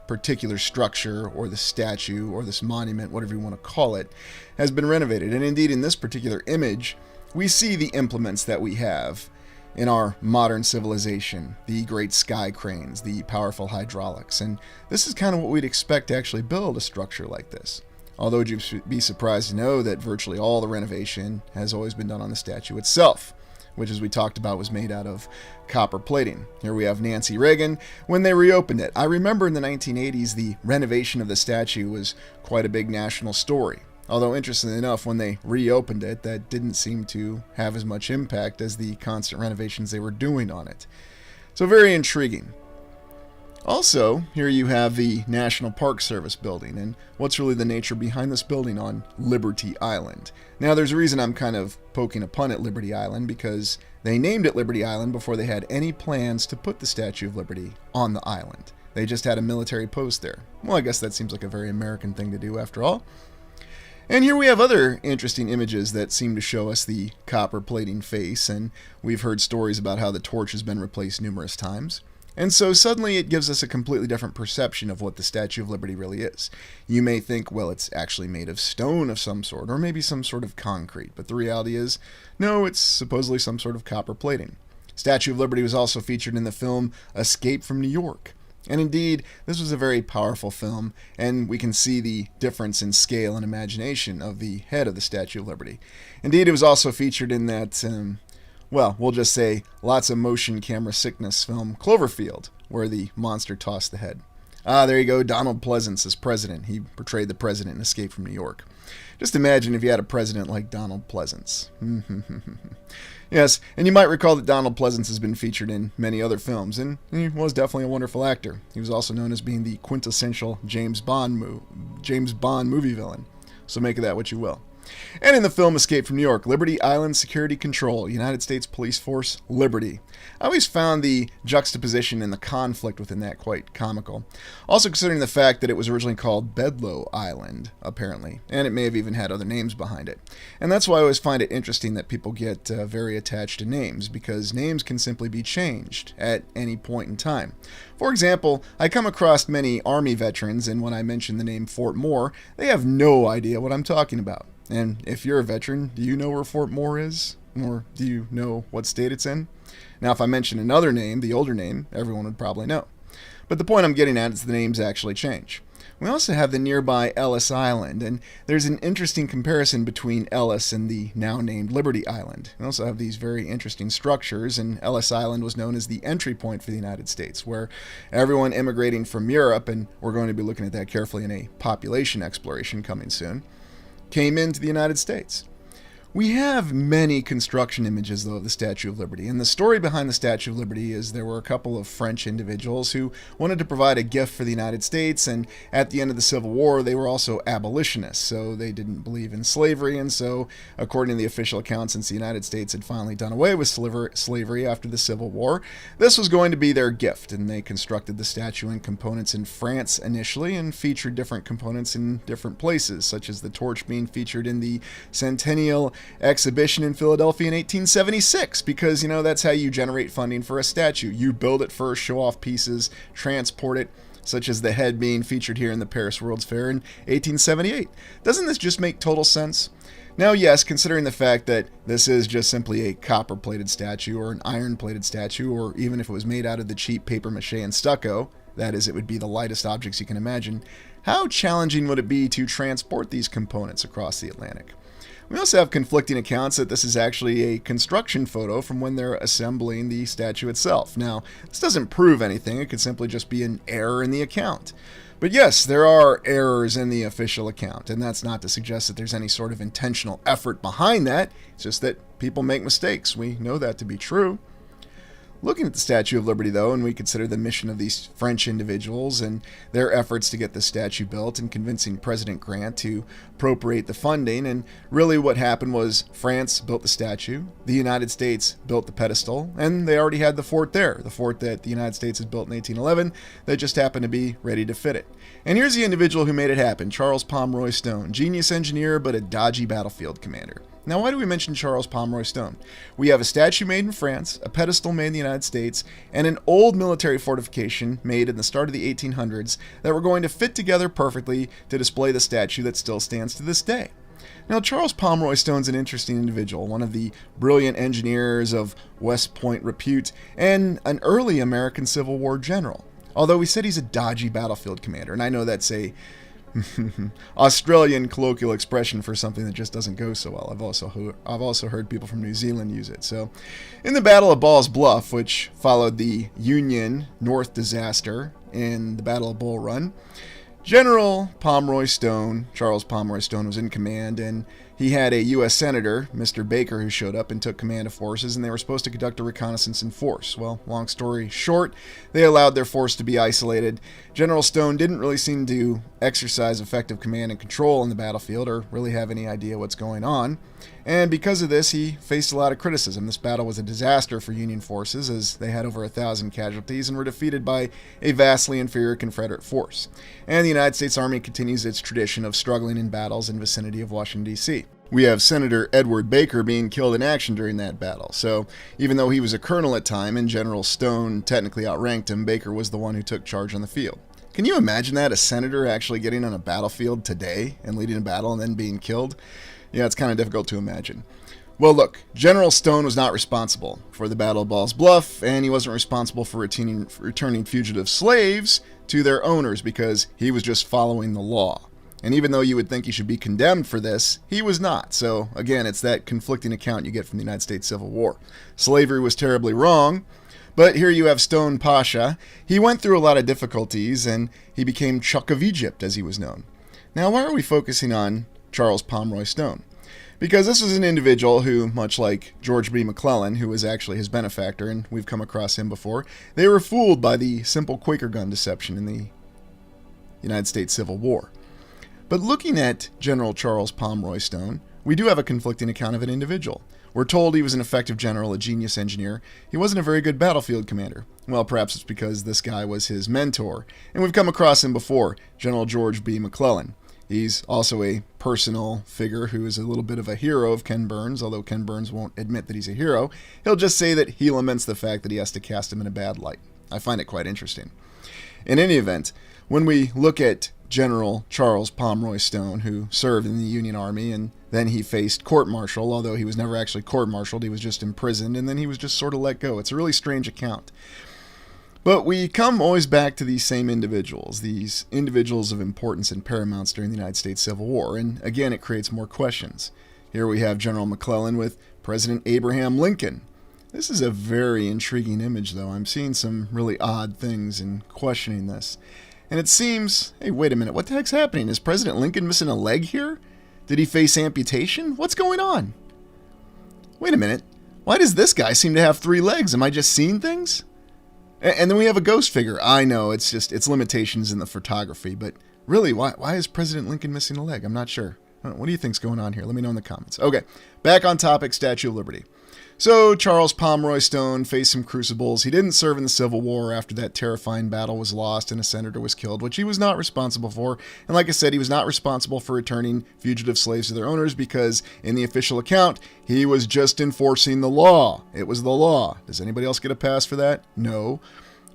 particular structure or the statue or this monument, whatever you want to call it, has been renovated. And indeed, in this particular image, we see the implements that we have in our modern civilization, the great sky cranes, the powerful hydraulics, and this is kind of what we'd expect to actually build a structure like this. Although you'd be surprised to know that virtually all the renovation has always been done on the statue itself, which, as we talked about, was made out of copper plating. Here we have Nancy Reagan when they reopened it. I remember in the 1980s, the renovation of the statue was quite a big national story. Although, interestingly enough, when they reopened it, that didn't seem to have as much impact as the constant renovations they were doing on it. So very intriguing. Also, here you have the National Park Service building, and what's really the nature behind this building on Liberty Island. Now, there's a reason I'm kind of poking a pun at Liberty Island, because they named it Liberty Island before they had any plans to put the Statue of Liberty on the island. They just had a military post there. Well, I guess that seems like a very American thing to do after all. And here we have other interesting images that seem to show us the copper plating face, and we've heard stories about how the torch has been replaced numerous times. And so suddenly it gives us a completely different perception of what the Statue of Liberty really is. You may think, well, it's actually made of stone of some sort, or maybe some sort of concrete, but the reality is, no, it's supposedly some sort of copper plating. Statue of Liberty was also featured in the film Escape from New York. And indeed, this was a very powerful film, and we can see the difference in scale and imagination of the head of the Statue of Liberty. Indeed, it was also featured in that, well, we'll just say, lots of motion camera sickness film Cloverfield, where the monster tossed the head. There you go, Donald Pleasance as president. He portrayed the president in Escape from New York. Just imagine if you had a president like Donald Pleasance. Yes, and you might recall that Donald Pleasance has been featured in many other films, and he was definitely a wonderful actor. He was also known as being the quintessential James Bond movie villain. So make of that what you will. And in the film Escape from New York, Liberty Island Security Control, United States Police Force, Liberty. I always found the juxtaposition and the conflict within that quite comical. Also considering the fact that it was originally called Bedloe Island, apparently, and it may have even had other names behind it. And that's why I always find it interesting that people get very attached to names, because names can simply be changed at any point in time. For example, I come across many Army veterans, and when I mention the name Fort Moore, they have no idea what I'm talking about. And if you're a veteran, do you know where Fort Moore is? Or do you know what state it's in? Now, if I mention another name, the older name, everyone would probably know. But the point I'm getting at is the names actually change. We also have the nearby Ellis Island, and there's an interesting comparison between Ellis and the now named Liberty Island. We also have these very interesting structures, and Ellis Island was known as the entry point for the United States, where everyone immigrating from Europe, and we're going to be looking at that carefully in a population exploration coming soon, came into the United States. We have many construction images, though, of the Statue of Liberty, and the story behind the Statue of Liberty is there were a couple of French individuals who wanted to provide a gift for the United States, and at the end of the Civil War, they were also abolitionists, so they didn't believe in slavery, and so, according to the official account, since the United States had finally done away with slavery after the Civil War, this was going to be their gift, and they constructed the statue in components in France initially, and featured different components in different places, such as the torch being featured in the Centennial Exhibition in Philadelphia in 1876, because, that's how you generate funding for a statue. You build it first, show off pieces, transport it, such as the head being featured here in the Paris World's Fair in 1878. Doesn't this just make total sense? Now, yes, considering the fact that this is just simply a copper-plated statue or an iron-plated statue, or even if it was made out of the cheap papier-mâché and stucco, that is, it would be the lightest objects you can imagine, how challenging would it be to transport these components across the Atlantic? We also have conflicting accounts that this is actually a construction photo from when they're assembling the statue itself. Now, this doesn't prove anything, it could simply just be an error in the account. But yes, there are errors in the official account, and that's not to suggest that there's any sort of intentional effort behind that, it's just that people make mistakes. We know that to be true. Looking at the Statue of Liberty, though, and we consider the mission of these French individuals and their efforts to get the statue built and convincing President Grant to appropriate the funding, and really what happened was France built the statue, the United States built the pedestal, and they already had the fort there, the fort that the United States had built in 1811 that just happened to be ready to fit it. And here's the individual who made it happen, Charles Pomeroy Stone, genius engineer but a dodgy battlefield commander. Now, why do we mention Charles Pomeroy Stone? We have a statue made in France, a pedestal made in the United States, and an old military fortification made in the start of the 1800s that were going to fit together perfectly to display the statue that still stands to this day. Now, Charles Pomeroy Stone's an interesting individual, one of the brilliant engineers of West Point repute, and an early American Civil War general. Although we said he's a dodgy battlefield commander, and I know that's a Australian colloquial expression for something that just doesn't go so well. I've also heard people from New Zealand use it. So, in the Battle of Ball's Bluff, which followed the Union North disaster in the Battle of Bull Run, General Pomeroy Stone, Charles Pomeroy Stone, was in command, and he had a U.S. Senator, Mr. Baker, who showed up and took command of forces, and they were supposed to conduct a reconnaissance in force. Well, long story short, they allowed their force to be isolated. General Stone didn't really seem to exercise effective command and control on the battlefield, or really have any idea what's going on. And because of this, he faced a lot of criticism. This battle was a disaster for Union forces, as they had over 1,000 casualties and were defeated by a vastly inferior Confederate force. And the United States Army continues its tradition of struggling in battles in the vicinity of Washington, D.C. We have Senator Edward Baker being killed in action during that battle. So, even though he was a colonel at the time and General Stone technically outranked him, Baker was the one who took charge on the field. Can you imagine that? A senator actually getting on a battlefield today and leading a battle and then being killed? Yeah, it's kind of difficult to imagine. Well, look, General Stone was not responsible for the Battle of Ball's Bluff, and he wasn't responsible for returning fugitive slaves to their owners because he was just following the law. And even though you would think he should be condemned for this, he was not. So, again, it's that conflicting account you get from the United States Civil War. Slavery was terribly wrong, but here you have Stone Pasha. He went through a lot of difficulties, and he became Chuck of Egypt, as he was known. Now, why are we focusing on Charles Pomeroy Stone? Because this is an individual who, much like George B. McClellan, who was actually his benefactor, and we've come across him before, they were fooled by the simple Quaker gun deception in the United States Civil War. But looking at General Charles Pomeroy Stone, we do have a conflicting account of an individual. We're told he was an effective general, a genius engineer. He wasn't a very good battlefield commander. Well, perhaps it's because this guy was his mentor, and we've come across him before, General George B. McClellan. He's also a personal figure who is a little bit of a hero of Ken Burns, although Ken Burns won't admit that he's a hero. He'll just say that he laments the fact that he has to cast him in a bad light. I find it quite interesting. In any event, when we look at General Charles Pomeroy Stone, who served in the Union Army, and then he faced court-martial, although he was never actually court-martialed, he was just imprisoned, and then he was just sort of let go. It's a really strange account. But we come always back to these same individuals, these individuals of importance and paramount during the United States Civil War, and again, it creates more questions. Here we have General McClellan with President Abraham Lincoln. This is a very intriguing image, though. I'm seeing some really odd things in questioning this. And it seems, hey, wait a minute, what the heck's happening? Is President Lincoln missing a leg here? Did he face amputation? What's going on? Wait a minute, why does this guy seem to have 3 legs? Am I just seeing things? And then we have a ghost figure. I know, it's limitations in the photography, but really, why is President Lincoln missing a leg? I'm not sure. What do you think's going on here? Let me know in the comments. Okay, back on topic, Statue of Liberty. So Charles Pomeroy Stone faced some crucibles. He didn't serve in the Civil War after that terrifying battle was lost and a senator was killed, which he was not responsible for. And like I said, he was not responsible for returning fugitive slaves to their owners because in the official account, he was just enforcing the law. It was the law. Does anybody else get a pass for that? No.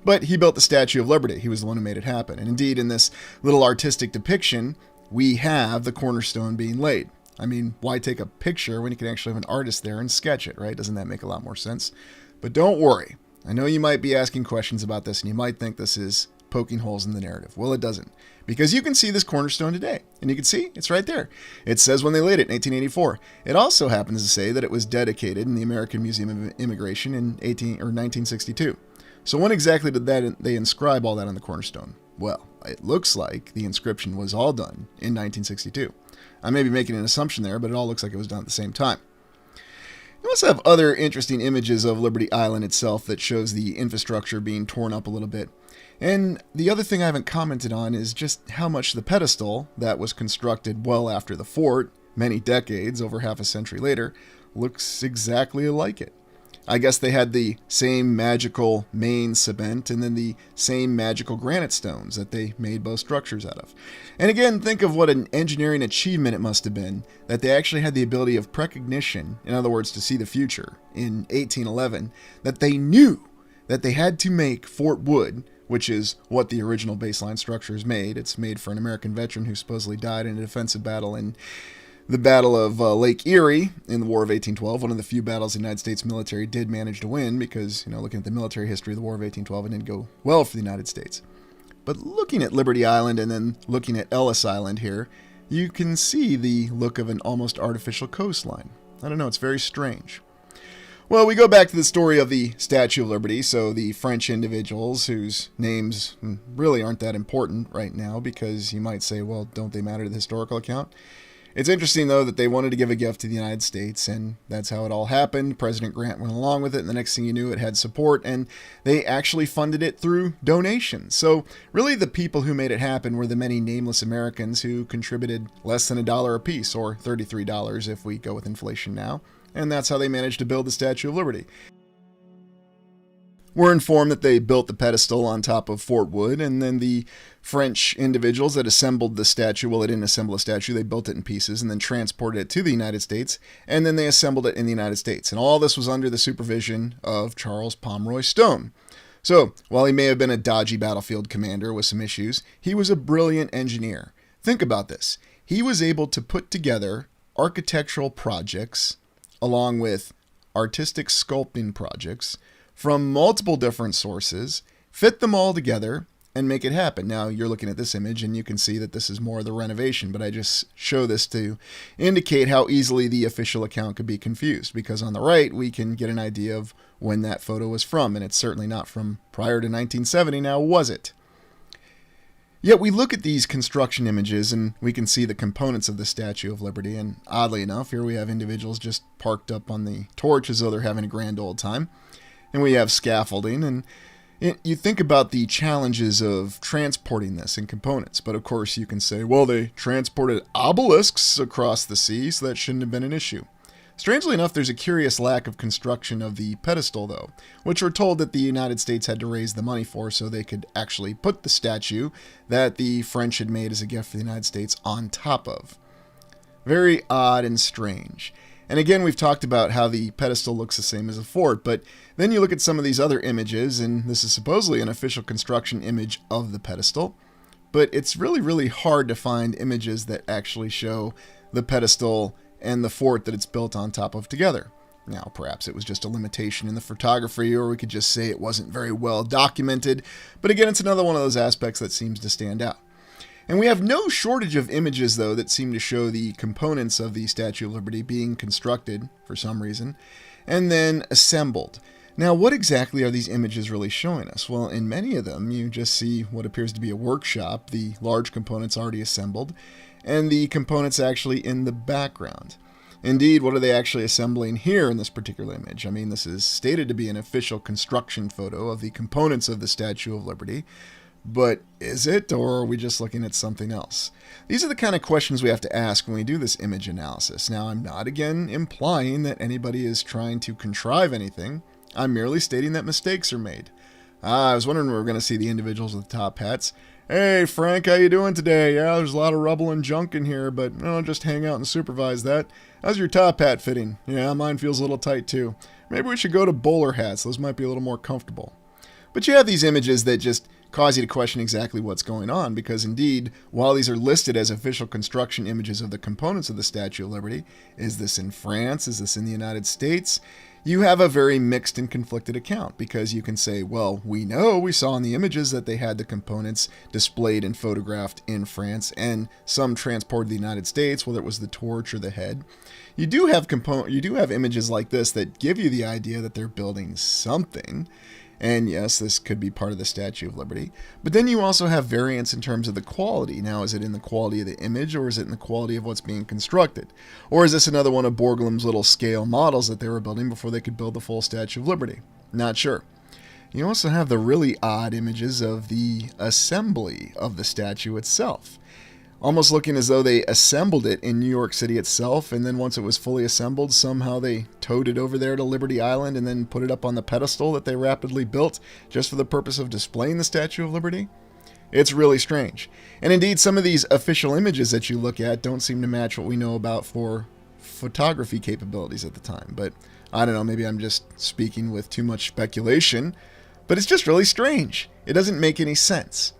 But he built the Statue of Liberty. He was the one who made it happen. And indeed, in this little artistic depiction, we have the cornerstone being laid. I mean, why take a picture when you can actually have an artist there and sketch it, right? Doesn't that make a lot more sense? But don't worry. I know you might be asking questions about this, and you might think this is poking holes in the narrative. Well, it doesn't. Because you can see this cornerstone today. And you can see, it's right there. It says when they laid it in 1884. It also happens to say that it was dedicated in the American Museum of Immigration in 1962. So when exactly did they inscribe all that on the cornerstone? Well, it looks like the inscription was all done in 1962. I may be making an assumption there, but it all looks like it was done at the same time. You also have other interesting images of Liberty Island itself that shows the infrastructure being torn up a little bit. And the other thing I haven't commented on is just how much the pedestal that was constructed well after the fort, many decades, over half a century later, looks exactly like it. I guess they had the same magical main cement and then the same magical granite stones that they made both structures out of. And again, think of what an engineering achievement it must have been that they actually had the ability of precognition, in other words, to see the future, in 1811, that they knew that they had to make Fort Wood, which is what the original baseline structure is made. It's made for an American veteran who supposedly died in a defensive battle in the Battle of Lake Erie in the War of 1812, one of the few battles the United States military did manage to win because, looking at the military history of the War of 1812, it didn't go well for the United States. But looking at Liberty Island and then looking at Ellis Island here, you can see the look of an almost artificial coastline. I don't know, it's very strange. Well, we go back to the story of the Statue of Liberty, so the French individuals whose names really aren't that important right now because you might say, well, don't they matter to the historical account? It's interesting, though, that they wanted to give a gift to the United States, and that's how it all happened. President Grant went along with it, and the next thing you knew, it had support, and they actually funded it through donations. So really the people who made it happen were the many nameless Americans who contributed less than $1 a piece, or $33 if we go with inflation now, and that's how they managed to build the Statue of Liberty. We're informed that they built the pedestal on top of Fort Wood, and then the French individuals that assembled the statue, well, they didn't assemble a statue, they built it in pieces and then transported it to the United States, and then they assembled it in the United States. And all this was under the supervision of Charles Pomeroy Stone. So, while he may have been a dodgy battlefield commander with some issues, he was a brilliant engineer. Think about this. He was able to put together architectural projects along with artistic sculpting projects from multiple different sources, fit them all together, and make it happen. Now, you're looking at this image, and you can see that this is more of the renovation, but I just show this to indicate how easily the official account could be confused, because on the right, we can get an idea of when that photo was from, and it's certainly not from prior to 1970, now was it? Yet we look at these construction images, and we can see the components of the Statue of Liberty, and oddly enough, here we have individuals just parked up on the torch as though they're having a grand old time. And we have scaffolding, and You think about the challenges of transporting this in components, but of course you can say, well, they transported obelisks across the sea, so that shouldn't have been an issue. Strangely enough, there's a curious lack of construction of the pedestal, though, which we're told that the United States had to raise the money for so they could actually put the statue that the French had made as a gift for the United States on top of. Very odd and strange. And again, we've talked about how the pedestal looks the same as a fort, but then you look at some of these other images, and this is supposedly an official construction image of the pedestal, but it's really, really hard to find images that actually show the pedestal and the fort that it's built on top of together. Now, perhaps it was just a limitation in the photography, or we could just say it wasn't very well documented, but again, it's another one of those aspects that seems to stand out. And we have no shortage of images, though, that seem to show the components of the Statue of Liberty being constructed, for some reason, and then assembled. Now, what exactly are these images really showing us? Well, in many of them, you just see what appears to be a workshop, the large components already assembled, and the components actually in the background. Indeed, what are they actually assembling here in this particular image? I mean, this is stated to be an official construction photo of the components of the Statue of Liberty, but is it, or are we just looking at something else? These are the kind of questions we have to ask when we do this image analysis. Now, I'm not, again, implying that anybody is trying to contrive anything. I'm merely stating that mistakes are made. I was wondering when we were going to see the individuals with the top hats. Hey, Frank, how you doing today? Yeah, there's a lot of rubble and junk in here, but I'll just hang out and supervise that. How's your top hat fitting? Yeah, mine feels a little tight, too. Maybe we should go to bowler hats. Those might be a little more comfortable. But you have these images that just cause you to question exactly what's going on, because indeed, while these are listed as official construction images of the components of the Statue of Liberty, is this in France? Is this in the United States? You have a very mixed and conflicted account, because you can say, well, we saw in the images that they had the components displayed and photographed in France, and some transported to the United States, whether it was the torch or the head. You do have images like this that give you the idea that they're building something. And yes, this could be part of the Statue of Liberty. But then you also have variance in terms of the quality. Now, is it in the quality of the image, or is it in the quality of what's being constructed? Or is this another one of Borglum's little scale models that they were building before they could build the full Statue of Liberty? Not sure. You also have the really odd images of the assembly of the statue itself. Almost looking as though they assembled it in New York City itself, and then once it was fully assembled, somehow they towed it over there to Liberty Island and then put it up on the pedestal that they rapidly built just for the purpose of displaying the Statue of Liberty. It's really strange. And indeed, some of these official images that you look at don't seem to match what we know about for photography capabilities at the time. But I don't know, maybe I'm just speaking with too much speculation, but it's just really strange. It doesn't make any sense.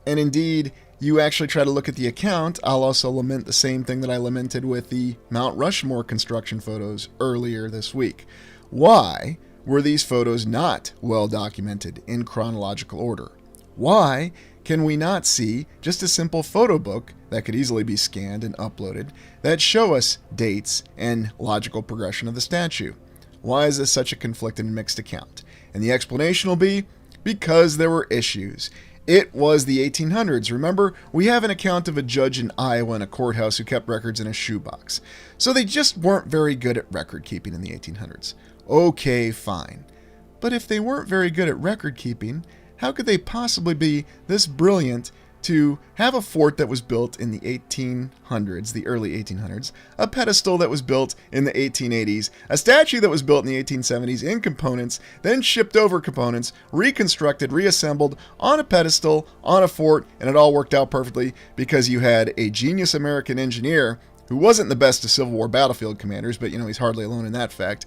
And indeed, you actually try to look at the account, I'll also lament the same thing that I lamented with the Mount Rushmore construction photos earlier this week. Why were these photos not well documented in chronological order? Why can we not see just a simple photo book that could easily be scanned and uploaded that show us dates and logical progression of the statue? Why is this such a conflicted and mixed account? And the explanation will be because there were issues. It was the 1800s. Remember, we have an account of a judge in Iowa in a courthouse who kept records in a shoebox. So they just weren't very good at record keeping in the 1800s. Okay, fine. But if they weren't very good at record keeping, how could they possibly be this brilliant to have a fort that was built in the 1800s, the early 1800s, a pedestal that was built in the 1880s, a statue that was built in the 1870s in components, then shipped over components, reconstructed, reassembled on a pedestal, on a fort, and it all worked out perfectly because you had a genius American engineer who wasn't the best of Civil War battlefield commanders, but he's hardly alone in that fact,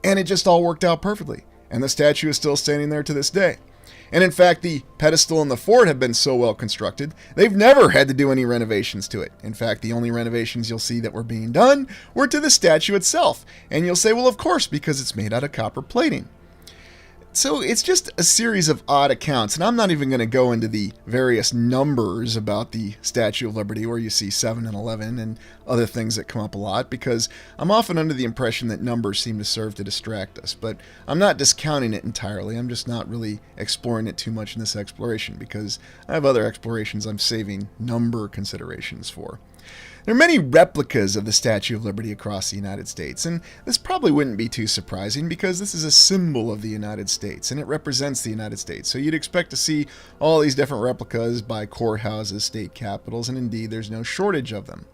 and it just all worked out perfectly. And the statue is still standing there to this day. And in fact, the pedestal and the fort have been so well constructed, they've never had to do any renovations to it. In fact, the only renovations you'll see that were being done were to the statue itself. And you'll say, well, of course, because it's made out of copper plating. So it's just a series of odd accounts, and I'm not even going to go into the various numbers about the Statue of Liberty, where you see 7 and 11 and other things that come up a lot, because I'm often under the impression that numbers seem to serve to distract us. But I'm not discounting it entirely. I'm just not really exploring it too much in this exploration, because I have other explorations I'm saving number considerations for. There are many replicas of the Statue of Liberty across the United States, and this probably wouldn't be too surprising because this is a symbol of the United States, and it represents the United States. So you'd expect to see all these different replicas by courthouses, state capitals, and indeed there's no shortage of them.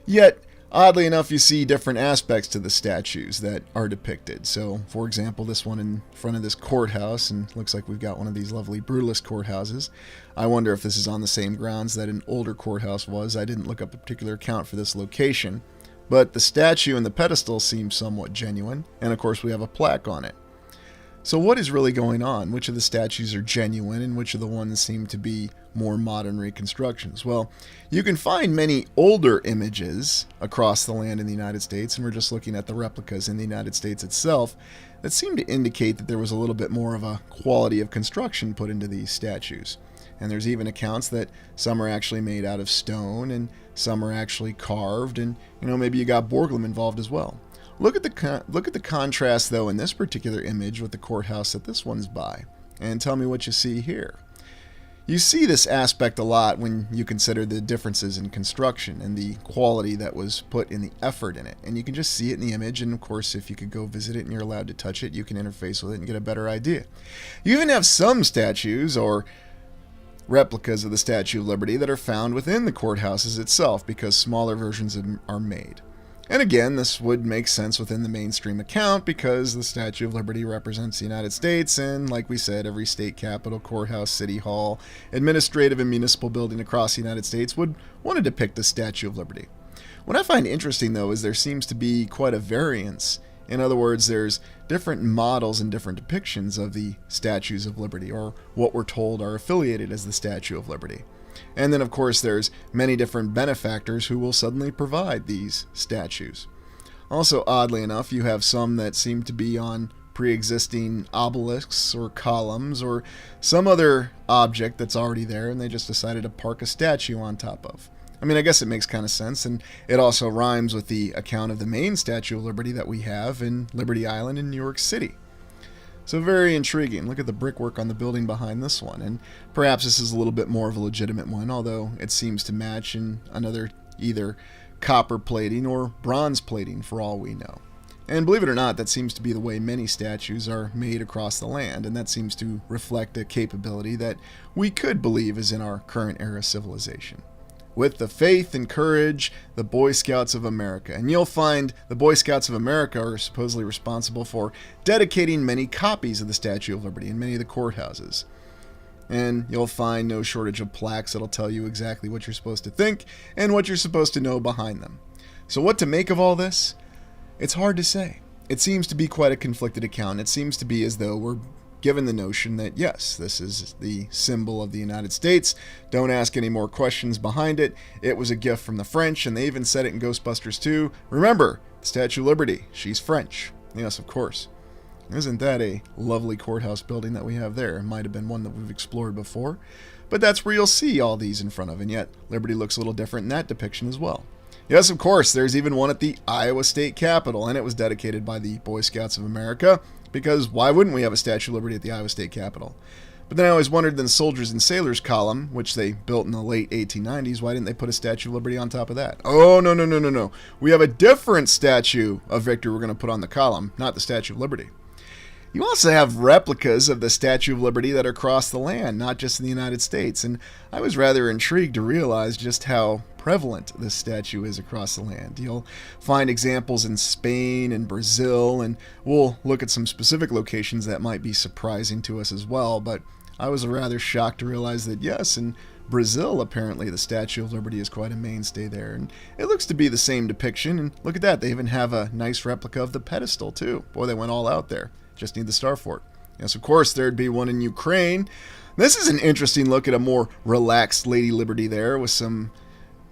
Yet, oddly enough, you see different aspects to the statues that are depicted. So, for example, this one in front of this courthouse, and looks like we've got one of these lovely brutalist courthouses. I wonder if this is on the same grounds that an older courthouse was. I didn't look up a particular account for this location. But the statue and the pedestal seem somewhat genuine, and of course we have a plaque on it. So what is really going on? Which of the statues are genuine and which of the ones seem to be more modern reconstructions? Well, you can find many older images across the land in the United States, and we're just looking at the replicas in the United States itself, that seem to indicate that there was a little bit more of a quality of construction put into these statues. And there's even accounts that some are actually made out of stone and some are actually carved, and maybe you got Borglum involved as well. Look at the contrast, though, in this particular image with the courthouse that this one's by, and tell me what you see here. You see this aspect a lot when you consider the differences in construction and the quality that was put in the effort in it. And you can just see it in the image, and of course, if you could go visit it and you're allowed to touch it, you can interface with it and get a better idea. You even have some statues or replicas of the Statue of Liberty that are found within the courthouses itself because smaller versions of them are made. And again, this would make sense within the mainstream account because the Statue of Liberty represents the United States, and like we said, every state capitol, courthouse, city hall, administrative and municipal building across the United States would want to depict the Statue of Liberty. What I find interesting, though, is there seems to be quite a variance. In other words, there's different models and different depictions of the Statues of Liberty, or what we're told are affiliated as the Statue of Liberty. And then, of course, there's many different benefactors who will suddenly provide these statues. Also, oddly enough, you have some that seem to be on pre-existing obelisks or columns or some other object that's already there, and they just decided to park a statue on top of. I mean, I guess it makes kind of sense, and it also rhymes with the account of the main Statue of Liberty that we have in Liberty Island in New York City. So very intriguing. Look at the brickwork on the building behind this one, and perhaps this is a little bit more of a legitimate one, although it seems to match in another either copper plating or bronze plating for all we know. And believe it or not, that seems to be the way many statues are made across the land, and that seems to reflect a capability that we could believe is in our current era civilization. With the faith and courage, the Boy Scouts of America. And you'll find the Boy Scouts of America are supposedly responsible for dedicating many copies of the Statue of Liberty in many of the courthouses. And you'll find no shortage of plaques that'll tell you exactly what you're supposed to think and what you're supposed to know behind them. So what to make of all this? It's hard to say. It seems to be quite a conflicted account. It seems to be as though we're given the notion that, yes, this is the symbol of the United States. Don't ask any more questions behind it. It was a gift from the French, and they even said it in Ghostbusters 2. Remember, the Statue of Liberty, she's French. Yes, of course. Isn't that a lovely courthouse building that we have there? It might have been one that we've explored before. But that's where you'll see all these in front of, and yet Liberty looks a little different in that depiction as well. Yes, of course, there's even one at the Iowa State Capitol, and it was dedicated by the Boy Scouts of America, because why wouldn't we have a Statue of Liberty at the Iowa State Capitol? But then I always wondered, in the Soldiers and Sailors column, which they built in the late 1890s, why didn't they put a Statue of Liberty on top of that? Oh, no. We have a different statue of Victory we're going to put on the column, not the Statue of Liberty. You also have replicas of the Statue of Liberty that are across the land, not just in the United States, and I was rather intrigued to realize just how prevalent this statue is across the land. You'll find examples in Spain and Brazil, and we'll look at some specific locations that might be surprising to us as well, but I was rather shocked to realize that, yes, in Brazil, apparently the Statue of Liberty is quite a mainstay there, and it looks to be the same depiction, and look at that, they even have a nice replica of the pedestal, too. Boy, they went all out there. Just need the star for it. Yes, of course, there'd be one in Ukraine. This is an interesting look at a more relaxed Lady Liberty there, with some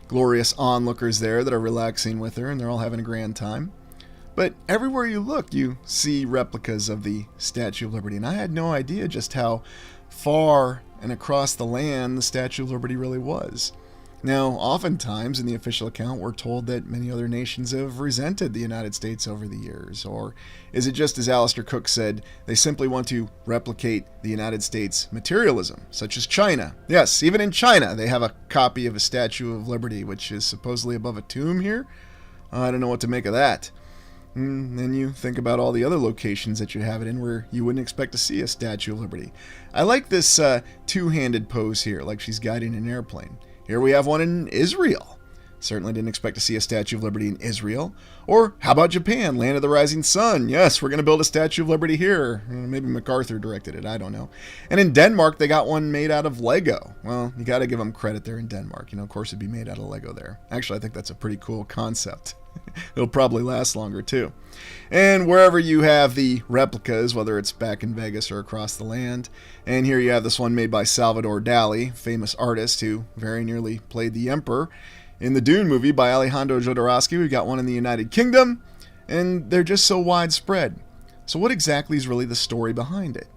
glorious onlookers there that are relaxing with her, and they're all having a grand time. But everywhere you look, you see replicas of the Statue of Liberty, and I had no idea just how far and across the land the Statue of Liberty really was. Now, oftentimes in the official account, we're told that many other nations have resented the United States over the years. Or is it just as Alistair Cook said, they simply want to replicate the United States materialism, such as China? Yes, even in China, they have a copy of a Statue of Liberty, which is supposedly above a tomb here. I don't know what to make of that. Then you think about all the other locations that you have it in where you wouldn't expect to see a Statue of Liberty. I like this two-handed pose here, like she's guiding an airplane. Here we have one in Israel. Certainly didn't expect to see a Statue of Liberty in Israel. Or how about Japan, land of the rising sun? Yes, we're going to build a Statue of Liberty here. Maybe MacArthur directed it, I don't know. And in Denmark, they got one made out of Lego. Well, you got to give them credit there in Denmark. Of course it'd be made out of Lego there. Actually, I think that's a pretty cool concept. It'll probably last longer too. And wherever you have the replicas, whether it's back in Vegas or across the land, and here you have this one made by Salvador Dali, famous artist who very nearly played the Emperor in the Dune movie by Alejandro Jodorowsky. We've got one in the United Kingdom, and they're just so widespread. So what exactly is really the story behind it?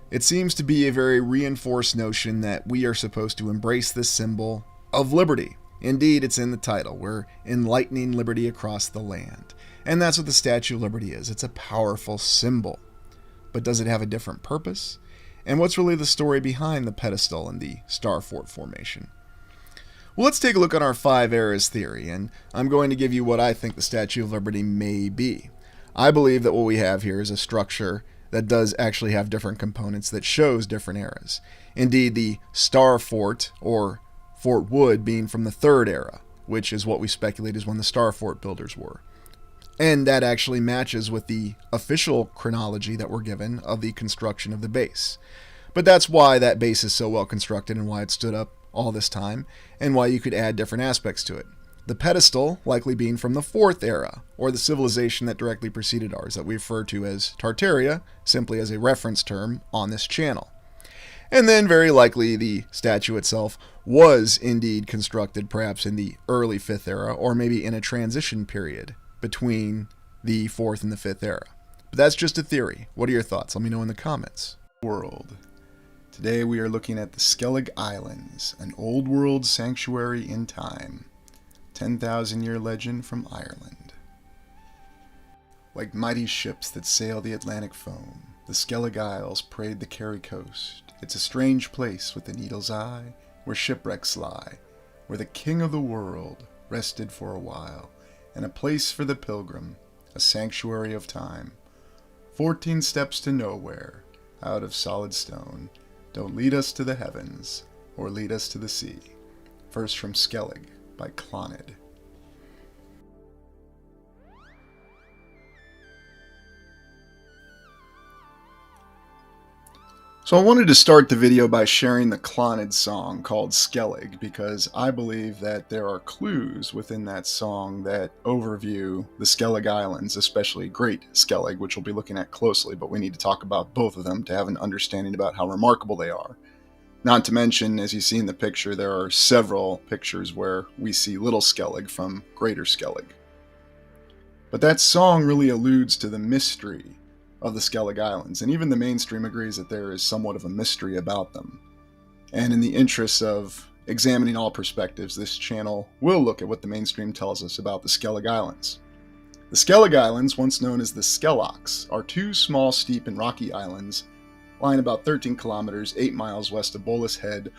It seems to be a very reinforced notion that we are supposed to embrace this symbol of liberty. Indeed, it's in the title. We're enlightening liberty across the land. And that's what the Statue of Liberty is. It's a powerful symbol. But does it have a different purpose? And what's really the story behind the pedestal and the star fort formation? Well, let's take a look at our 5 eras theory, and I'm going to give you what I think the Statue of Liberty may be. I believe that what we have here is a structure that does actually have different components that shows different eras. Indeed, the star fort, or Fort Wood, being from the 3rd era, which is what we speculate is when the star fort builders were. And that actually matches with the official chronology that we're given of the construction of the base. But that's why that base is so well constructed and why it stood up all this time, and why you could add different aspects to it. The pedestal likely being from the 4th era, or the civilization that directly preceded ours, that we refer to as Tartaria, simply as a reference term on this channel. And then very likely the statue itself was indeed constructed perhaps in the early 5th era, or maybe in a transition period between the 4th and the 5th era. But that's just a theory. What are your thoughts? Let me know in the comments. World. Today we are looking at the Skellig Islands, an old world sanctuary in time. 10,000-year legend from Ireland. Like mighty ships that sail the Atlantic foam, the Skellig Isles parade the Kerry coast. It's a strange place with the needle's eye, where shipwrecks lie, where the king of the world rested for a while, and a place for the pilgrim, a sanctuary of time. 14 steps to nowhere, out of solid stone, don't lead us to the heavens, or lead us to the sea. First from Skellig, by Clonid. So I wanted to start the video by sharing the Clonid song called Skellig, because I believe that there are clues within that song that overview the Skellig Islands, especially Great Skellig, which we'll be looking at closely, but we need to talk about both of them to have an understanding about how remarkable they are. Not to mention, as you see in the picture, there are several pictures where we see Little Skellig from Greater Skellig. But that song really alludes to the mystery of the Skellig Islands, and even the mainstream agrees that there is somewhat of a mystery about them. And in the interest of examining all perspectives, this channel will look at what the mainstream tells us about the Skellig Islands. The Skellig Islands, once known as the Skellocks, are 2 small, steep, and rocky islands lying about 13 kilometers, 8 miles west of Bolus Head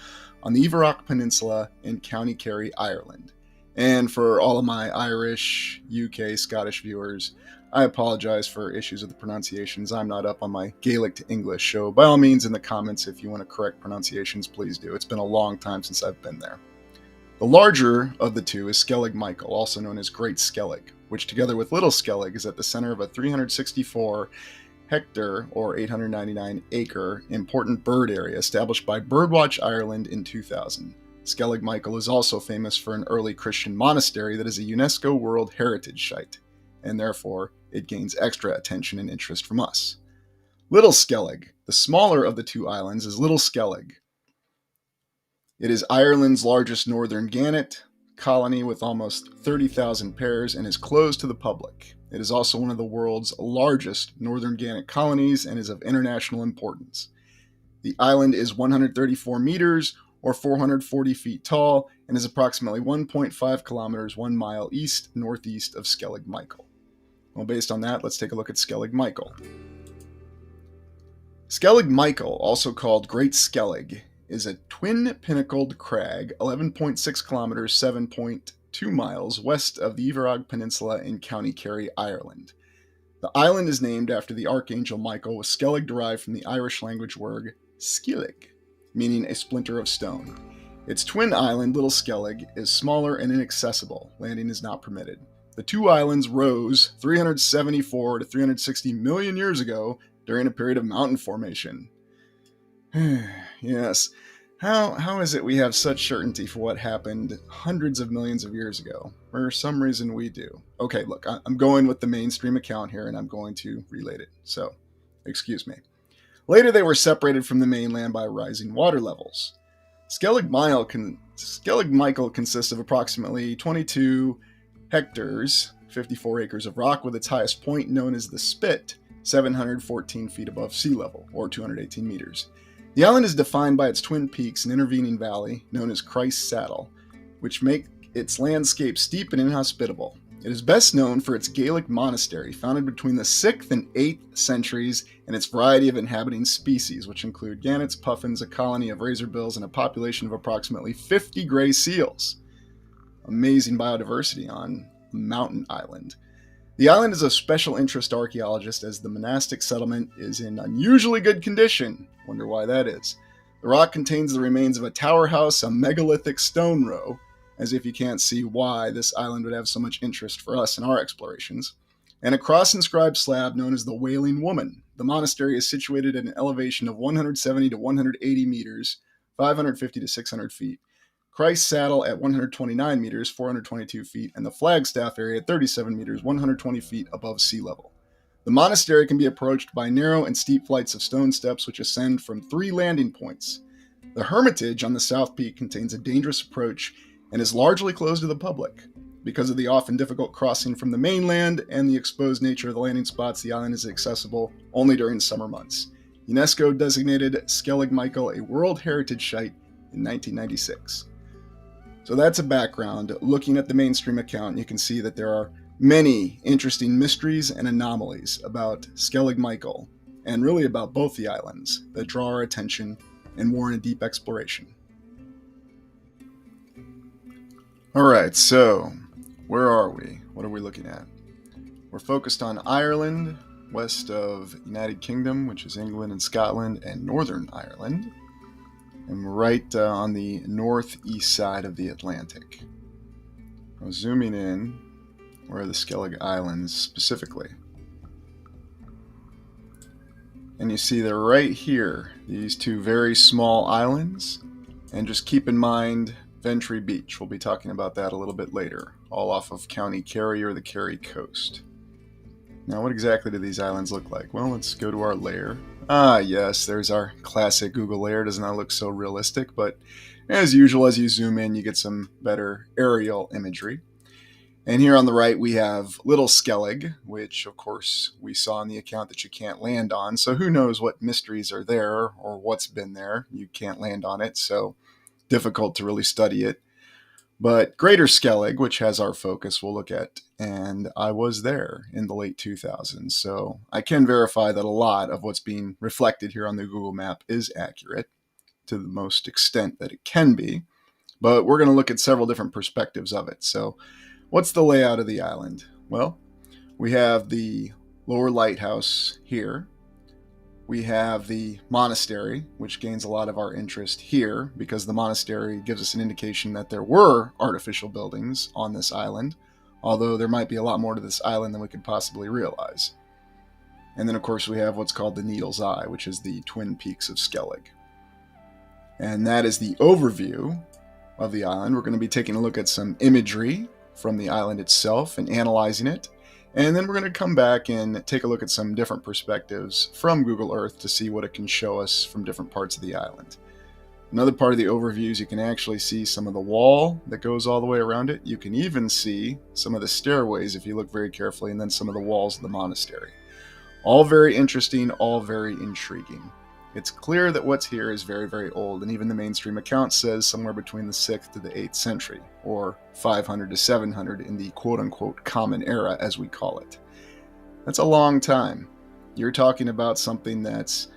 on the Iveragh Peninsula in County Kerry, Ireland. And for all of my Irish, UK, Scottish viewers, I apologize for issues with the pronunciations. I'm not up on my Gaelic to English, so by all means in the comments, if you want to correct pronunciations, please do. It's been a long time since I've been there. The larger of the 2 is Skellig Michael, also known as Great Skellig, which together with Little Skellig is at the center of a 364 hectare or 899 acre important bird area established by Birdwatch Ireland in 2000. Skellig Michael is also famous for an early Christian monastery that is a UNESCO World Heritage Site, and therefore it gains extra attention and interest from us. Little Skellig, the smaller of the 2 islands, is Little Skellig. It is Ireland's largest northern gannet colony with almost 30,000 pairs and is closed to the public. It is also one of the world's largest northern gannet colonies and is of international importance. The island is 134 meters or 440 feet tall, and is approximately 1.5 kilometers 1 mile east-northeast of Skellig Michael. Well, based on that, let's take a look at Skellig Michael. Skellig Michael, also called Great Skellig, is a twin-pinnacled crag 11.6 kilometers 7.2 miles west of the Iveragh Peninsula in County Kerry, Ireland. The island is named after the Archangel Michael, with Skellig derived from the Irish language word Skellig, meaning a splinter of stone. Its twin island, Little Skellig, is smaller and inaccessible. Landing is not permitted. The two islands rose 374 to 360 million years ago during a period of mountain formation. Yes. How is it we have such certainty for what happened hundreds of millions of years ago? For some reason we do. Okay, look, I'm going with the mainstream account here, and I'm going to relate it. So, excuse me. Later they were separated from the mainland by rising water levels. Skellig Michael consists of approximately 22 hectares, 54 acres of rock, with its highest point, known as the Spit, 714 feet above sea level, or 218 meters. The island is defined by its twin peaks and intervening valley, known as Christ's Saddle, which make its landscape steep and inhospitable. It is best known for its Gaelic monastery, founded between the 6th and 8th centuries, and its variety of inhabiting species, which include gannets, puffins, a colony of razorbills, and a population of approximately 50 gray seals. Amazing biodiversity on a mountain island. The island is of special interest to archaeologists, as the monastic settlement is in unusually good condition. Wonder why that is. The rock contains the remains of a tower house, a megalithic stone row, as if you can't see why this island would have so much interest for us in our explorations, and a cross-inscribed slab known as the Wailing Woman. The monastery is situated at an elevation of 170 to 180 meters, 550 to 600 feet. Christ's Saddle at 129 meters, 422 feet, and the Flagstaff area at 37 meters, 120 feet above sea level. The monastery can be approached by narrow and steep flights of stone steps which ascend from 3 landing points. The Hermitage on the South Peak contains a dangerous approach and is largely closed to the public. Because of the often difficult crossing from the mainland and the exposed nature of the landing spots, the island is accessible only during summer months. UNESCO designated Skellig Michael a World Heritage Site in 1996. So that's a background. Looking at the mainstream account, you can see that there are many interesting mysteries and anomalies about Skellig Michael, and really about both the islands, that draw our attention and warrant a deep exploration. Alright, so where are we? What are we looking at? We're focused on Ireland, west of United Kingdom, which is England and Scotland, and Northern Ireland. And we're right on the northeast side of the Atlantic. Now, zooming in, where are the Skellig Islands specifically? And you see they're right here, these two very small islands. And just keep in mind Ventry Beach. We'll be talking about that a little bit later, all off of County Kerry or the Kerry coast. Now, what exactly do these islands look like? Well, let's go to our layer. Ah, yes, there's our classic Google layer. Doesn't that look so realistic? But as usual, as you zoom in, you get some better aerial imagery. And here on the right, we have Little Skellig, which, of course, we saw in the account that you can't land on. So who knows what mysteries are there or what's been there. You can't land on it, so difficult to really study it. But Greater Skellig, which has our focus, we'll look at, and I was there in the late 2000s, so I can verify that a lot of what's being reflected here on the Google map is accurate to the most extent that it can be, but we're going to look at several different perspectives of it. So what's the layout of the island? Well, we have the lower lighthouse here. We have the monastery, which gains a lot of our interest here because the monastery gives us an indication that there were artificial buildings on this island, although there might be a lot more to this island than we could possibly realize. And then, of course, we have what's called the Needle's Eye, which is the Twin Peaks of Skellig. And that is the overview of the island. We're going to be taking a look at some imagery from the island itself and analyzing it. And then we're going to come back and take a look at some different perspectives from Google Earth to see what it can show us from different parts of the island. Another part of the overview is you can actually see some of the wall that goes all the way around it. You can even see some of the stairways if you look very carefully, and then some of the walls of the monastery. All very interesting, all very intriguing. It's clear that what's here is very, very old, and even the mainstream account says somewhere between the 6th to the 8th century, or 500 to 700 in the quote-unquote common era, as we call it. That's a long time. You're talking about something that's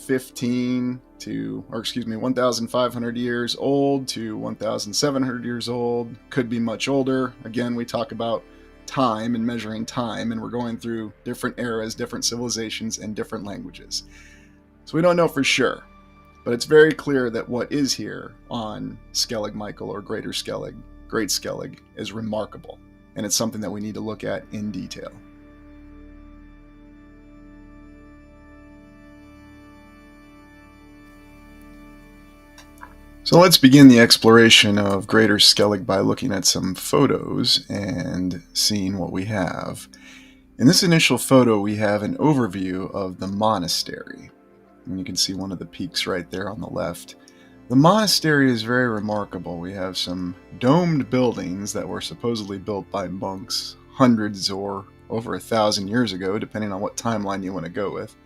1,500 years old to 1,700 years old, could be much older. Again, we talk about time and measuring time, and we're going through different eras, different civilizations, and different languages. So we don't know for sure, but it's very clear that what is here on Skellig Michael, or Greater Skellig, Great Skellig, is remarkable, and it's something that we need to look at in detail. So let's begin the exploration of Greater Skellig by looking at some photos and seeing what we have. In this initial photo, we have an overview of the monastery. And you can see one of the peaks right there on the left. The monastery is very remarkable. We have some domed buildings that were supposedly built by monks hundreds or over 1,000 years ago, depending on what timeline you want to go with.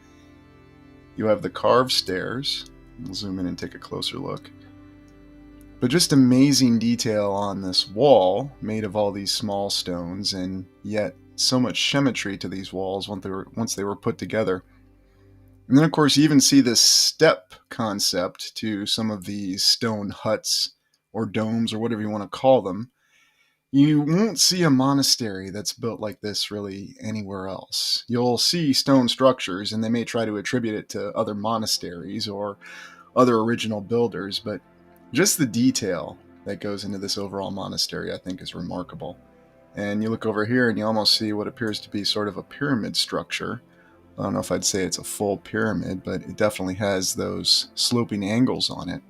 You have the carved stairs. We'll zoom in and take a closer look. But just amazing detail on this wall, made of all these small stones, and yet so much symmetry to these walls once they were put together. And then, of course, you even see this step concept to some of these stone huts or domes or whatever you want to call them. You won't see a monastery that's built like this really anywhere else. You'll see stone structures, and they may try to attribute it to other monasteries or other original builders, but just the detail that goes into this overall monastery, I think, is remarkable. And you look over here and you almost see what appears to be sort of a pyramid structure. I don't know if I'd say it's a full pyramid, but it definitely has those sloping angles on it.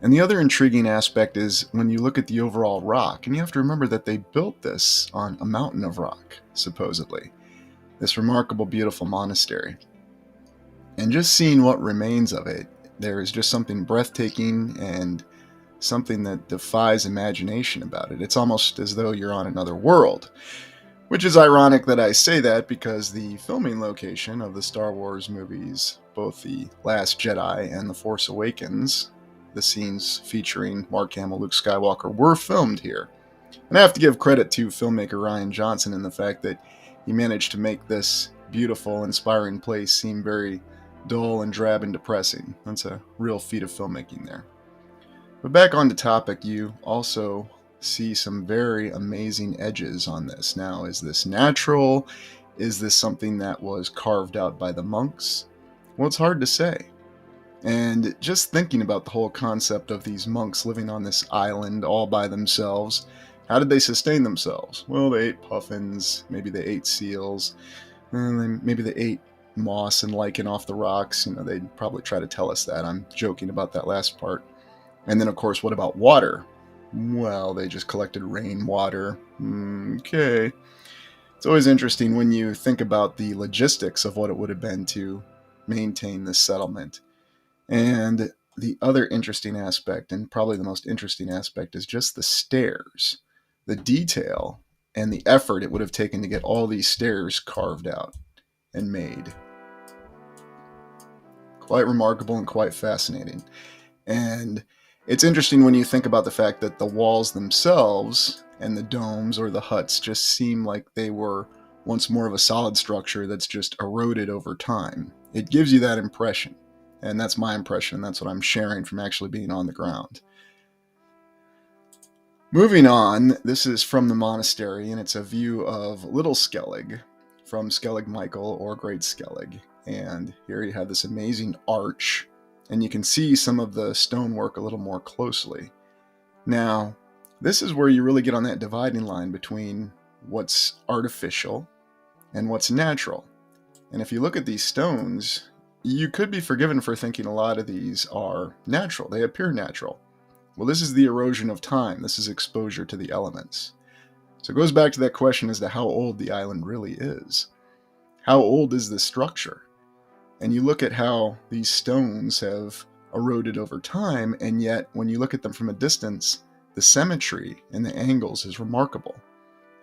And the other intriguing aspect is when you look at the overall rock, and you have to remember that they built this on a mountain of rock, supposedly. This remarkable, beautiful monastery. And just seeing what remains of it, there is just something breathtaking and something that defies imagination about it. It's almost as though you're on another world. Which is ironic that I say that, because the filming location of the Star Wars movies, both The Last Jedi and The Force Awakens, the scenes featuring Mark Hamill, Luke Skywalker, were filmed here. And I have to give credit to filmmaker Rian Johnson in the fact that he managed to make this beautiful, inspiring place seem very dull and drab and depressing. That's a real feat of filmmaking there. But back on the topic, you also see some very amazing edges on this. Now, is this natural? Is this something that was carved out by the monks? Well, it's hard to say. And just thinking about the whole concept of these monks living on this island all by themselves, how did they sustain themselves? Well, they ate puffins, maybe they ate seals, and then maybe they ate moss and lichen off the rocks. They'd probably try to tell us that. I'm joking about that last part. And then, of course, what about water? Well, they just collected rainwater. Okay. It's always interesting when you think about the logistics of what it would have been to maintain this settlement. And the other interesting aspect, and probably the most interesting aspect, is just the stairs. The detail and the effort it would have taken to get all these stairs carved out and made. Quite remarkable and quite fascinating. And it's interesting when you think about the fact that the walls themselves and the domes or the huts just seem like they were once more of a solid structure that's just eroded over time. It gives you that impression, and that's my impression. That's what I'm sharing from actually being on the ground. Moving on, this is from the monastery, and it's a view of Little Skellig from Skellig Michael, or Great Skellig. And here you have this amazing arch, and you can see some of the stonework a little more closely. Now, this is where you really get on that dividing line between what's artificial and what's natural. And if you look at these stones, you could be forgiven for thinking a lot of these are natural. They appear natural. Well, this is the erosion of time. This is exposure to the elements. So it goes back to that question as to how old the island really is. How old is this structure? And you look at how these stones have eroded over time, and yet when you look at them from a distance, the symmetry and the angles is remarkable.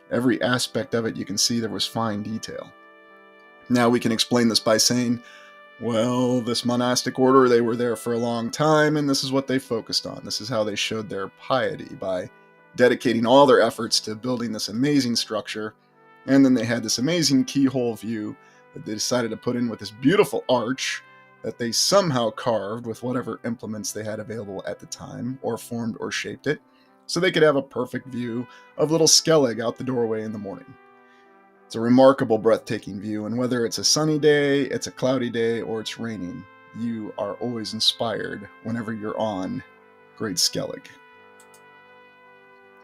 Every aspect of it, you can see there was fine detail. Now we can explain this by saying, Well, this monastic order, they were there for a long time, and this is what they focused on. This is how they showed their piety, by dedicating all their efforts to building this amazing structure. And then they had this amazing keyhole view that they decided to put in with this beautiful arch that they somehow carved with whatever implements they had available at the time, or formed or shaped it, so they could have a perfect view of little Skellig out the doorway in the morning. It's a remarkable, breathtaking view, and whether it's a sunny day, it's a cloudy day, or it's raining, you are always inspired whenever you're on Great Skellig.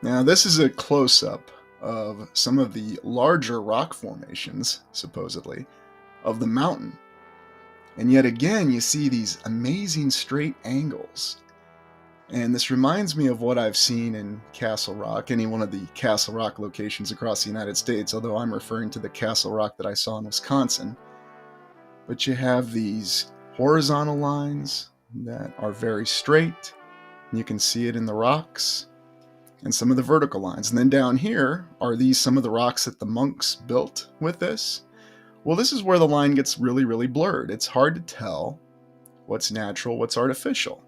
Now, this is a close-up of some of the larger rock formations, supposedly, of the mountain. And yet again, you see these amazing straight angles. And this reminds me of what I've seen in Castle Rock, any one of the Castle Rock locations across the United States, although I'm referring to the Castle Rock that I saw in Wisconsin. But you have these horizontal lines that are very straight, and you can see it in the rocks, and some of the vertical lines. And then down here are these some of the rocks that the monks built with this. Well, this is where the line gets really, really blurred. It's hard to tell what's natural, what's artificial.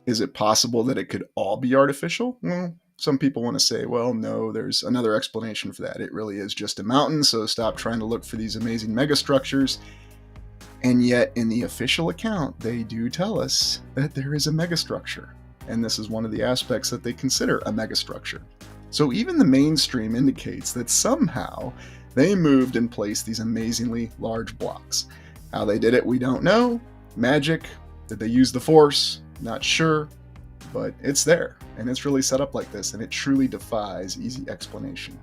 Is it possible that it could all be artificial? Well, some people want to say, well, no, there's another explanation for that. It really is just a mountain, so stop trying to look for these amazing megastructures. And yet, in the official account, they do tell us that there is a megastructure. And this is one of the aspects that they consider a megastructure. So even the mainstream indicates that somehow they moved and placed these amazingly large blocks. How they did it, we don't know. Magic? Did they use the Force? Not sure, but it's there, and it's really set up like this, and it truly defies easy explanation.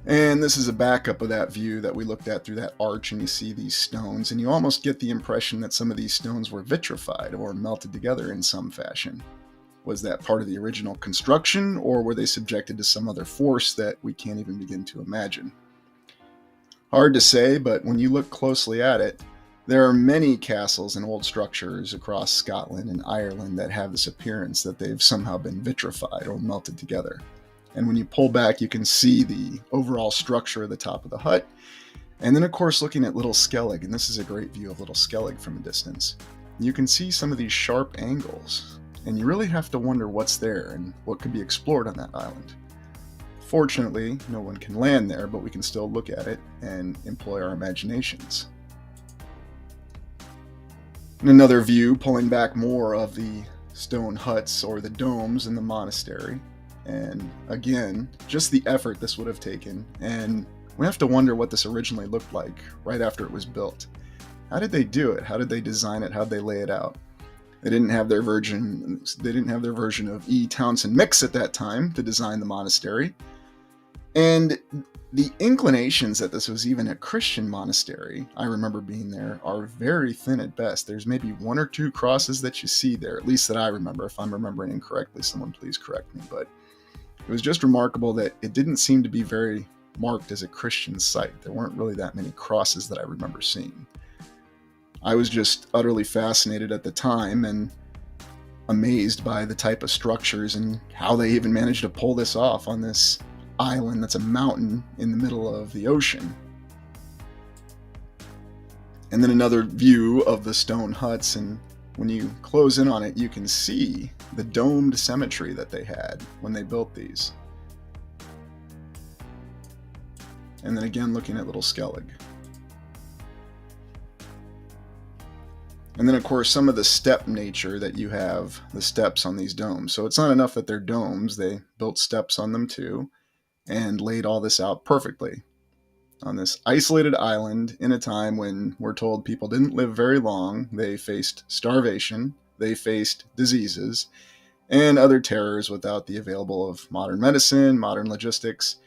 And this is a backup of that view that we looked at through that arch, and you see these stones, and you almost get the impression that some of these stones were vitrified or melted together in some fashion. Was that part of the original construction, or were they subjected to some other force that we can't even begin to imagine? Hard to say, but when you look closely at it, there are many castles and old structures across Scotland and Ireland that have this appearance that they've somehow been vitrified or melted together. And when you pull back, you can see the overall structure of the top of the hut. And then, of course, looking at Little Skellig, and this is a great view of Little Skellig from a distance, you can see some of these sharp angles. And you really have to wonder what's there and what could be explored on that island. Fortunately, no one can land there, but we can still look at it and employ our imaginations. And another view, pulling back more of the stone huts or the domes in the monastery. And again, just the effort this would have taken. And we have to wonder what this originally looked like right after it was built. How did they do it? How did they design it? How did they lay it out? They didn't have their version of E. Townsend Mix at that time to design the monastery. And the inclinations that this was even a Christian monastery, I remember being there, are very thin at best. There's maybe one or two crosses that you see there, at least that I remember. If I'm remembering incorrectly, someone please correct me. But it was just remarkable that it didn't seem to be very marked as a Christian site. There weren't really that many crosses that I remember seeing. I was just utterly fascinated at the time and amazed by the type of structures and how they even managed to pull this off on this island that's a mountain in the middle of the ocean. And then another view of the stone huts, and when you close in on it, you can see the domed symmetry that they had when they built these. And then again, looking at Little Skellig. And then, of course, some of the step nature that you have, the steps on these domes. So it's not enough that they're domes, they built steps on them too, and laid all this out perfectly. On this isolated island in a time when we're told people didn't live very long, they faced starvation, they faced diseases, and other terrors without the available of modern medicine, modern logistics,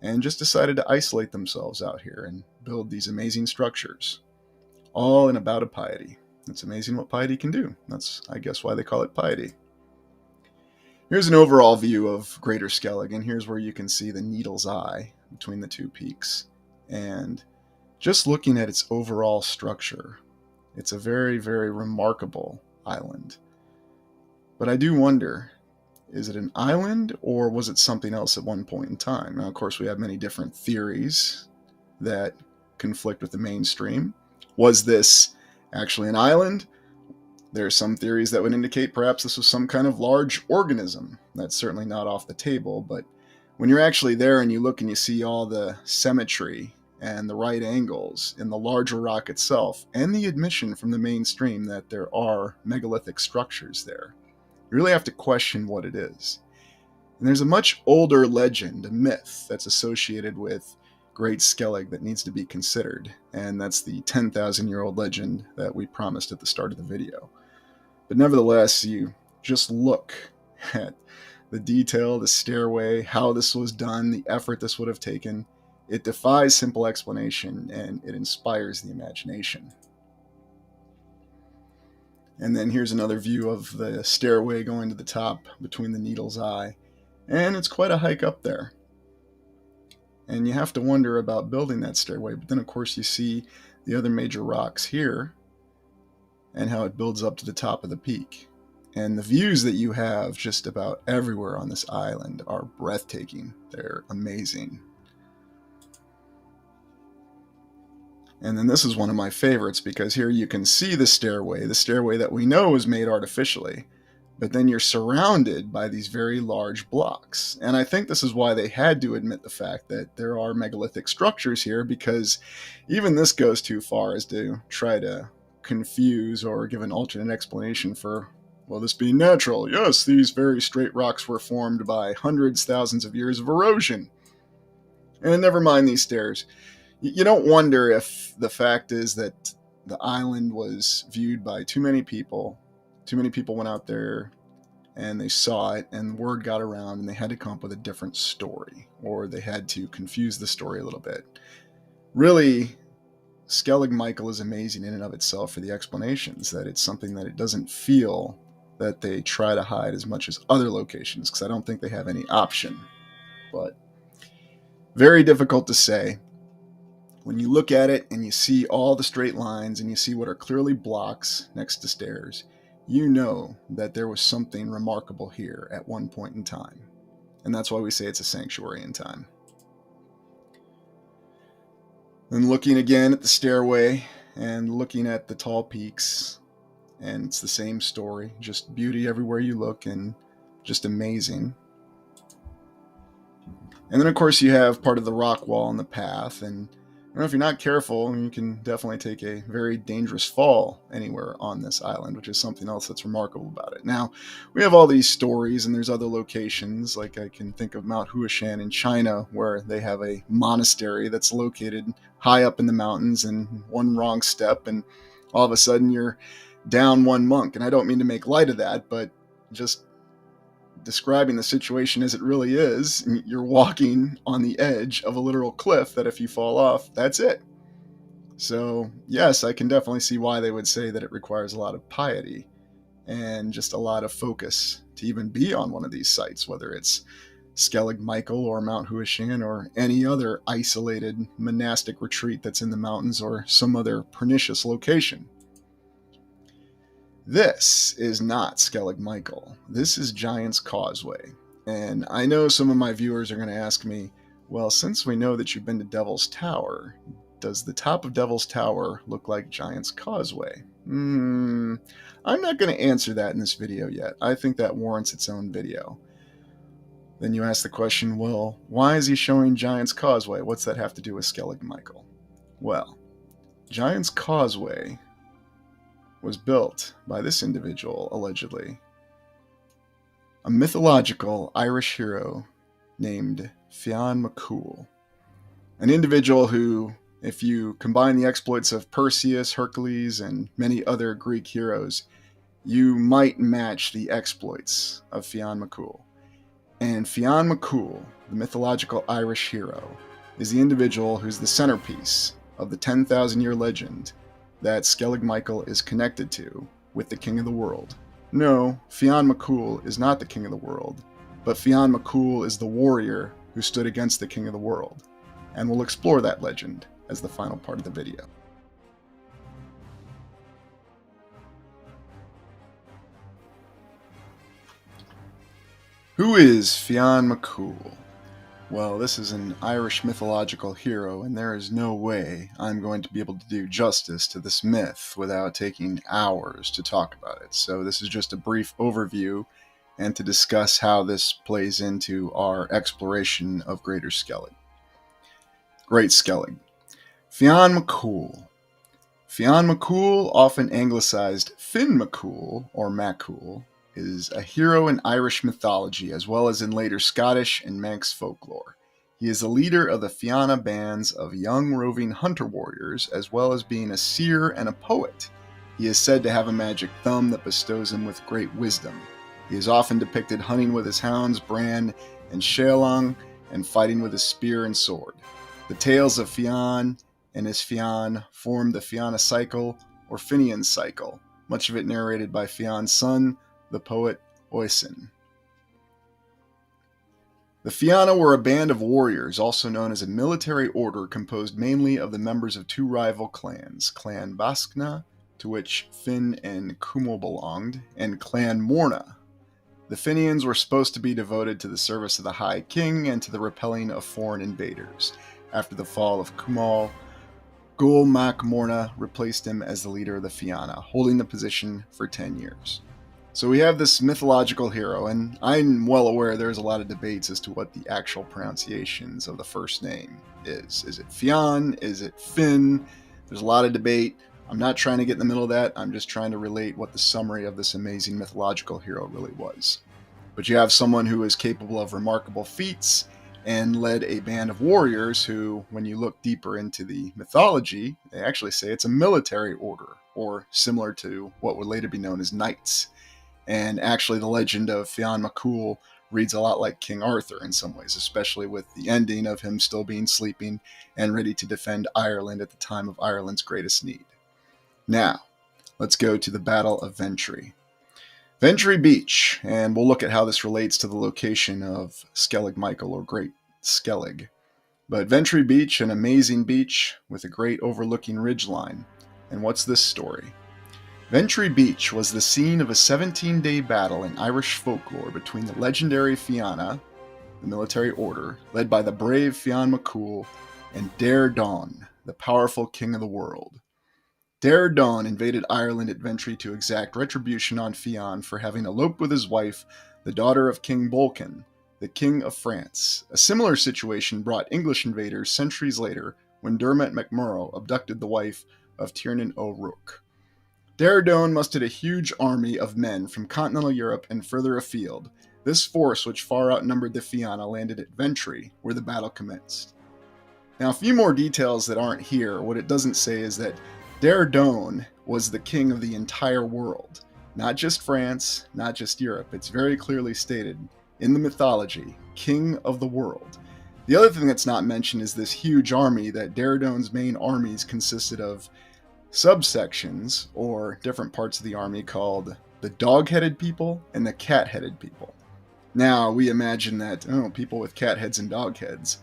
and just decided to isolate themselves out here and build these amazing structures, all in a bout of piety. It's amazing what piety can do. That's, I guess, why they call it piety. Here's an overall view of Greater Skellig, and here's where you can see the needle's eye between the two peaks. And just looking at its overall structure, it's a very, very remarkable island. But I do wonder, is it an island or was it something else at one point in time? Now, of course, we have many different theories that conflict with the mainstream. Was this actually an island? There are some theories that would indicate perhaps this was some kind of large organism. That's certainly not off the table, but when you're actually there and you look and you see all the symmetry and the right angles in the larger rock itself, and the admission from the mainstream that there are megalithic structures there, you really have to question what it is. And there's a much older legend, a myth, that's associated with Great Skellig that needs to be considered, and that's the 10,000-year-old legend that we promised at the start of the video. But nevertheless, you just look at the detail, the stairway, how this was done, the effort this would have taken. It defies simple explanation, and it inspires the imagination. And then here's another view of the stairway going to the top between the Needle's Eye. And it's quite a hike up there. And you have to wonder about building that stairway. But then, of course, you see the other major rocks here and how it builds up to the top of the peak. And the views that you have just about everywhere on this island are breathtaking. They're amazing. And then this is one of my favorites, because here you can see the stairway that we know is made artificially. But then you're surrounded by these very large blocks. And I think this is why they had to admit the fact that there are megalithic structures here, because even this goes too far as to try to confuse or give an alternate explanation for, well, this being natural. Yes, these very straight rocks were formed by hundreds, thousands of years of erosion. And never mind these stairs. You don't wonder if the fact is that the island was viewed by too many people. Too many people went out there and they saw it, and word got around, and they had to come up with a different story, or they had to confuse the story a little bit. Really, Skellig Michael is amazing in and of itself for the explanations, that it's something that it doesn't feel that they try to hide as much as other locations, because I don't think they have any option. But very difficult to say. When you look at it and you see all the straight lines and you see what are clearly blocks next to stairs, you know that there was something remarkable here at one point in time. And that's why we say it's a sanctuary in time. Then looking again at the stairway and looking at the tall peaks, and it's the same story, just beauty everywhere you look and just amazing. And then of course you have part of the rock wall in the path, and I don't know, if you're not careful, you can definitely take a very dangerous fall anywhere on this island, which is something else that's remarkable about it. Now, we have all these stories, and there's other locations, like I can think of Mount Huashan in China, where they have a monastery that's located high up in the mountains, and one wrong step, and all of a sudden you're down one monk. And I don't mean to make light of that, but just describing the situation as it really is. You're walking on the edge of a literal cliff that if you fall off, that's it. So yes, I can definitely see why they would say that it requires a lot of piety and just a lot of focus to even be on one of these sites, whether it's Skellig Michael or Mount Huashan or any other isolated monastic retreat that's in the mountains or some other pernicious location. This is not Skellig Michael. This is Giant's Causeway. And I know some of my viewers are going to ask me, well, since we know that you've been to Devil's Tower, does the top of Devil's Tower look like Giant's Causeway? I'm not going to answer that in this video yet. I think that warrants its own video. Then you ask the question, well, why is he showing Giant's Causeway? What's that have to do with Skellig Michael? Well, Giant's Causeway was built by this individual, allegedly, a mythological Irish hero named Fionn McCool, an individual who, if you combine the exploits of Perseus, Hercules, and many other Greek heroes, you might match the exploits of Fionn McCool. And Fionn McCool, the mythological Irish hero, is the individual who's the centerpiece of the 10,000-year legend that Skellig Michael is connected to with the King of the World. No, Fionn McCool is not the King of the World, but Fionn McCool is the warrior who stood against the King of the World, and we'll explore that legend as the final part of the video. Who is Fionn McCool? Well, this is an Irish mythological hero, and there is no way I'm going to be able to do justice to this myth without taking hours to talk about it. So this is just a brief overview and to discuss how this plays into our exploration of Greater Skellig. Great Skellig. Fionn McCool. Fionn McCool, often anglicized Finn McCool or Maccool, is a hero in Irish mythology as well as in later Scottish and Manx folklore. He is the leader of the Fianna bands of young roving hunter warriors, as well as being a seer and a poet. He is said to have a magic thumb that bestows him with great wisdom. He is often depicted hunting with his hounds Bran and Shealong and fighting with his spear and sword. The tales of Fionn and his Fionn form the Fianna cycle or Finian cycle, much of it narrated by Fionn's son, the poet Oisin. The Fianna were a band of warriors, also known as a military order composed mainly of the members of two rival clans, Clan Baskna, to which Finn and Cumhal belonged, and Clan Morna. The Finians were supposed to be devoted to the service of the High King and to the repelling of foreign invaders. After the fall of Cumhal, Gul Mac Morna replaced him as the leader of the Fianna, holding the position for 10 years. So we have this mythological hero, and I'm well aware there's a lot of debates as to what the actual pronunciations of the first name is. Is it Fionn? Is it Finn? There's a lot of debate. I'm not trying to get in the middle of that. I'm just trying to relate what the summary of this amazing mythological hero really was. But you have someone who is capable of remarkable feats and led a band of warriors who, when you look deeper into the mythology, they actually say it's a military order, or similar to what would later be known as knights. And actually, the legend of Fionn McCool reads a lot like King Arthur in some ways, especially with the ending of him still being sleeping and ready to defend Ireland at the time of Ireland's greatest need. Now, let's go to the Battle of Ventry. Ventry Beach, and we'll look at how this relates to the location of Skellig Michael or Great Skellig. But Ventry Beach, an amazing beach with a great overlooking ridgeline. And what's this story? Ventry Beach was the scene of a 17-day battle in Irish folklore between the legendary Fianna, the military order, led by the brave Fionn McCool, and Dare Dawn, the powerful king of the world. Dare Dawn invaded Ireland at Ventry to exact retribution on Fionn for having eloped with his wife, the daughter of King Bolcan, the King of France. A similar situation brought English invaders centuries later when Dermot MacMurrough abducted the wife of Tiernan O'Rourke. Dare Dawn mustered a huge army of men from continental Europe and further afield. This force, which far outnumbered the Fianna, landed at Ventry, where the battle commenced. Now, a few more details that aren't here. What it doesn't say is that Dare Dawn was the king of the entire world. Not just France, not just Europe. It's very clearly stated in the mythology, king of the world. The other thing that's not mentioned is this huge army that Dare Dawn's main armies consisted of subsections, or different parts of the army, called the dog-headed people and the cat-headed people. Now, we imagine that, people with cat heads and dog heads.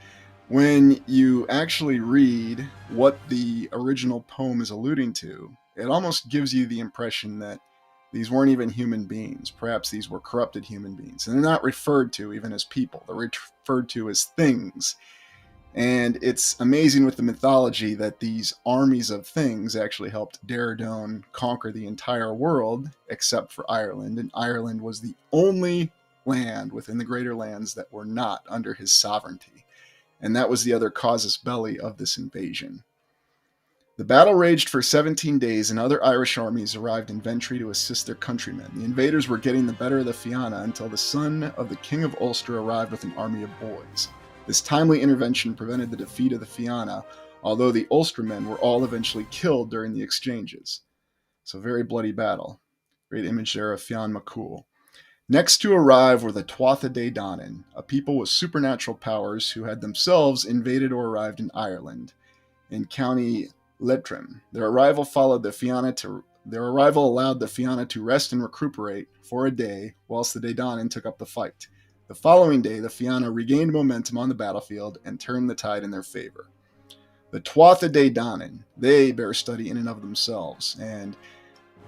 When you actually read what the original poem is alluding to, it almost gives you the impression that these weren't even human beings. Perhaps these were corrupted human beings. And they're not referred to even as people. They're referred to as things. And it's amazing with the mythology that these armies of things actually helped Dare Dawn conquer the entire world, except for Ireland. And Ireland was the only land within the Greater Lands that were not under his sovereignty. And that was the other casus belli of this invasion. The battle raged for 17 days, and other Irish armies arrived in Ventry to assist their countrymen. The invaders were getting the better of the Fianna until the son of the King of Ulster arrived with an army of boys. This timely intervention prevented the defeat of the Fianna, although the Ulstermen were all eventually killed during the exchanges. So, very bloody battle. Great image there of Fionn McCool. Next to arrive were the Tuatha Dé Danann, a people with supernatural powers who had themselves invaded or arrived in Ireland, in County Leitrim. Their arrival allowed the Fianna to rest and recuperate for a day, whilst the Dé Danann took up the fight. The following day, the Fianna regained momentum on the battlefield and turned the tide in their favor. The Tuatha Dé Danann, they bear study in and of themselves, and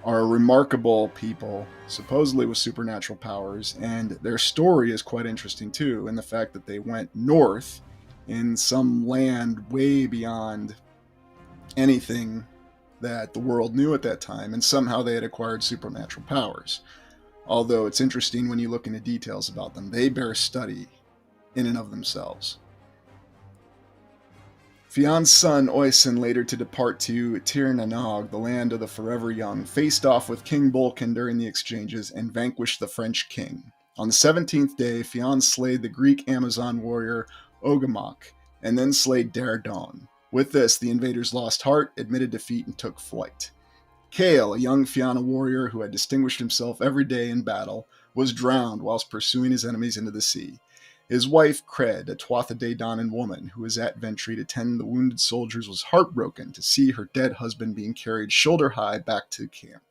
are a remarkable people, supposedly with supernatural powers, and their story is quite interesting too, in the fact that they went north in some land way beyond anything that the world knew at that time, and somehow they had acquired supernatural powers. Although it's interesting when you look into details about them, they bear study in and of themselves. Fion's son Oisin, later to depart to Tir na Nog, the land of the forever young, faced off with King Bolkan during the exchanges and vanquished the French king. On the 17th day, Fion slayed the Greek Amazon warrior Ogamok, and then slayed Daredon. With this, the invaders lost heart, admitted defeat, and took flight. Kale, a young Fianna warrior who had distinguished himself every day in battle, was drowned whilst pursuing his enemies into the sea. His wife, Cred, a Tuatha De Danann woman who was at Ventry to tend the wounded soldiers, was heartbroken to see her dead husband being carried shoulder high back to camp.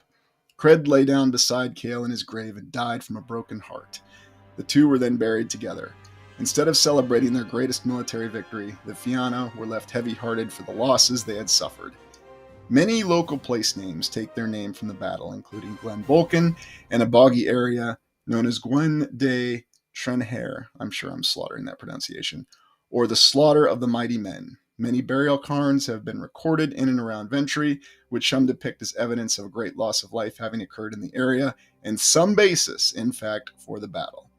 Cred lay down beside Kale in his grave and died from a broken heart. The two were then buried together. Instead of celebrating their greatest military victory, the Fianna were left heavy-hearted for the losses they had suffered. Many local place names take their name from the battle, including Glen Bolkan and a boggy area known as Gwen de Trenhair, I'm sure I'm slaughtering that pronunciation, or the Slaughter of the Mighty Men. Many burial cairns have been recorded in and around Ventry, which some depict as evidence of a great loss of life having occurred in the area, and some basis, in fact, for the battle.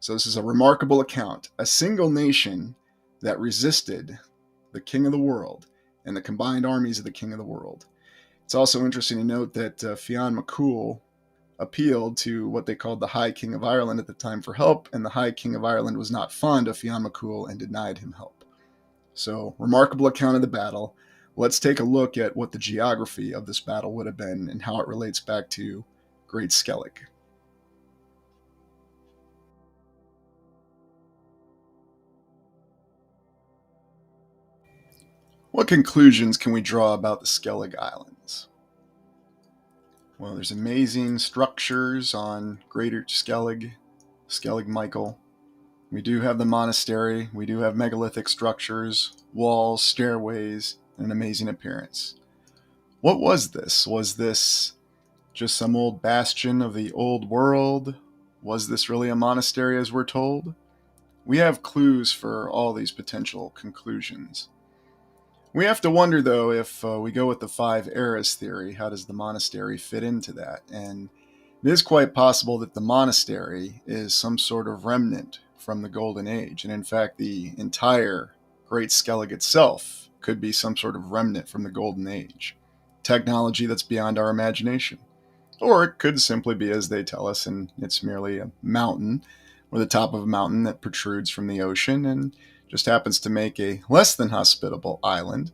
So this is a remarkable account. A single nation that resisted the King of the World and the combined armies of the King of the World. It's also interesting to note that Fionn MacCool appealed to what they called the High King of Ireland at the time for help, and the High King of Ireland was not fond of Fionn MacCool and denied him help. So, remarkable account of the battle. Let's take a look at what the geography of this battle would have been and how it relates back to Great Skellig. What conclusions can we draw about the Skellig Islands? Well, there's amazing structures on Greater Skellig, Skellig Michael. We do have the monastery, we do have megalithic structures, walls, stairways, and an amazing appearance. What was this? Was this just some old bastion of the old world? Was this really a monastery as we're told? We have clues for all these potential conclusions. We have to wonder, though, if we go with the five eras theory, how does the monastery fit into that? And it is quite possible that the monastery is some sort of remnant from the Golden Age. And in fact, the entire Great Skellig itself could be some sort of remnant from the Golden Age. Technology that's beyond our imagination. Or it could simply be as they tell us, and it's merely a mountain, or the top of a mountain that protrudes from the ocean and just happens to make a less than hospitable island,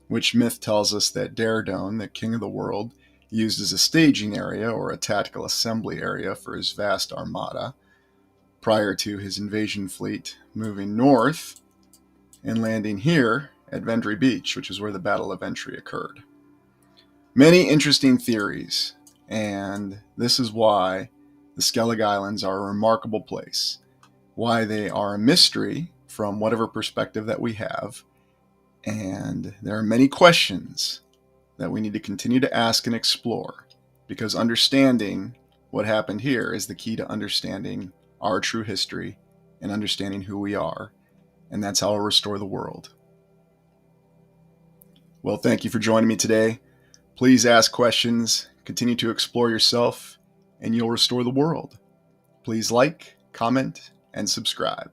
which myth tells us that Daredon, the king of the world, used as a staging area or a tactical assembly area for his vast armada, prior to his invasion fleet moving north and landing here at Ventry Beach, which is where the Battle of Ventry occurred. Many interesting theories, and this is why the Skellig Islands are a remarkable place, why they are a mystery from whatever perspective that we have, and there are many questions that we need to continue to ask and explore, because understanding what happened here is the key to understanding our true history and understanding who we are, and that's how we'll restore the world. Well, thank you for joining me today. Please ask questions, continue to explore yourself, and you'll restore the world. Please like, comment, and subscribe.